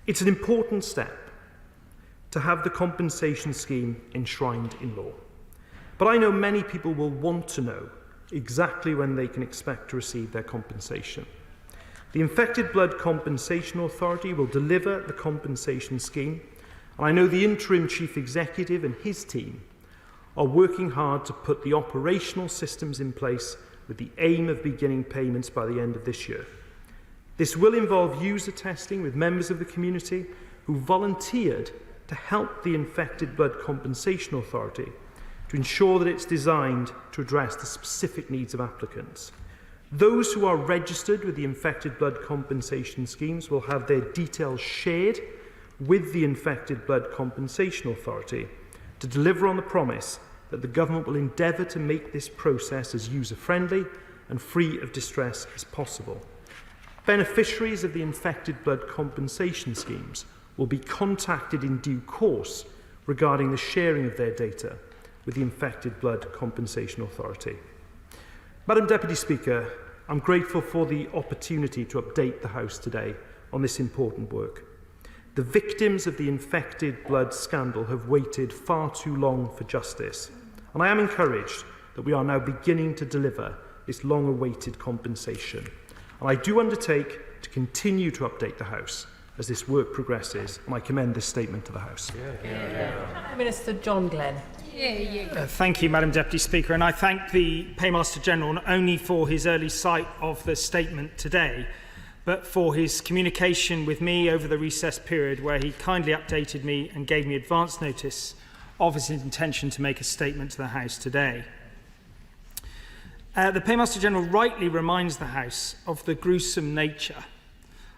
It's an important step to have the compensation scheme enshrined in law. But I know many people will want to know exactly when they can expect to receive their compensation. The Infected Blood Compensation Authority will deliver the compensation scheme, and I know the interim chief executive and his team are working hard to put the operational systems in place with the aim of beginning payments by the end of this year. This will involve user testing with members of the community who volunteered to help the Infected Blood Compensation Authority to ensure that it's designed to address the specific needs of applicants. Those who are registered with the Infected Blood Compensation Schemes will have their details shared with the Infected Blood Compensation Authority to deliver on the promise that the government will endeavour to make this process as user-friendly and free of distress as possible. Beneficiaries of the Infected Blood Compensation Schemes will be contacted in due course regarding the sharing of their data with the Infected Blood Compensation Authority. Madam Deputy Speaker, I'm grateful for the opportunity to update the House today on this important work. The victims of the infected blood scandal have waited far too long for justice, and I am encouraged that we are now beginning to deliver this long-awaited compensation. And I do undertake to continue to update the House as this work progresses, and I commend this statement to the House. Minister John Glenn. Thank you, Madam Deputy Speaker, and I thank the Paymaster General not only for his early sight of the statement today, but for his communication with me over the recess period, where he kindly updated me and gave me advance notice of his intention to make a statement to the House today. The Paymaster General rightly reminds the House of the gruesome nature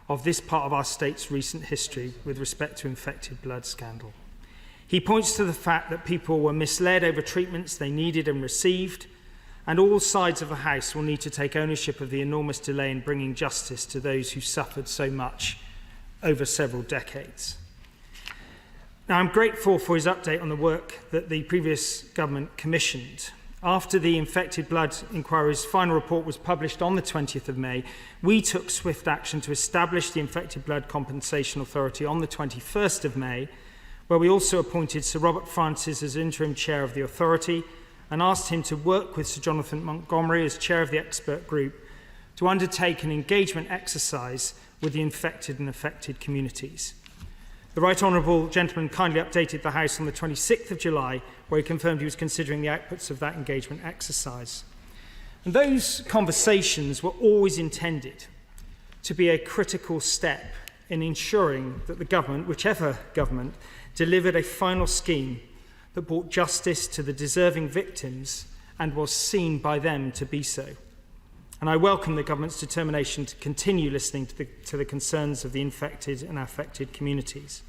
of this part of our state's recent history with respect to infected blood scandal. He points to the fact that people were misled over treatments they needed and received, and all sides of the House will need to take ownership of the enormous delay in bringing justice to those who suffered so much over several decades. Now, I'm grateful for his update on the work that the previous government commissioned. After the Infected Blood Inquiry's final report was published on the 20th of May, we took swift action to establish the Infected Blood Compensation Authority on the 21st of May, where we also appointed Sir Robert Francis as interim chair of the authority and asked him to work with Sir Jonathan Montgomery as chair of the expert group to undertake an engagement exercise with the infected and affected communities. The Right Honourable gentleman kindly updated the House on the 26th of July, where he confirmed he was considering the outputs of that engagement exercise. And those conversations were always intended to be a critical step in ensuring that the government, whichever government, delivered a final scheme that brought justice to the deserving victims and was seen by them to be so. And I welcome the government's determination to continue listening to the concerns of the infected and affected communities.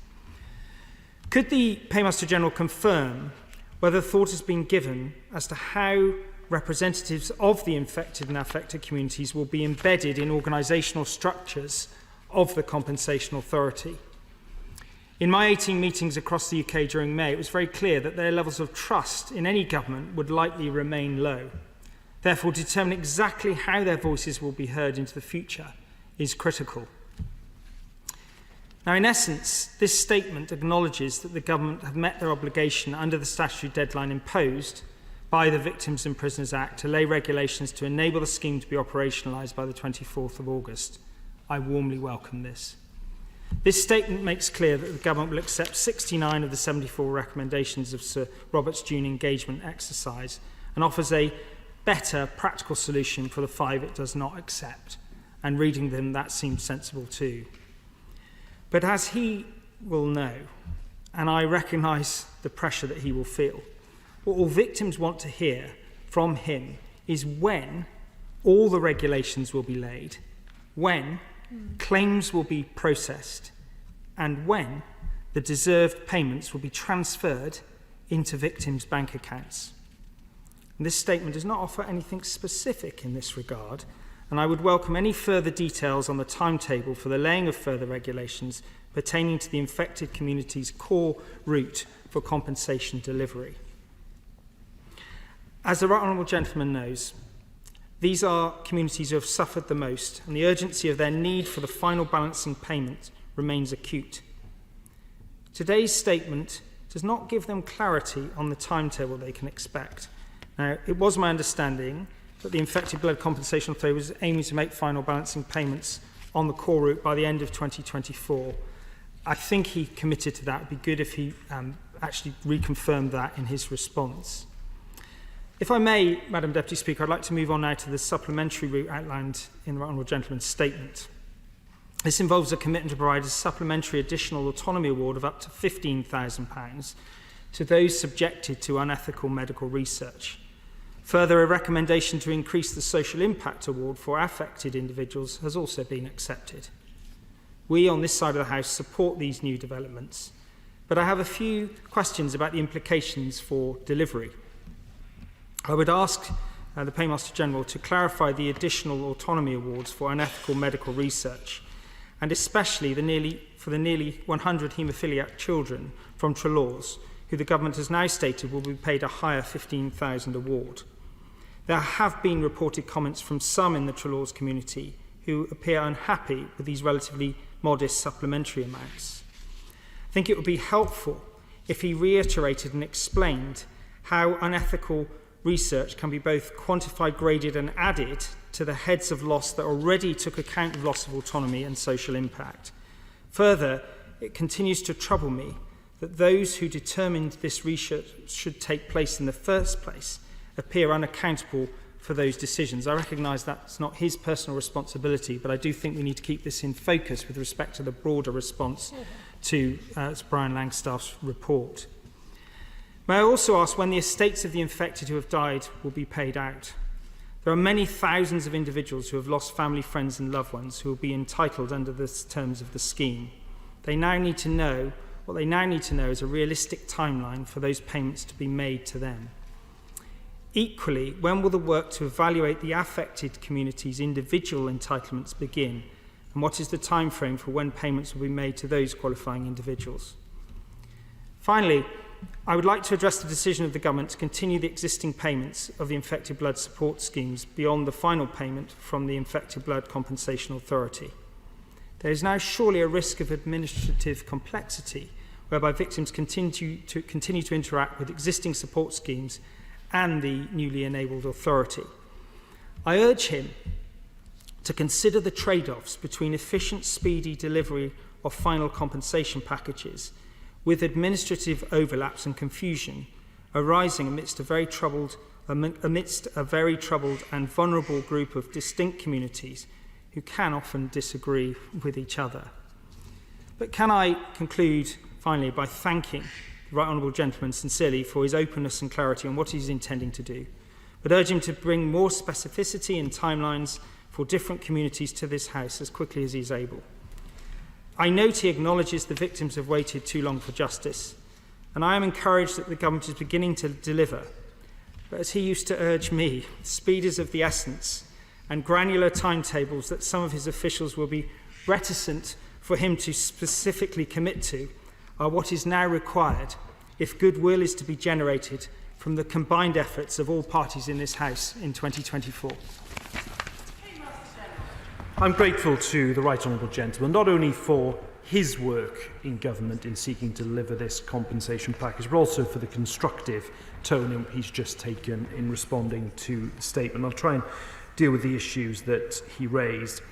Could the Paymaster General confirm whether thought has been given as to how representatives of the infected and affected communities will be embedded in organisational structures of the Compensation Authority? In my 18 meetings across the UK during May, it was very clear that their levels of trust in any government would likely remain low. Therefore, determining exactly how their voices will be heard into the future is critical. Now, in essence, this statement acknowledges that the government have met their obligation under the statutory deadline imposed by the Victims and Prisoners Act to lay regulations to enable the scheme to be operationalised by the 24th of August. I warmly welcome this. This statement makes clear that the government will accept 69 of the 74 recommendations of Sir Robert's June engagement exercise and offers a better practical solution for the 5 it does not accept. And reading them, that seems sensible too. But as he will know, and I recognise the pressure that he will feel, what all victims want to hear from him is when all the regulations will be laid, when claims will be processed, and when the deserved payments will be transferred into victims' bank accounts. And this statement does not offer anything specific in this regard, and I would welcome any further details on the timetable for the laying of further regulations pertaining to the infected community's core route for compensation delivery. As the Right Honourable Gentleman knows, these are communities who have suffered the most, and the urgency of their need for the final balancing payment remains acute. Today's statement does not give them clarity on the timetable they can expect. Now, it was my understanding that the Infected Blood Compensation Authority was aiming to make final balancing payments on the core route by the end of 2024. I think he committed to that. It would be good if he actually reconfirmed that in his response. If I may, Madam Deputy Speaker, I'd like to move on now to the supplementary route outlined in the Right Honourable Gentleman's statement. This involves a commitment to provide a supplementary additional autonomy award of up to £15,000 to those subjected to unethical medical research. Further, a recommendation to increase the social impact award for affected individuals has also been accepted. We on this side of the House support these new developments, but I have a few questions about the implications for delivery. I would ask the Paymaster General to clarify the additional autonomy awards for unethical medical research, and especially for the nearly 100 haemophiliac children from Trelaws, who the government has now stated will be paid a higher £15,000 award. There have been reported comments from some in the Trelaws community who appear unhappy with these relatively modest supplementary amounts. I think it would be helpful if he reiterated and explained how unethical research can be both quantified, graded and added to the heads of loss that already took account of loss of autonomy and social impact. Further, it continues to trouble me that those who determined this research should take place in the first place appear unaccountable for those decisions. I recognise that's not his personal responsibility, but I do think we need to keep this in focus with respect to the broader response to Brian Langstaff's report. May I also ask when the estates of the infected who have died will be paid out? There are many thousands of individuals who have lost family, friends and loved ones who will be entitled under the terms of the scheme. What they now need to know is a realistic timeline for those payments to be made to them. Equally, when will the work to evaluate the affected community's individual entitlements begin? And what is the time frame for when payments will be made to those qualifying individuals? Finally, I would like to address the decision of the government to continue the existing payments of the infected blood support schemes beyond the final payment from the Infected Blood Compensation Authority. There is now surely a risk of administrative complexity whereby victims continue to interact with existing support schemes and the newly enabled authority. I urge him to consider the trade-offs between efficient, speedy delivery of final compensation packages with administrative overlaps and confusion arising amidst a very troubled and vulnerable group of distinct communities who can often disagree with each other. But can I conclude finally by thanking the Right Honourable Gentleman sincerely for his openness and clarity on what he's intending to do, but urge him to bring more specificity and timelines for different communities to this House as quickly as he is able. I note he acknowledges the victims have waited too long for justice, and I am encouraged that the government is beginning to deliver. But as he used to urge me, speed is of the essence, and granular timetables that some of his officials will be reticent for him to specifically commit to are what is now required if goodwill is to be generated from the combined efforts of all parties in this House in 2024. I'm grateful to the Right Honourable Gentleman, not only for his work in government in seeking to deliver this compensation package, but also for the constructive tone he's just taken in responding to the statement. I'll try and deal with the issues that he raised.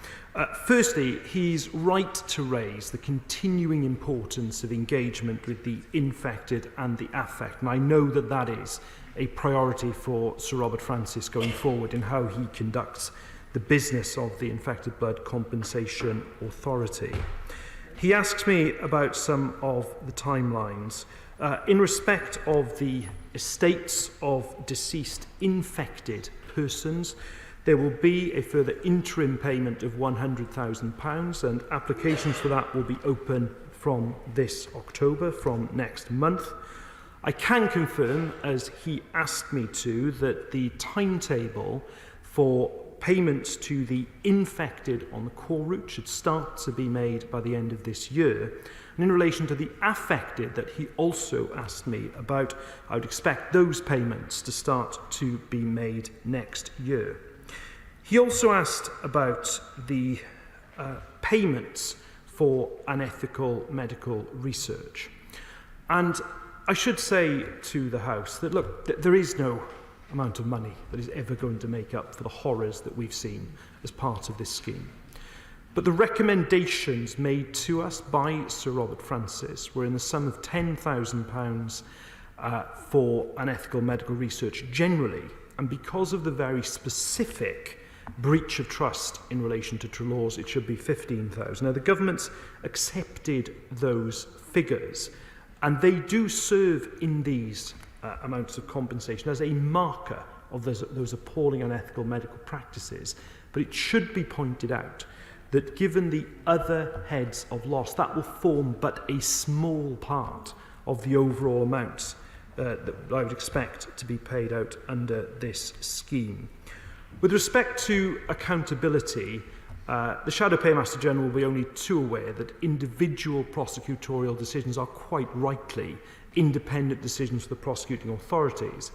Firstly, he's right to raise the continuing importance of engagement with the infected and the affected, and I know that that is a priority for Sir Robert Francis going forward in how he conducts the business of the Infected Blood Compensation Authority. He asks me about some of the timelines. In respect of the estates of deceased infected persons, there will be a further interim payment of £100,000, and applications for that will be open from this October, from next month. I can confirm, as he asked me to, that the timetable for payments to the infected on the core route should start to be made by the end of this year. And in relation to the affected that he also asked me about, I would expect those payments to start to be made next year. He also asked about the payments for unethical medical research. And I should say to the House that, look, there is no amount of money that is ever going to make up for the horrors that we've seen as part of this scheme. But the recommendations made to us by Sir Robert Francis were in the sum of £10,000 for unethical medical research generally, and because of the very specific breach of trust in relation to Trelaws, it should be £15,000. Now, the government's accepted those figures, and they do serve in these amounts of compensation as a marker of those appalling unethical medical practices. But it should be pointed out that given the other heads of loss, that will form but a small part of the overall amounts that I would expect to be paid out under this scheme. With respect to accountability, the Shadow Paymaster General will be only too aware that individual prosecutorial decisions are quite rightly independent decisions for the prosecuting authorities.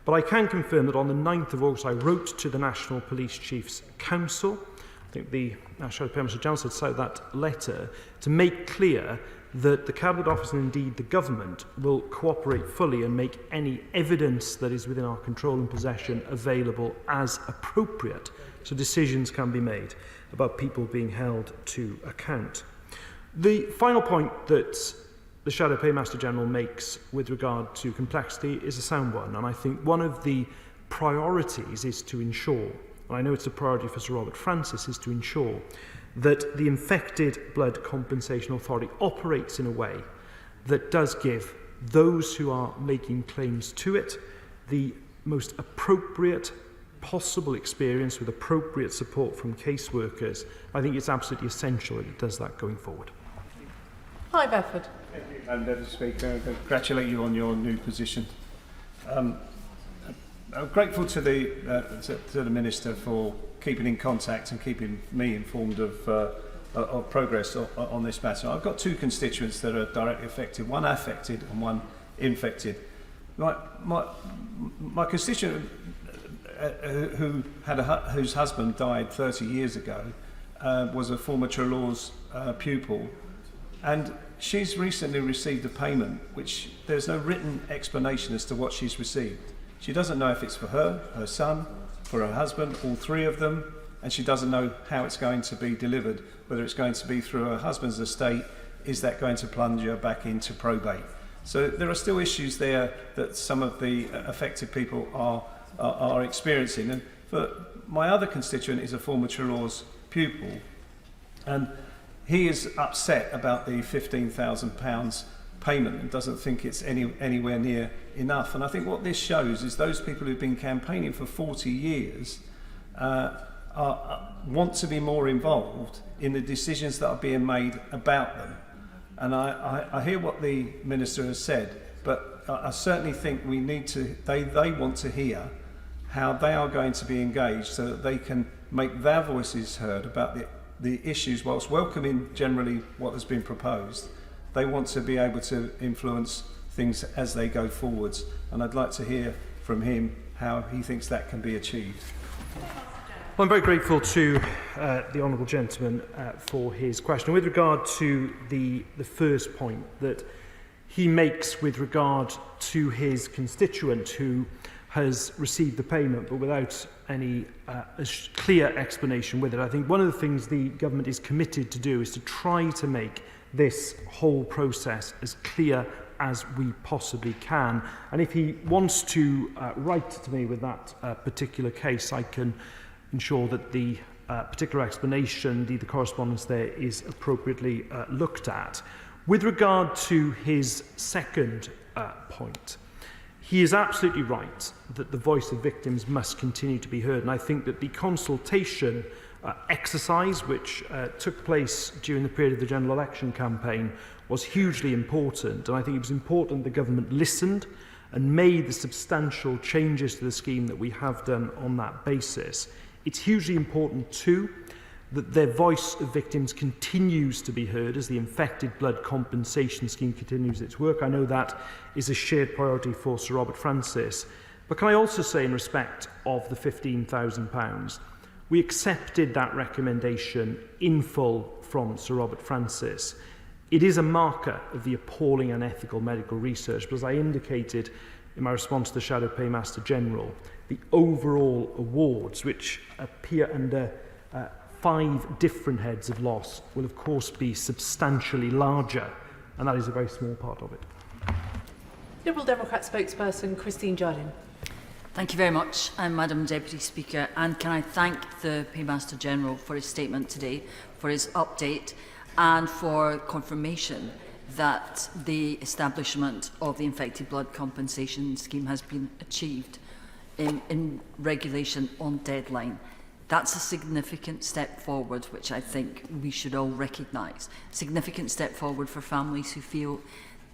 But I can confirm that on the 9th of August I wrote to the National Police Chiefs Council, I think the Shadow Paymaster General had signed that letter, to make clear that the Cabinet Office and indeed the Government will cooperate fully and make any evidence that is within our control and possession available as appropriate, so decisions can be made about people being held to account. The final point that the Shadow Paymaster General makes with regard to complexity is a sound one, and I think one of the priorities is to ensure, and I know it's a priority for Sir Robert Francis, is to ensure that the Infected Blood Compensation Authority operates in a way that does give those who are making claims to it the most appropriate possible experience with appropriate support from caseworkers. I think it's absolutely essential that it does that going forward. Hi, Bedford. Thank you, Madam Deputy Speaker. I congratulate you on your new position. I'm grateful to the Minister for keeping in contact and keeping me informed of progress on this matter. I've got two constituents that are directly affected, one affected and one infected. My constituent whose husband died 30 years ago was a former Trelaws pupil, and she's recently received a payment which there's no written explanation as to what she's received. She doesn't know if it's for her, her son, for her husband, all three of them, and she doesn't know how it's going to be delivered, whether it's going to be through her husband's estate, is that going to plunge her back into probate. So there are still issues there that some of the affected people are experiencing. And for my other constituent is a former Trelawn's pupil, and he is upset about the £15,000 payment and doesn't think it's anywhere near enough. And I think what this shows is those people who've been campaigning for 40 years want to be more involved in the decisions that are being made about them. And I hear what the Minister has said, but I certainly think we need to, they want to hear how they are going to be engaged so that they can make their voices heard about the issues. Whilst welcoming generally what has been proposed, they want to be able to influence things as they go forwards. And I'd like to hear from him how he thinks that can be achieved. Well, I'm very grateful to the honourable gentleman for his question. With regard to the first point that he makes with regard to his constituent who has received the payment but without any clear explanation with it, I think one of the things the government is committed to do is to try to make this whole process as clear as we possibly can. And if he wants to write to me with that particular case, I can ensure that the particular explanation, the correspondence there, is appropriately looked at. With regard to his second point, he is absolutely right that the voice of victims must continue to be heard. And I think that the consultation exercise which took place during the period of the general election campaign was hugely important. And I think it was important the government listened and made the substantial changes to the scheme that we have done on that basis. It's hugely important too that their voice of victims continues to be heard as the infected blood compensation scheme continues its work. I know that is a shared priority for Sir Robert Francis. But can I also say, in respect of the £15,000, we accepted that recommendation in full from Sir Robert Francis. It is a marker of the appalling unethical medical research, but as I indicated in my response to the Shadow Paymaster General, the overall awards, which appear under 5 different heads of loss, will of course be substantially larger, and that is a very small part of it. Liberal Democrat spokesperson Christine Jardine. Thank you very much, Madam Deputy Speaker, and can I thank the Paymaster General for his statement today, for his update, and for confirmation that the establishment of the infected blood compensation scheme has been achieved in regulation on deadline. That's a significant step forward, which I think we should all recognise. Significant step forward for families who feel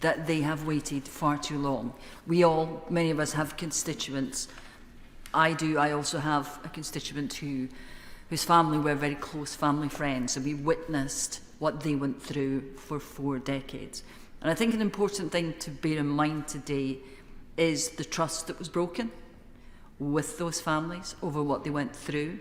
that they have waited far too long. Many of us have constituents. I also have a constituent whose family were very close family friends, and we witnessed what they went through for 4 decades. And I think an important thing to bear in mind today is the trust that was broken with those families over what they went through,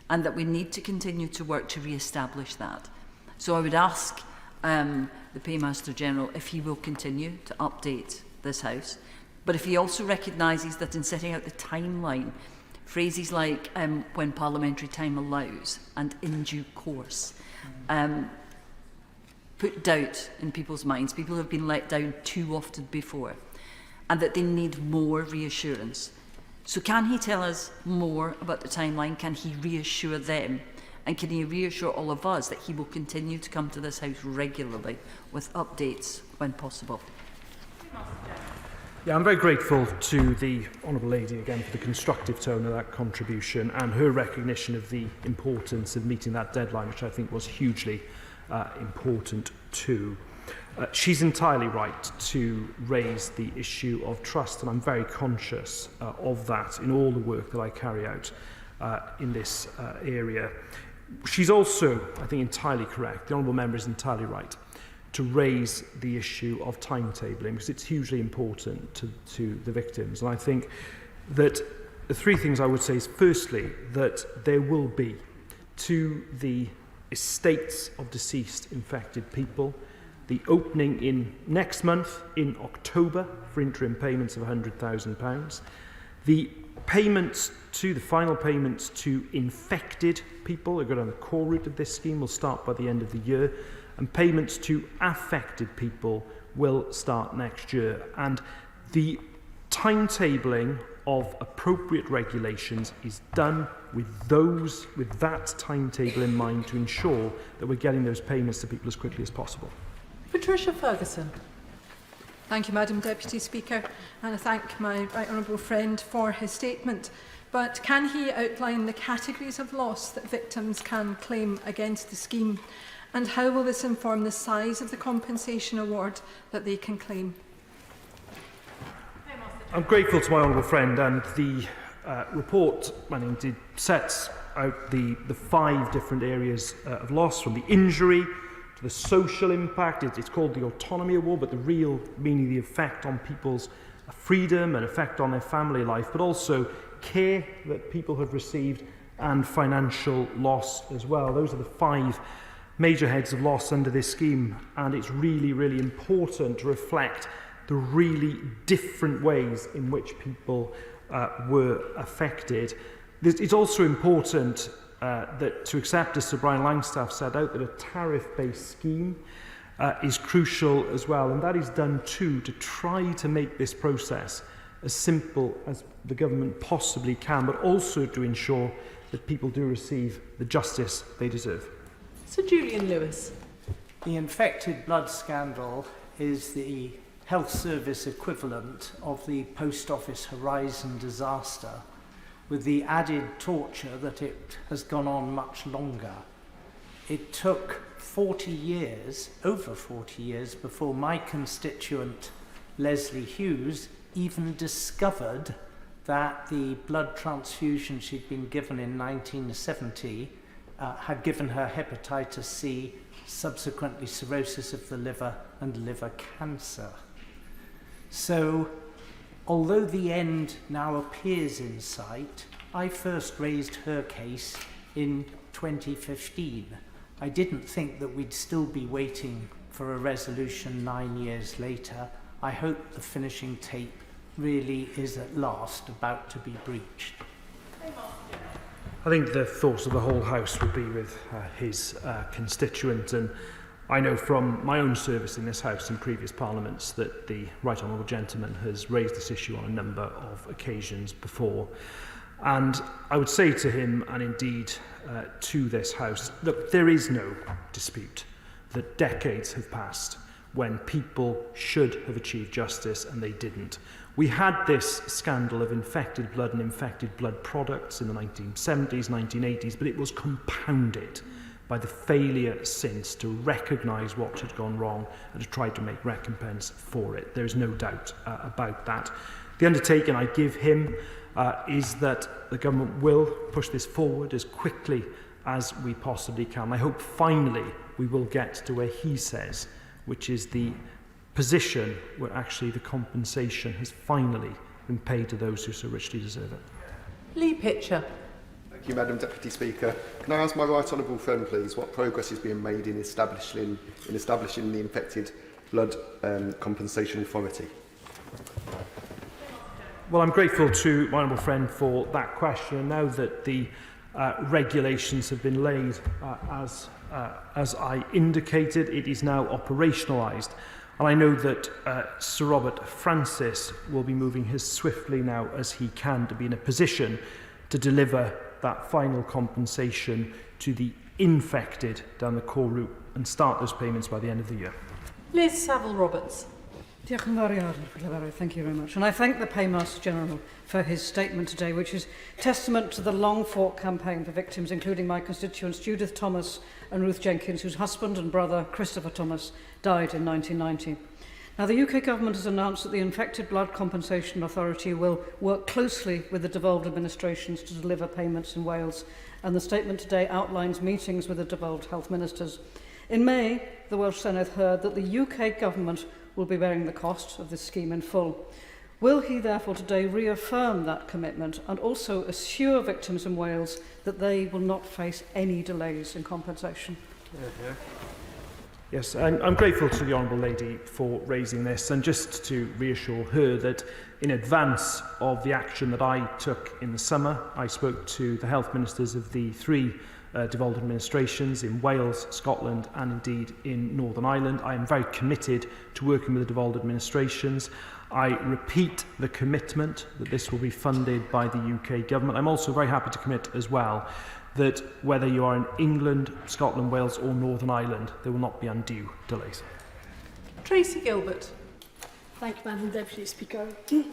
and that we need to continue to work to re-establish that. So I would ask the Paymaster General if he will continue to update this House, but if he also recognises that in setting out the timeline, phrases like when parliamentary time allows and in due course put doubt in people's minds. People have been let down too often before, and that they need more reassurance. So can he tell us more about the timeline? Can he reassure them? And can he reassure all of us that he will continue to come to this House regularly with updates when possible? Yeah, I'm very grateful to the Honourable Lady again for the constructive tone of that contribution and her recognition of the importance of meeting that deadline, which I think was hugely important too. She's entirely right to raise the issue of trust, and I'm very conscious of that in all the work that I carry out in this area. She's also, I think, entirely correct. The Honourable Member is entirely right to raise the issue of timetabling, because it's hugely important to the victims. And I think that the 3 things I would say is, firstly, that there will be, to the estates of deceased infected people, the opening in next month, in October, for interim payments of £100,000. The final payments to infected people who go down the core route of this scheme will start by the end of the year, and payments to affected people will start next year. And the timetabling of appropriate regulations is done with that timetable in mind to ensure that we're getting those payments to people as quickly as possible. Patricia Ferguson. Thank you, Madam Deputy Speaker, and I thank my right honourable friend for his statement. But can he outline the categories of loss that victims can claim against the scheme, and how will this inform the size of the compensation award that they can claim? I'm grateful to my honourable friend, and the report indeed sets out the 5 different areas of loss, from the injury to the social impact. It's called the autonomy award, but the real meaning, the effect on people's freedom and effect on their family life, but also care that people have received and financial loss as well. Those are the 5 major heads of loss under this scheme, and it's really, really important to reflect the really different ways in which people were affected. It's also important that to accept, as Sir Brian Langstaff set out, that a tariff-based scheme is crucial as well, and that is done too to try to make this process as simple as the government possibly can, but also to ensure that people do receive the justice they deserve. Sir Julian Lewis. The infected blood scandal is the health service equivalent of the Post Office Horizon disaster, with the added torture that it has gone on much longer. It took 40 years, over 40 years, before my constituent Leslie Hughes even discovered that the blood transfusion she'd been given in 1970 had given her hepatitis C, subsequently cirrhosis of the liver and liver cancer. So, although the end now appears in sight, I first raised her case in 2015. I didn't think that we'd still be waiting for a resolution 9 years later. I hope the finishing tape really is at last about to be breached. I think the thoughts of the whole House would be with his constituent, and I know from my own service in this House in previous parliaments that the right honourable gentleman has raised this issue on a number of occasions before. And I would say to him, and indeed to this House, look, there is no dispute that decades have passed when people should have achieved justice and they didn't. We had this scandal of infected blood and infected blood products in the 1970s, 1980s, but it was compounded by the failure since to recognise what had gone wrong and to try to make recompense for it. There is no doubt about that. The undertaking I give him is that the government will push this forward as quickly as we possibly can. I hope finally we will get to where he says, which is the position where actually the compensation has finally been paid to those who so richly deserve it. Lee Pitcher. Thank you, Madam Deputy Speaker. Can I ask my right honourable friend, please, what progress is being made in establishing the Infected Blood Compensation Authority? Well, I'm grateful to my honourable friend for that question. And now that the regulations have been laid as I indicated, it is now operationalised. And I know that Sir Robert Francis will be moving as swiftly now as he can to be in a position to deliver that final compensation to the infected down the core route and start those payments by the end of the year. Liz Saville-Roberts. Thank you very much. And I thank the Paymaster General for his statement today, which is testament to the long-fought campaign for victims, including my constituents Judith Thomas and Ruth Jenkins, whose husband and brother, Christopher Thomas, died in 1990. Now, the UK Government has announced that the Infected Blood Compensation Authority will work closely with the devolved administrations to deliver payments in Wales, and the statement today outlines meetings with the devolved health ministers. In May, the Welsh Senedd heard that the UK Government will be bearing the cost of this scheme in full. Will he therefore today reaffirm that commitment and also assure victims in Wales that they will not face any delays in compensation? Yes, I'm grateful to the Honourable Lady for raising this, and just to reassure her that in advance of the action that I took in the summer, I spoke to the health ministers of the three devolved administrations in Wales, Scotland and indeed in Northern Ireland. I am very committed to working with the devolved administrations. I repeat the commitment that this will be funded by the UK government. I'm also very happy to commit as well that whether you are in England, Scotland, Wales or Northern Ireland, there will not be undue delays. Tracy Gilbert. Thank you, Madam Deputy Speaker.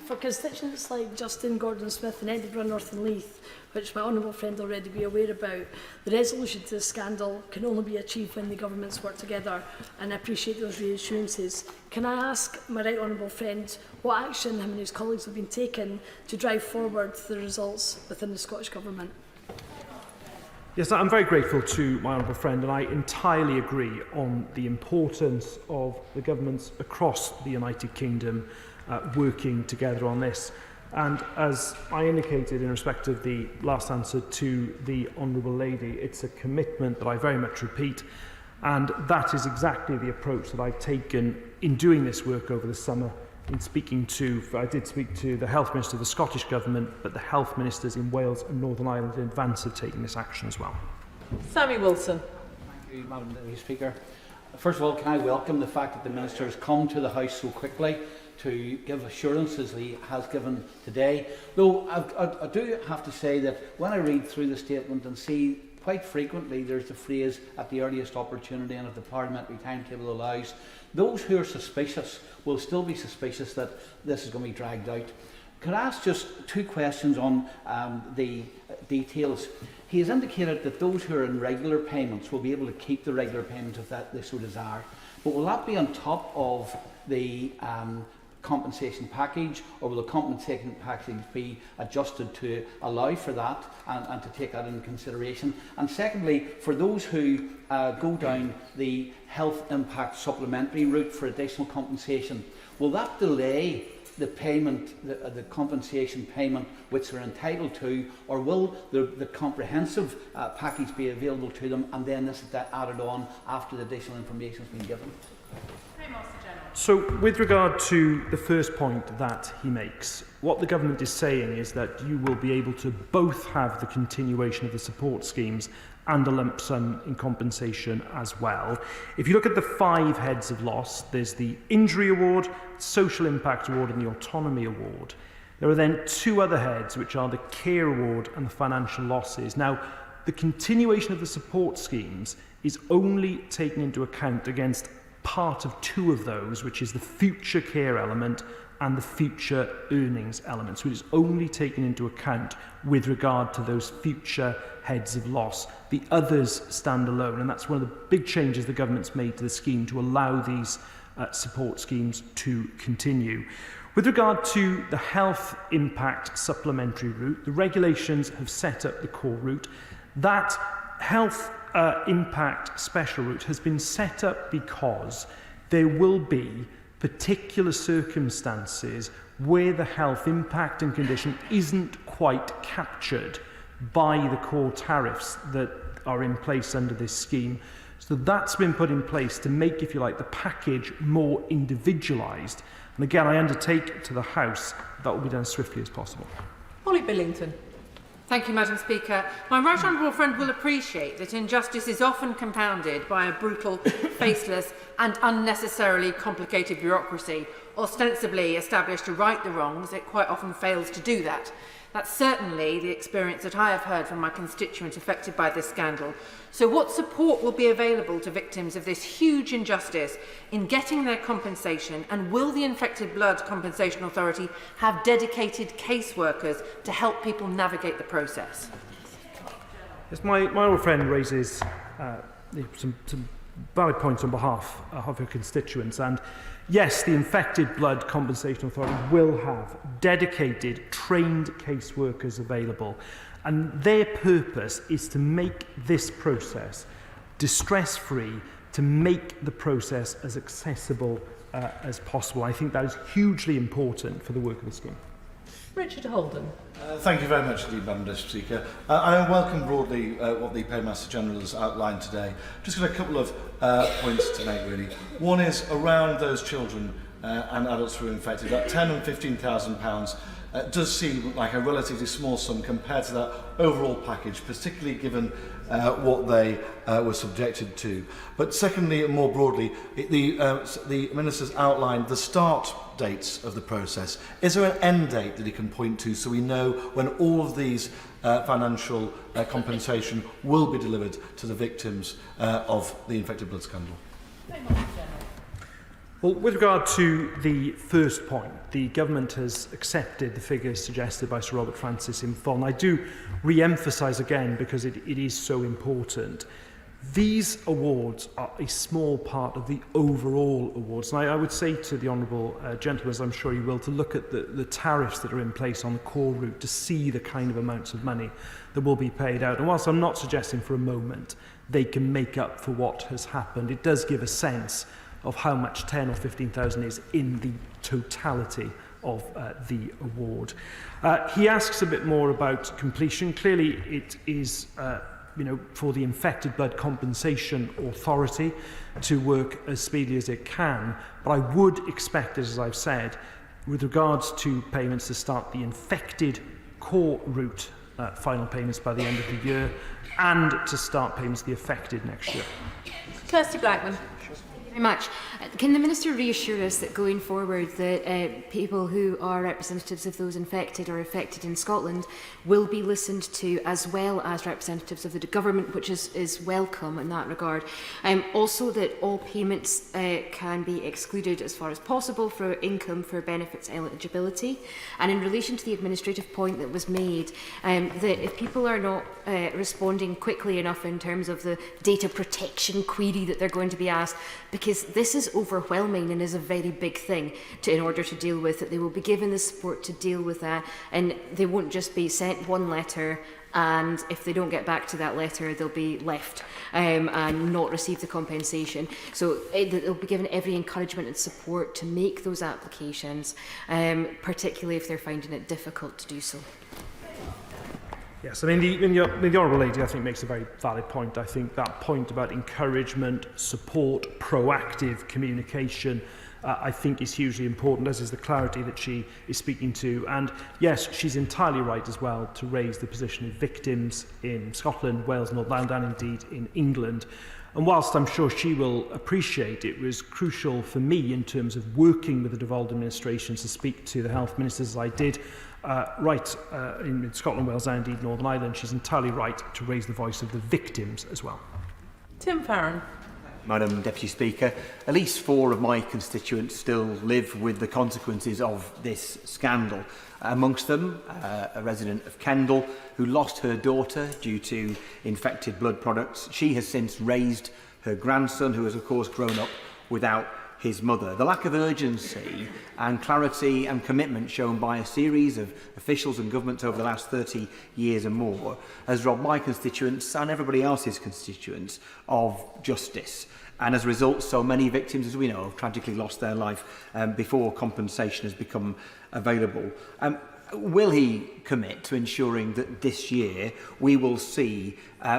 For constituents like Justin, Gordon Smith and Edinburgh North and Leith, which my honourable friend already be aware about, the resolution to this scandal can only be achieved when the governments work together, and I appreciate those reassurances. Can I ask my right honourable friend what action him and his colleagues have been taken to drive forward the results within the Scottish Government? Yes, I'm very grateful to my honourable friend, and I entirely agree on the importance of the governments across the United Kingdom working together on this. And as I indicated in respect of the last answer to the Honourable Lady, it's a commitment that I very much repeat, and that is exactly the approach that I've taken in doing this work over the summer. I did speak to the Health Minister of the Scottish Government, but the Health Ministers in Wales and Northern Ireland in advance of taking this action as well. Sammy Wilson. Thank you, Madam Deputy Speaker. First of all, can I welcome the fact that the Minister has come to the House so quickly to give assurances he has given today. Though I do have to say that when I read through the statement and see quite frequently there's the phrase at the earliest opportunity and if the parliamentary timetable allows, those who are suspicious will still be suspicious that this is going to be dragged out. Could I ask just two questions on the details? He has indicated that those who are in regular payments will be able to keep the regular payments if they so desire. But will that be on top of the compensation package, or will the compensation package be adjusted to allow for that and to take that into consideration? And secondly, for those who go down the health impact supplementary route for additional compensation, will that delay the payment, the compensation payment which they're entitled to, or will the comprehensive package be available to them and then this is added on after the additional information has been given? So, with regard to the first point that he makes, what the government is saying is that you will be able to both have the continuation of the support schemes and a lump sum in compensation as well. If you look at the 5 heads of loss, there's the Injury Award, Social Impact Award and the Autonomy Award. There are then 2 other heads, which are the Care Award and the Financial Losses. Now, the continuation of the support schemes is only taken into account against part of 2 of those, which is the future care element and the future earnings element. So it is only taken into account with regard to those future heads of loss. The others stand alone, and that's one of the big changes the government's made to the scheme to allow these support schemes to continue. With regard to the health impact supplementary route, the regulations have set up the core route. That health impact special route has been set up because there will be particular circumstances where the health impact and condition isn't quite captured by the core tariffs that are in place under this scheme. So that's been put in place to make, if you like, the package more individualised. And again, I undertake to the House that will be done as swiftly as possible. Holly Billington. Thank you, Madam Speaker. My right honourable friend will appreciate that injustice is often compounded by a brutal, faceless and unnecessarily complicated bureaucracy, ostensibly established to right the wrongs. It quite often fails to do that. That's certainly the experience that I have heard from my constituents affected by this scandal. So what support will be available to victims of this huge injustice in getting their compensation, and will the Infected Blood Compensation Authority have dedicated caseworkers to help people navigate the process? Yes, my old friend raises some valid points on behalf of her constituents, and yes, the Infected Blood Compensation Authority will have dedicated, trained caseworkers available, and their purpose is to make this process distress-free, to make the process as accessible as possible. I think that is hugely important for the work of the scheme. Richard Holden. Thank you very much indeed, Madam Deputy Speaker. I welcome broadly what the Paymaster General has outlined today. Just got a couple of points to make really. One is around those children and adults who are infected. That £10,000 and £15,000 does seem like a relatively small sum compared to that overall package, particularly given what they were subjected to. But secondly, and more broadly, the Minister's outlined the start dates of the process. Is there an end date that he can point to so we know when all of these financial compensation will be delivered to the victims of the infected blood scandal? Well, with regard to the first point, the government has accepted the figures suggested by Sir Robert Francis in full. And I do re-emphasise again, because it is so important, these awards are a small part of the overall awards. And I would say to the honourable gentleman, as I'm sure you will, to look at the tariffs that are in place on the core route to see the kind of amounts of money that will be paid out. And whilst I'm not suggesting for a moment they can make up for what has happened, it does give a sense of how much 10 or 15,000 is in the totality of the award. He asks a bit more about completion. Clearly, it is for the Infected Blood Compensation Authority to work as speedily as it can, but I would expect it, as I've said, with regards to payments to start the infected core route final payments by the end of the year, and to start payments to the affected next year. Kirsty Blackman. Very much. Can the Minister reassure us that going forward that people who are representatives of those infected or affected in Scotland will be listened to, as well as representatives of the government, which is welcome in that regard? Also that all payments can be excluded as far as possible for income for benefits eligibility. And in relation to the administrative point that was made, that if people are not responding quickly enough in terms of the data protection query that they're going to be asked, because this is overwhelming and is a very big thing in order to deal with it. They will be given the support to deal with that, and they won't just be sent one letter, and if they don't get back to that letter, they'll be left and not receive the compensation. So they'll be given every encouragement and support to make those applications, particularly if they're finding it difficult to do so. Yes, I mean, the Honourable Lady, I think, makes a very valid point. I think that point about encouragement, support, proactive communication, I think is hugely important, as is the clarity that she is speaking to. And yes, she's entirely right as well to raise the position of victims in Scotland, Wales, Northern Ireland, and indeed in England. And whilst I'm sure she will appreciate it was crucial for me in terms of working with the devolved administrations to speak to the health ministers as I did, in Scotland, Wales and indeed Northern Ireland, she's entirely right to raise the voice of the victims as well. Tim Farron. Madam Deputy Speaker, at least 4 of my constituents still live with the consequences of this scandal. Amongst them, a resident of Kendal who lost her daughter due to infected blood products. She has since raised her grandson, who has of course grown up without his mother. The lack of urgency and clarity and commitment shown by a series of officials and governments over the last 30 years and more has robbed my constituents and everybody else's constituents of justice. And as a result, so many victims, as we know, have tragically lost their life before compensation has become available. Will he commit to ensuring that this year we will see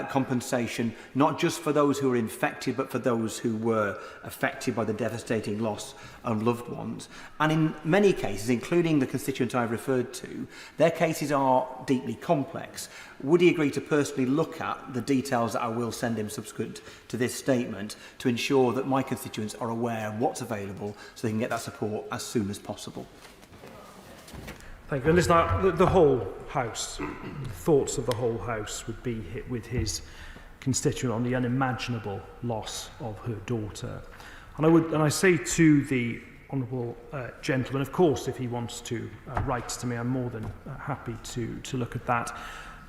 compensation not just for those who are infected but for those who were affected by the devastating loss of loved ones? And in many cases, including the constituent I've referred to, their cases are deeply complex. Would he agree to personally look at the details that I will send him subsequent to this statement to ensure that my constituents are aware of what's available so they can get that support as soon as possible? Thank you. And listen, the whole House, the thoughts of the whole House would be hit with his constituent on the unimaginable loss of her daughter. And I say to the honourable gentleman, of course, if he wants to write to me, I'm more than happy to look at that.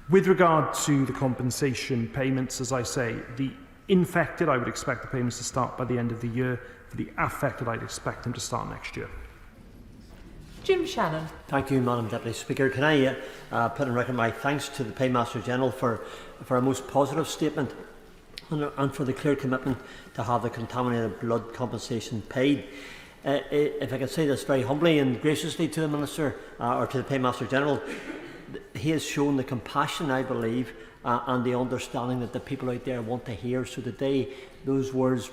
With regard to the compensation payments, as I say, the infected, I would expect the payments to start by the end of the year. For the affected, I'd expect them to start next year. Jim Shannon. Thank you, Madam Deputy Speaker. Can I put on record my thanks to the Paymaster General for a most positive statement and for the clear commitment to have the contaminated blood compensation paid. If I can say this very humbly and graciously to the Minister or to the Paymaster General, he has shown the compassion, I believe, and the understanding that the people out there want to hear. So today, those words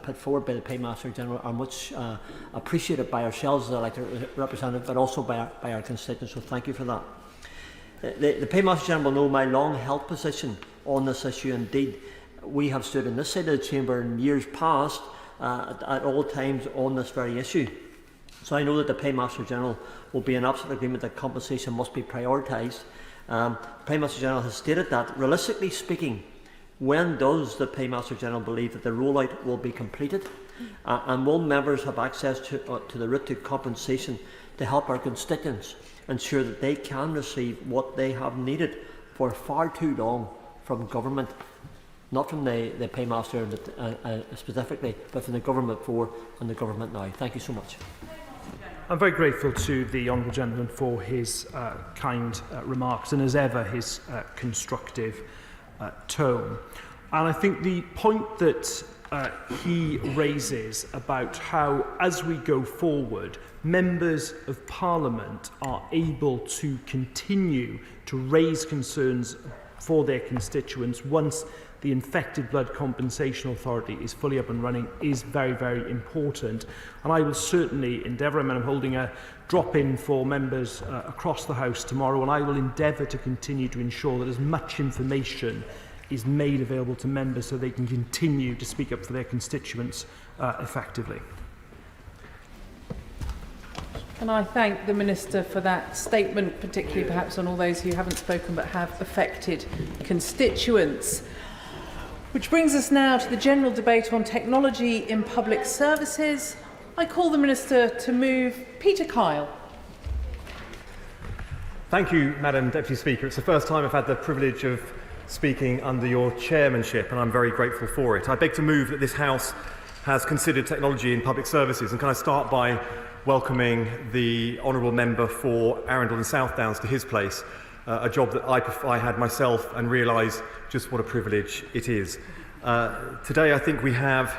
put forward by the Paymaster General are much appreciated by ourselves as elected representatives, but also by our constituents. So thank you for that. The Paymaster General will know my long-held position on this issue. Indeed, we have stood in this side of the chamber in years past at all times on this very issue. So I know that the Paymaster General will be in absolute agreement that compensation must be prioritised. Paymaster General has stated that, realistically speaking, when does the Paymaster General believe that the rollout will be completed? And will members have access to the route to compensation to help our constituents ensure that they can receive what they have needed for far too long from government? Not from the Paymaster specifically, but from the government before and the government now. Thank you so much. I'm very grateful to the Honourable Gentleman for his kind remarks and, as ever, his constructive tone. And I think the point that he raises about how, as we go forward, members of Parliament are able to continue to raise concerns for their constituents once the Infected Blood Compensation Authority is fully up and running is very, very important. And I will certainly endeavour, I mean, I'm holding a drop-in for members across the House tomorrow, and I will endeavour to continue to ensure that as much information is made available to members so they can continue to speak up for their constituents effectively. Can I thank the Minister for that statement, particularly perhaps on all those who haven't spoken but have affected constituents. Which brings us now to the general debate on technology in public services. I call the Minister to move. Peter Kyle. Thank you, Madam Deputy Speaker. It's the first time I've had the privilege of speaking under your chairmanship, and I'm very grateful for it. I beg to move that this House has considered technology in public services, and can I start by welcoming the Honourable Member for Arundel and South Downs to his place, a job that I had myself and realise just what a privilege it is. Today I think we have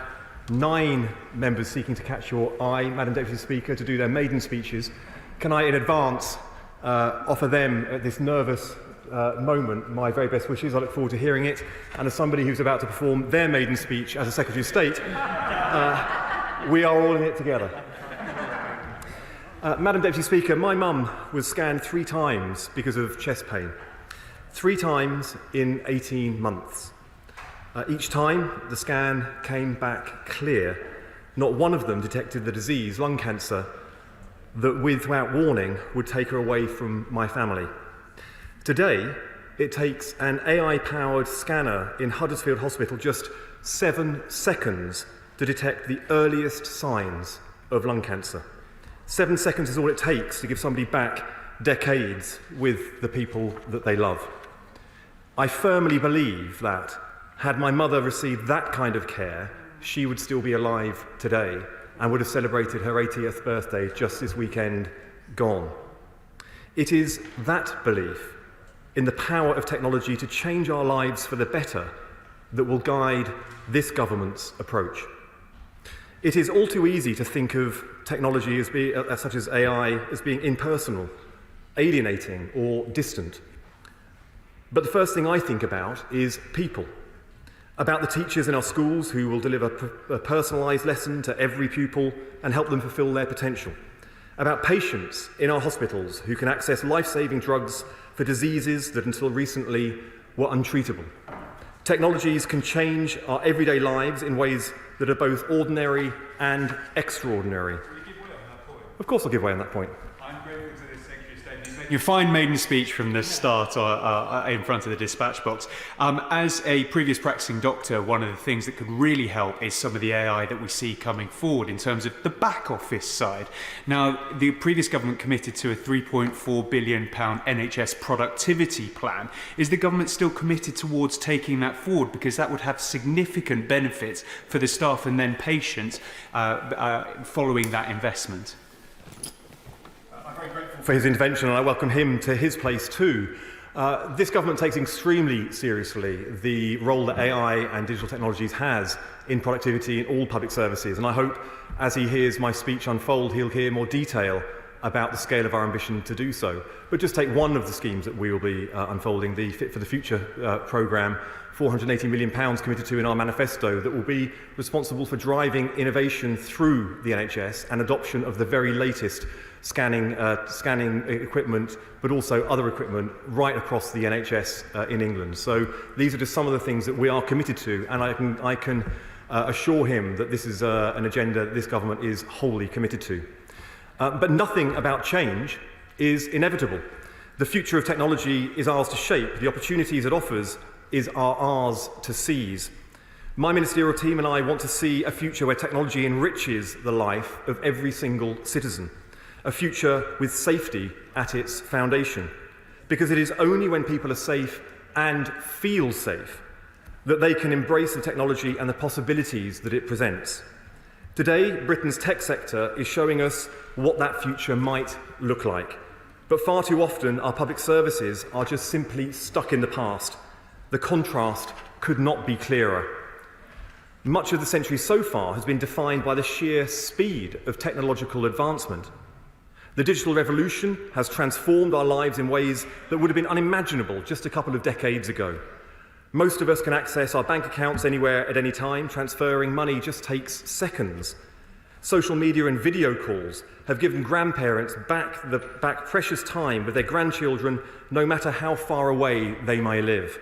9 members seeking to catch your eye, Madam Deputy Speaker, to do their maiden speeches. Can I in advance offer them at this nervous moment my very best wishes? I look forward to hearing it, and as somebody who's about to perform their maiden speech as a Secretary of State, we are all in it together. Madam Deputy Speaker, my mum was scanned 3 times because of chest pain. 3 times in 18 months. Each time the scan came back clear. Not one of them detected the disease, lung cancer, that without warning would take her away from my family. Today, it takes an AI-powered scanner in Huddersfield Hospital just 7 seconds to detect the earliest signs of lung cancer. 7 seconds is all it takes to give somebody back decades with the people that they love. I firmly believe that, had my mother received that kind of care, she would still be alive today and would have celebrated her 80th birthday just this weekend gone. It is that belief in the power of technology to change our lives for the better that will guide this government's approach. It is all too easy to think of technology such as AI as being impersonal, alienating or distant. But the first thing I think about is people. About the teachers in our schools who will deliver a personalised lesson to every pupil and help them fulfil their potential. About patients in our hospitals who can access life-saving drugs for diseases that until recently were untreatable. Technologies can change our everyday lives in ways that are both ordinary and extraordinary. Of course I'll give way on that point. I'm grateful to the Secretary of State. He's making a fine maiden speech from the start in front of the dispatch box. As a previous practicing doctor, one of the things that could really help is some of the AI that we see coming forward in terms of the back office side. Now, the previous government committed to a £3.4 billion NHS productivity plan. Is the government still committed towards taking that forward? Because that would have significant benefits for the staff and then patients following that investment. For his intervention, and I welcome him to his place too. This government takes extremely seriously the role that AI and digital technologies has in productivity in all public services, and I hope as he hears my speech unfold he'll hear more detail about the scale of our ambition to do so. But just take one of the schemes that we will be unfolding, the Fit for the Future programme, £480 million committed to in our manifesto, that will be responsible for driving innovation through the NHS and adoption of the very latest scanning equipment, but also other equipment right across the NHS in England. So these are just some of the things that we are committed to, and I can assure him that this is an agenda that this government is wholly committed to. But nothing about change is inevitable. The future of technology is ours to shape. The opportunities it offers are ours to seize. My ministerial team and I want to see a future where technology enriches the life of every single citizen, a future with safety at its foundation, because it is only when people are safe and feel safe that they can embrace the technology and the possibilities that it presents. Today, Britain's tech sector is showing us what that future might look like. But far too often, our public services are just simply stuck in the past. The contrast could not be clearer. Much of the century so far has been defined by the sheer speed of technological advancement. The digital revolution has transformed our lives in ways that would have been unimaginable just a couple of decades ago. Most of us can access our bank accounts anywhere at any time. Transferring money just takes seconds. Social media and video calls have given grandparents back precious time with their grandchildren, no matter how far away they may live.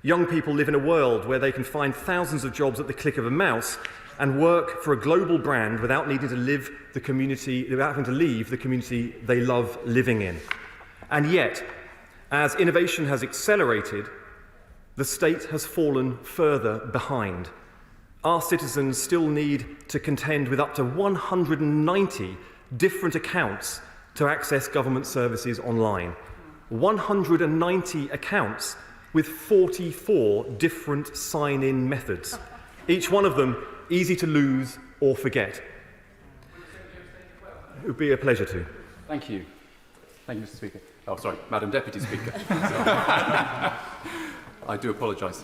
Young people live in a world where they can find thousands of jobs at the click of a mouse and work for a global brand without needing to leave the community they love living in. And yet, as innovation has accelerated, the state has fallen further behind. Our citizens still need to contend with up to 190 different accounts to access government services online. 190 accounts with 44 different sign-in methods, each one of them easy to lose or forget. It would be a pleasure to. Thank you. Thank you, Mr. Speaker. Oh, sorry, Madam Deputy Speaker. I do apologise.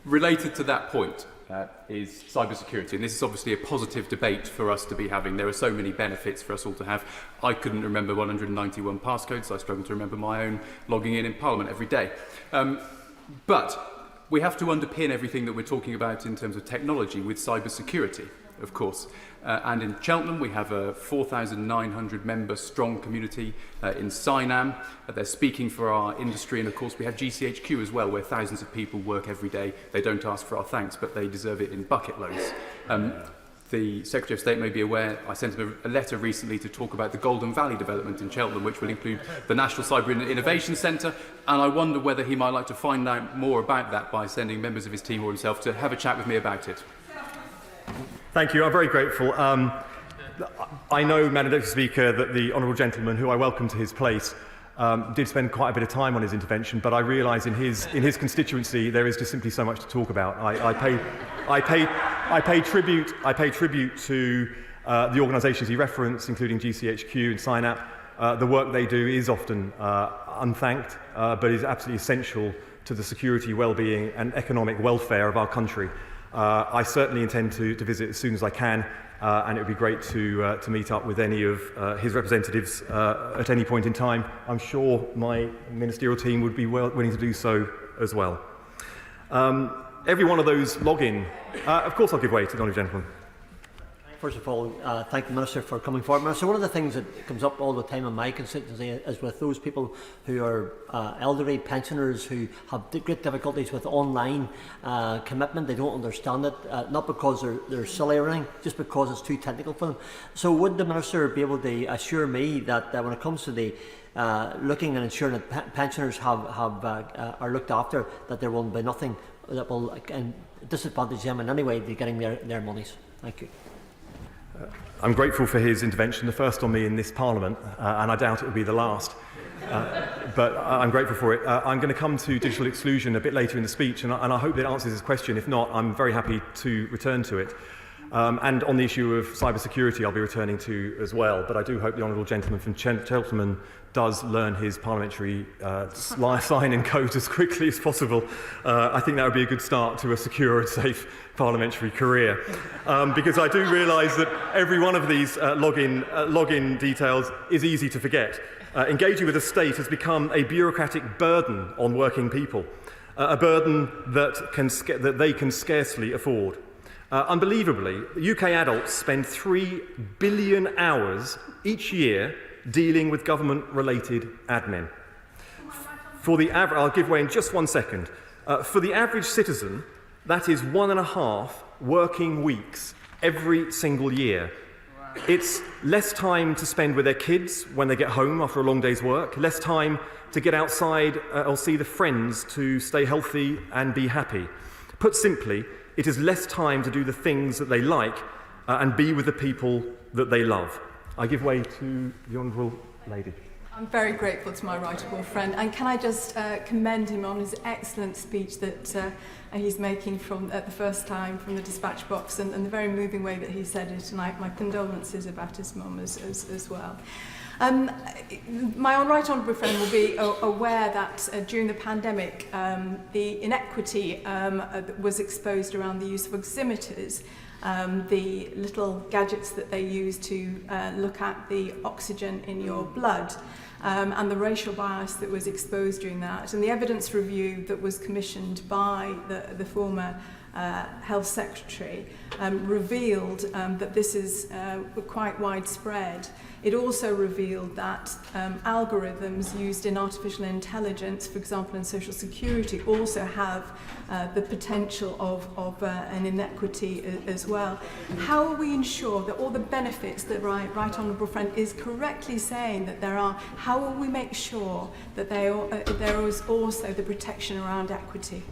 Related to that point is cybersecurity, and this is obviously a positive debate for us to be having. There are so many benefits for us all to have. I couldn't remember 191 passcodes, so I struggle to remember my own logging in Parliament every day. But we have to underpin everything that we're talking about in terms of technology with cybersecurity, of course. And in Cheltenham, we have a 4,900 member strong community in Cynam. They're speaking for our industry, and of course we have GCHQ as well, where thousands of people work every day. They don't ask for our thanks, but they deserve it in bucket loads. The Secretary of State may be aware, I sent him a letter recently to talk about the Golden Valley development in Cheltenham, which will include the National Cyber Innovation Centre, and I wonder whether he might like to find out more about that by sending members of his team or himself to have a chat with me about it. Thank you. I'm very grateful. I know, Madam Deputy Speaker, that the honourable gentleman, who I welcome to his place, did spend quite a bit of time on his intervention, but I realise in his constituency there is just simply so much to talk about. I pay tribute to the organisations he referenced, including GCHQ and SINAP. The work they do is often unthanked, but is absolutely essential to the security, well-being and economic welfare of our country. I certainly intend to visit as soon as I can, and it would be great to meet up with any of his representatives at any point in time. I'm sure my ministerial team would be willing to do so as well. Every one of those login, of course I'll give way to the honourable gentleman. First of all, thank the Minister for coming forward. Minister, one of the things that comes up all the time in my constituency is with those people who are elderly pensioners who have great difficulties with online commitment. They don't understand it, not because they're silly or anything, just because it's too technical for them. So would the Minister be able to assure me that when it comes to the looking and ensuring that pensioners are looked after, that there will be nothing that will disadvantage them in any way to getting their monies? Thank you. I'm grateful for his intervention, the first on me in this Parliament, and I doubt it will be the last. But I'm grateful for it. I'm going to come to digital exclusion a bit later in the speech, and I hope that answers his question. If not, I'm very happy to return to it. And on the issue of cybersecurity, I'll be returning to as well. But I do hope the honourable gentleman from Cheltenham does learn his parliamentary sign and code as quickly as possible. I think that would be a good start to a secure and safe parliamentary career. Because I do realise that every one of these login details is easy to forget. Engaging with the state has become a bureaucratic burden on working people, a burden that they can scarcely afford. Unbelievably, UK adults spend 3 billion hours each year dealing with government-related admin. I'll give way in just 1 second. For the average citizen, that is 1.5 working weeks every single year. It's less time to spend with their kids when they get home after a long day's work, less time to get outside or see the friends to stay healthy and be happy. Put simply, it is less time to do the things that they like and be with the people that they love. I give way to the honourable lady. I'm very grateful to my right honourable friend, and can I just commend him on his excellent speech that he's making from the first time from the dispatch box, and the very moving way that he said it, and my condolences about his mum as well. My right honourable friend will be aware that during the pandemic, the inequity was exposed around the use of oximeters, the little gadgets that they use to look at the oxygen in your blood, and the racial bias that was exposed during that. And the evidence review that was commissioned by the former Health Secretary revealed that this is quite widespread. It also revealed that algorithms used in artificial intelligence, for example in social security, also have the potential of an inequity as well. How will we ensure that all the benefits that right honourable friend is correctly saying that there are, how will we make sure that there is also the protection around equity?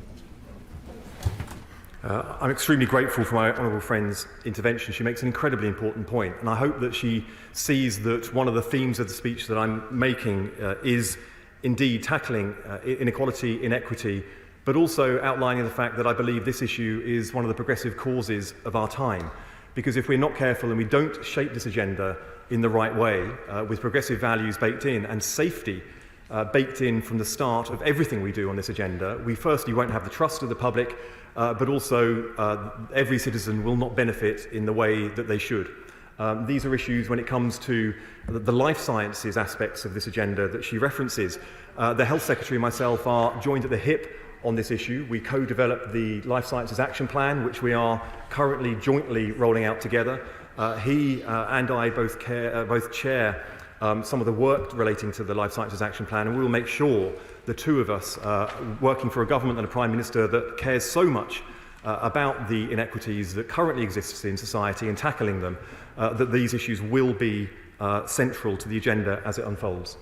I'm extremely grateful for my honourable friend's intervention. She makes an incredibly important point, and I hope that she sees that one of the themes of the speech that I'm making is indeed tackling inequality, inequity, but also outlining the fact that I believe this issue is one of the progressive causes of our time. Because if we're not careful and we don't shape this agenda in the right way, with progressive values baked in and safety baked in from the start of everything we do on this agenda, we firstly won't have the trust of the public, but also every citizen will not benefit in the way that they should. These are issues when it comes to the life sciences aspects of this agenda that she references. The Health Secretary and myself are joined at the hip on this issue. We co-developed the Life Sciences Action Plan, which we are currently jointly rolling out together. He and I both chair some of the work relating to the Life Sciences Action Plan, and we will make sure, the two of us, working for a government and a Prime Minister that cares so much about the inequities that currently exist in society and tackling them, that these issues will be central to the agenda as it unfolds.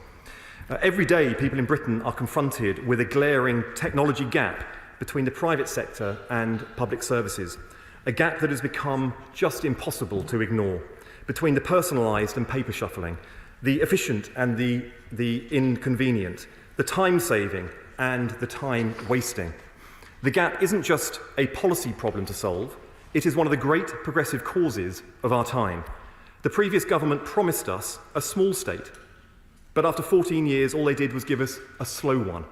Every day, people in Britain are confronted with a glaring technology gap between the private sector and public services, a gap that has become just impossible to ignore, between the personalised and paper shuffling, the efficient and the inconvenient, the time-saving and the time-wasting. The gap isn't just a policy problem to solve, it is one of the great progressive causes of our time. The previous government promised us a small state, but after 14 years, all they did was give us a slow one.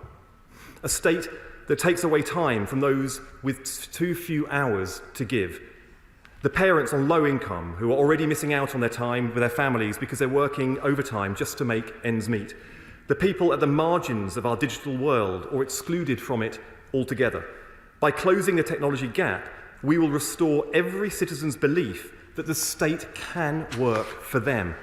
A state that takes away time from those with too few hours to give. The parents on low income who are already missing out on their time with their families because they're working overtime just to make ends meet. The people at the margins of our digital world or excluded from it altogether. By closing the technology gap, we will restore every citizen's belief that the state can work for them.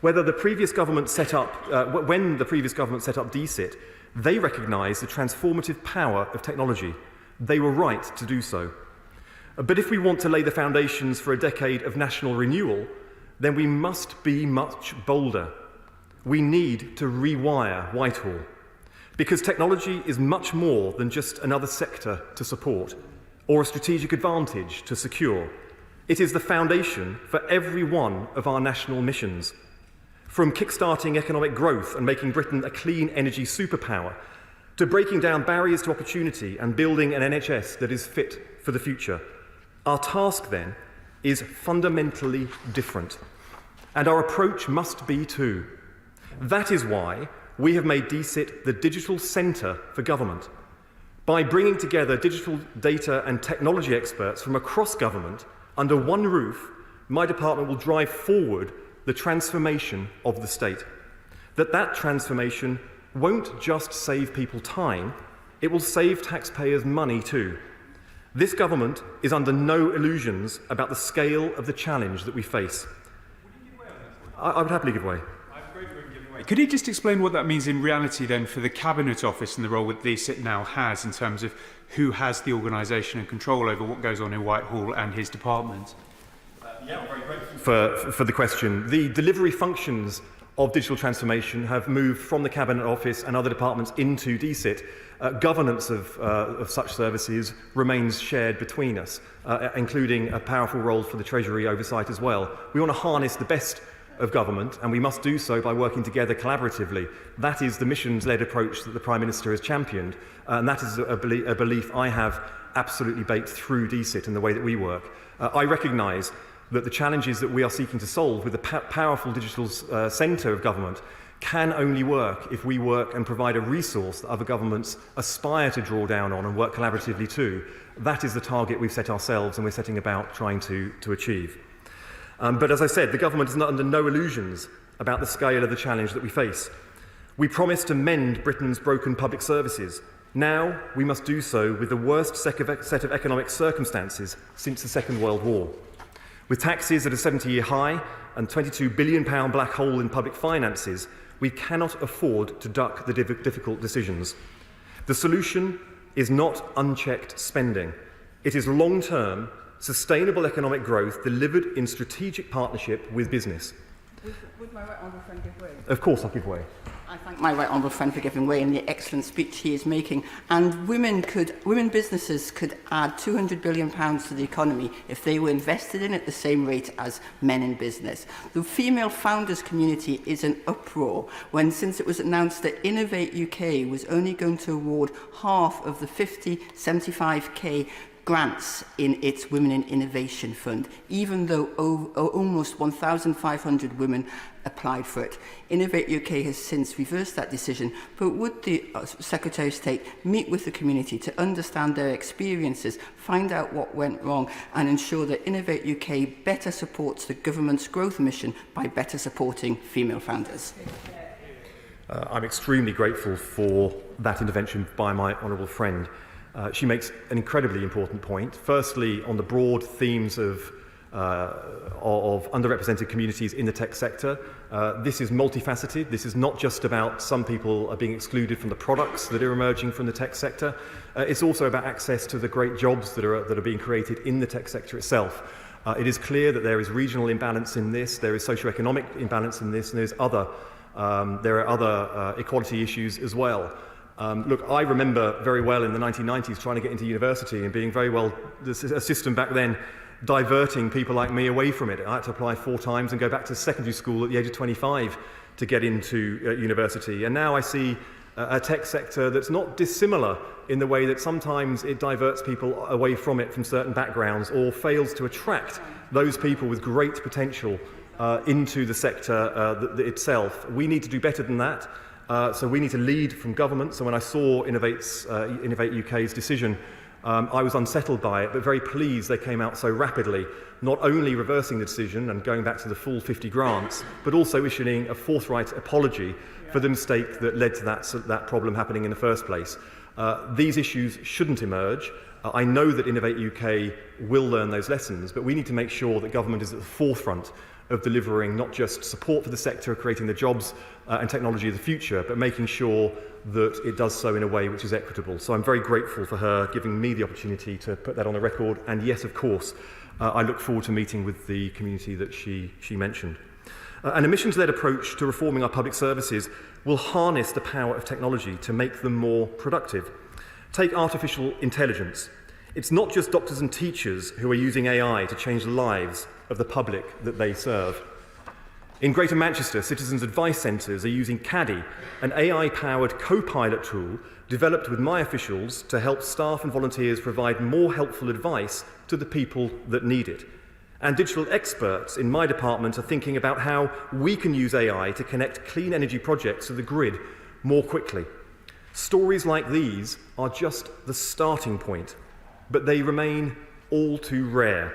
When the previous government set up DCIT, they recognised the transformative power of technology. They were right to do so. But if we want to lay the foundations for a decade of national renewal, then we must be much bolder. We need to rewire Whitehall, because technology is much more than just another sector to support or a strategic advantage to secure. It is the foundation for every one of our national missions. From kickstarting economic growth and making Britain a clean energy superpower, to breaking down barriers to opportunity and building an NHS that is fit for the future. Our task, then, is fundamentally different. And our approach must be too. That is why we have made DCIT the digital centre for government. By bringing together digital data and technology experts from across government under one roof, my department will drive forward the transformation of the state. That transformation won't just save people time, it will save taxpayers money too. This government is under no illusions about the scale of the challenge that we face. I would happily give way. Could you just explain what that means in reality then for the Cabinet Office and the role that DCIT now has in terms of who has the organisation and control over what goes on in Whitehall and his department? Yeah, I'm very grateful for the question. The delivery functions of digital transformation have moved from the Cabinet Office and other departments into DCIT. Governance of such services remains shared between us, including a powerful role for the Treasury oversight as well. We want to harness the best of government, and we must do so by working together collaboratively. That is the missions-led approach that the Prime Minister has championed, and that is a belief I have absolutely baked through DCIT and the way that we work. I recognise that the challenges that we are seeking to solve with the powerful digital centre of government can only work if we work and provide a resource that other governments aspire to draw down on and work collaboratively too. That is the target we've set ourselves and we're setting about trying to achieve. But as I said, the government is under no illusions about the scale of the challenge that we face. We promised to mend Britain's broken public services. Now we must do so with the worst set of economic circumstances since the Second World War. With taxes at a 70-year high and £22 billion black hole in public finances, we cannot afford to duck the difficult decisions. The solution is not unchecked spending. It is long-term, sustainable economic growth delivered in strategic partnership with business. Would my right honourable friend give way? Of course I'll give way. I thank my right honourable friend for giving way in the excellent speech he is making. And women businesses could add £200 billion to the economy if they were invested in at the same rate as men in business. The female founders community is in uproar since it was announced that Innovate UK was only going to award half of the 75k grants in its Women in Innovation Fund, even though almost 1,500 women applied for it. Innovate UK has since reversed that decision, but would the Secretary of State meet with the community to understand their experiences, find out what went wrong, and ensure that Innovate UK better supports the government's growth mission by better supporting female founders? I'm extremely grateful for that intervention by my honourable friend. She makes an incredibly important point. Firstly, on the broad themes of underrepresented communities in the tech sector. This is multifaceted. This is not just about some people are being excluded from the products that are emerging from the tech sector. It's also about access to the great jobs that are being created in the tech sector itself. It is clear that there is regional imbalance in this, there is socioeconomic imbalance in this, and there are other equality issues as well. Look, I remember very well in the 1990s trying to get into university and being very well, a system back then diverting people like me away from it. I had to apply 4 times and go back to secondary school at the age of 25 to get into university. And now I see a tech sector that's not dissimilar in the way that sometimes it diverts people away from it from certain backgrounds or fails to attract those people with great potential into the sector itself. We need to do better than that. So we need to lead from government. So when I saw Innovate UK's decision, I was unsettled by it, but very pleased they came out so rapidly, not only reversing the decision and going back to the full 50 grants, but also issuing a forthright apology for the mistake that led to that problem happening in the first place. These issues shouldn't emerge. I know that Innovate UK will learn those lessons, but we need to make sure that government is at the forefront of delivering not just support for the sector, creating the jobs and technology of the future, but making sure that it does so in a way which is equitable. So I'm very grateful for her giving me the opportunity to put that on the record. And yes, of course, I look forward to meeting with the community that she mentioned. An emissions-led approach to reforming our public services will harness the power of technology to make them more productive. Take artificial intelligence. It's not just doctors and teachers who are using AI to change the lives of the public that they serve. In Greater Manchester, citizens' advice centres are using Caddy, an AI-powered co-pilot tool developed with my officials to help staff and volunteers provide more helpful advice to the people that need it. And digital experts in my department are thinking about how we can use AI to connect clean energy projects to the grid more quickly. Stories like these are just the starting point, but they remain all too rare.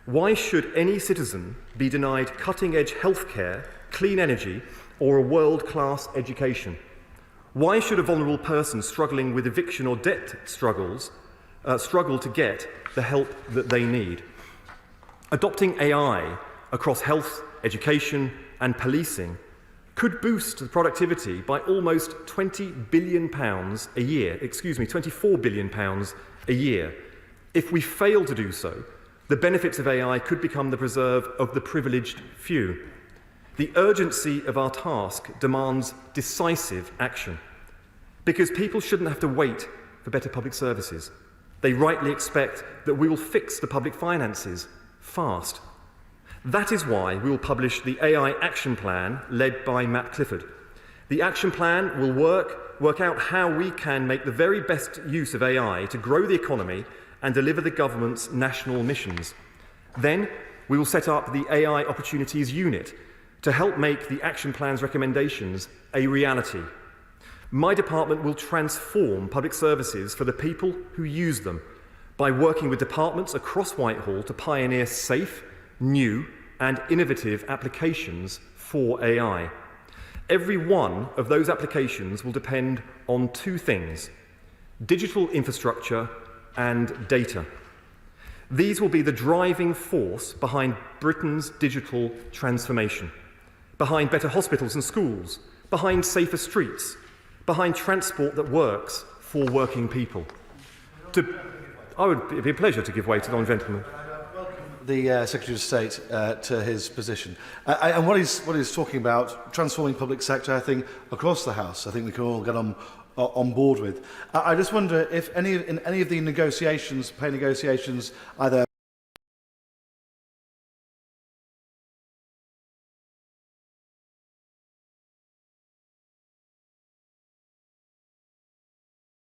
Why should any citizen be denied cutting-edge healthcare, clean energy, or a world-class education? Why should a vulnerable person struggling with eviction or debt struggles struggle to get the help that they need? Adopting AI across health, education, and policing could boost the productivity by almost £20 billion a year, £24 billion a year. If we fail to do so, the benefits of AI could become the preserve of the privileged few. The urgency of our task demands decisive action, because people shouldn't have to wait for better public services. They rightly expect that we will fix the public finances fast. That is why we will publish the AI Action Plan led by Matt Clifford. The Action Plan will work out how we can make the very best use of AI to grow the economy and deliver the government's national missions. Then we will set up the AI Opportunities Unit to help make the Action Plan's recommendations a reality. My department will transform public services for the people who use them by working with departments across Whitehall to pioneer safe, new and innovative applications for AI. Every one of those applications will depend on two things: digital infrastructure and data. These will be the driving force behind Britain's digital transformation, behind better hospitals and schools, behind safer streets, behind transport that works for working people. It'd be a pleasure to give way to the honourable gentleman. The Secretary of State to his position. And what he's talking about, transforming public sector, I think, across the House, I think we can all get on board with. I just wonder if in any of the negotiations, pay negotiations, either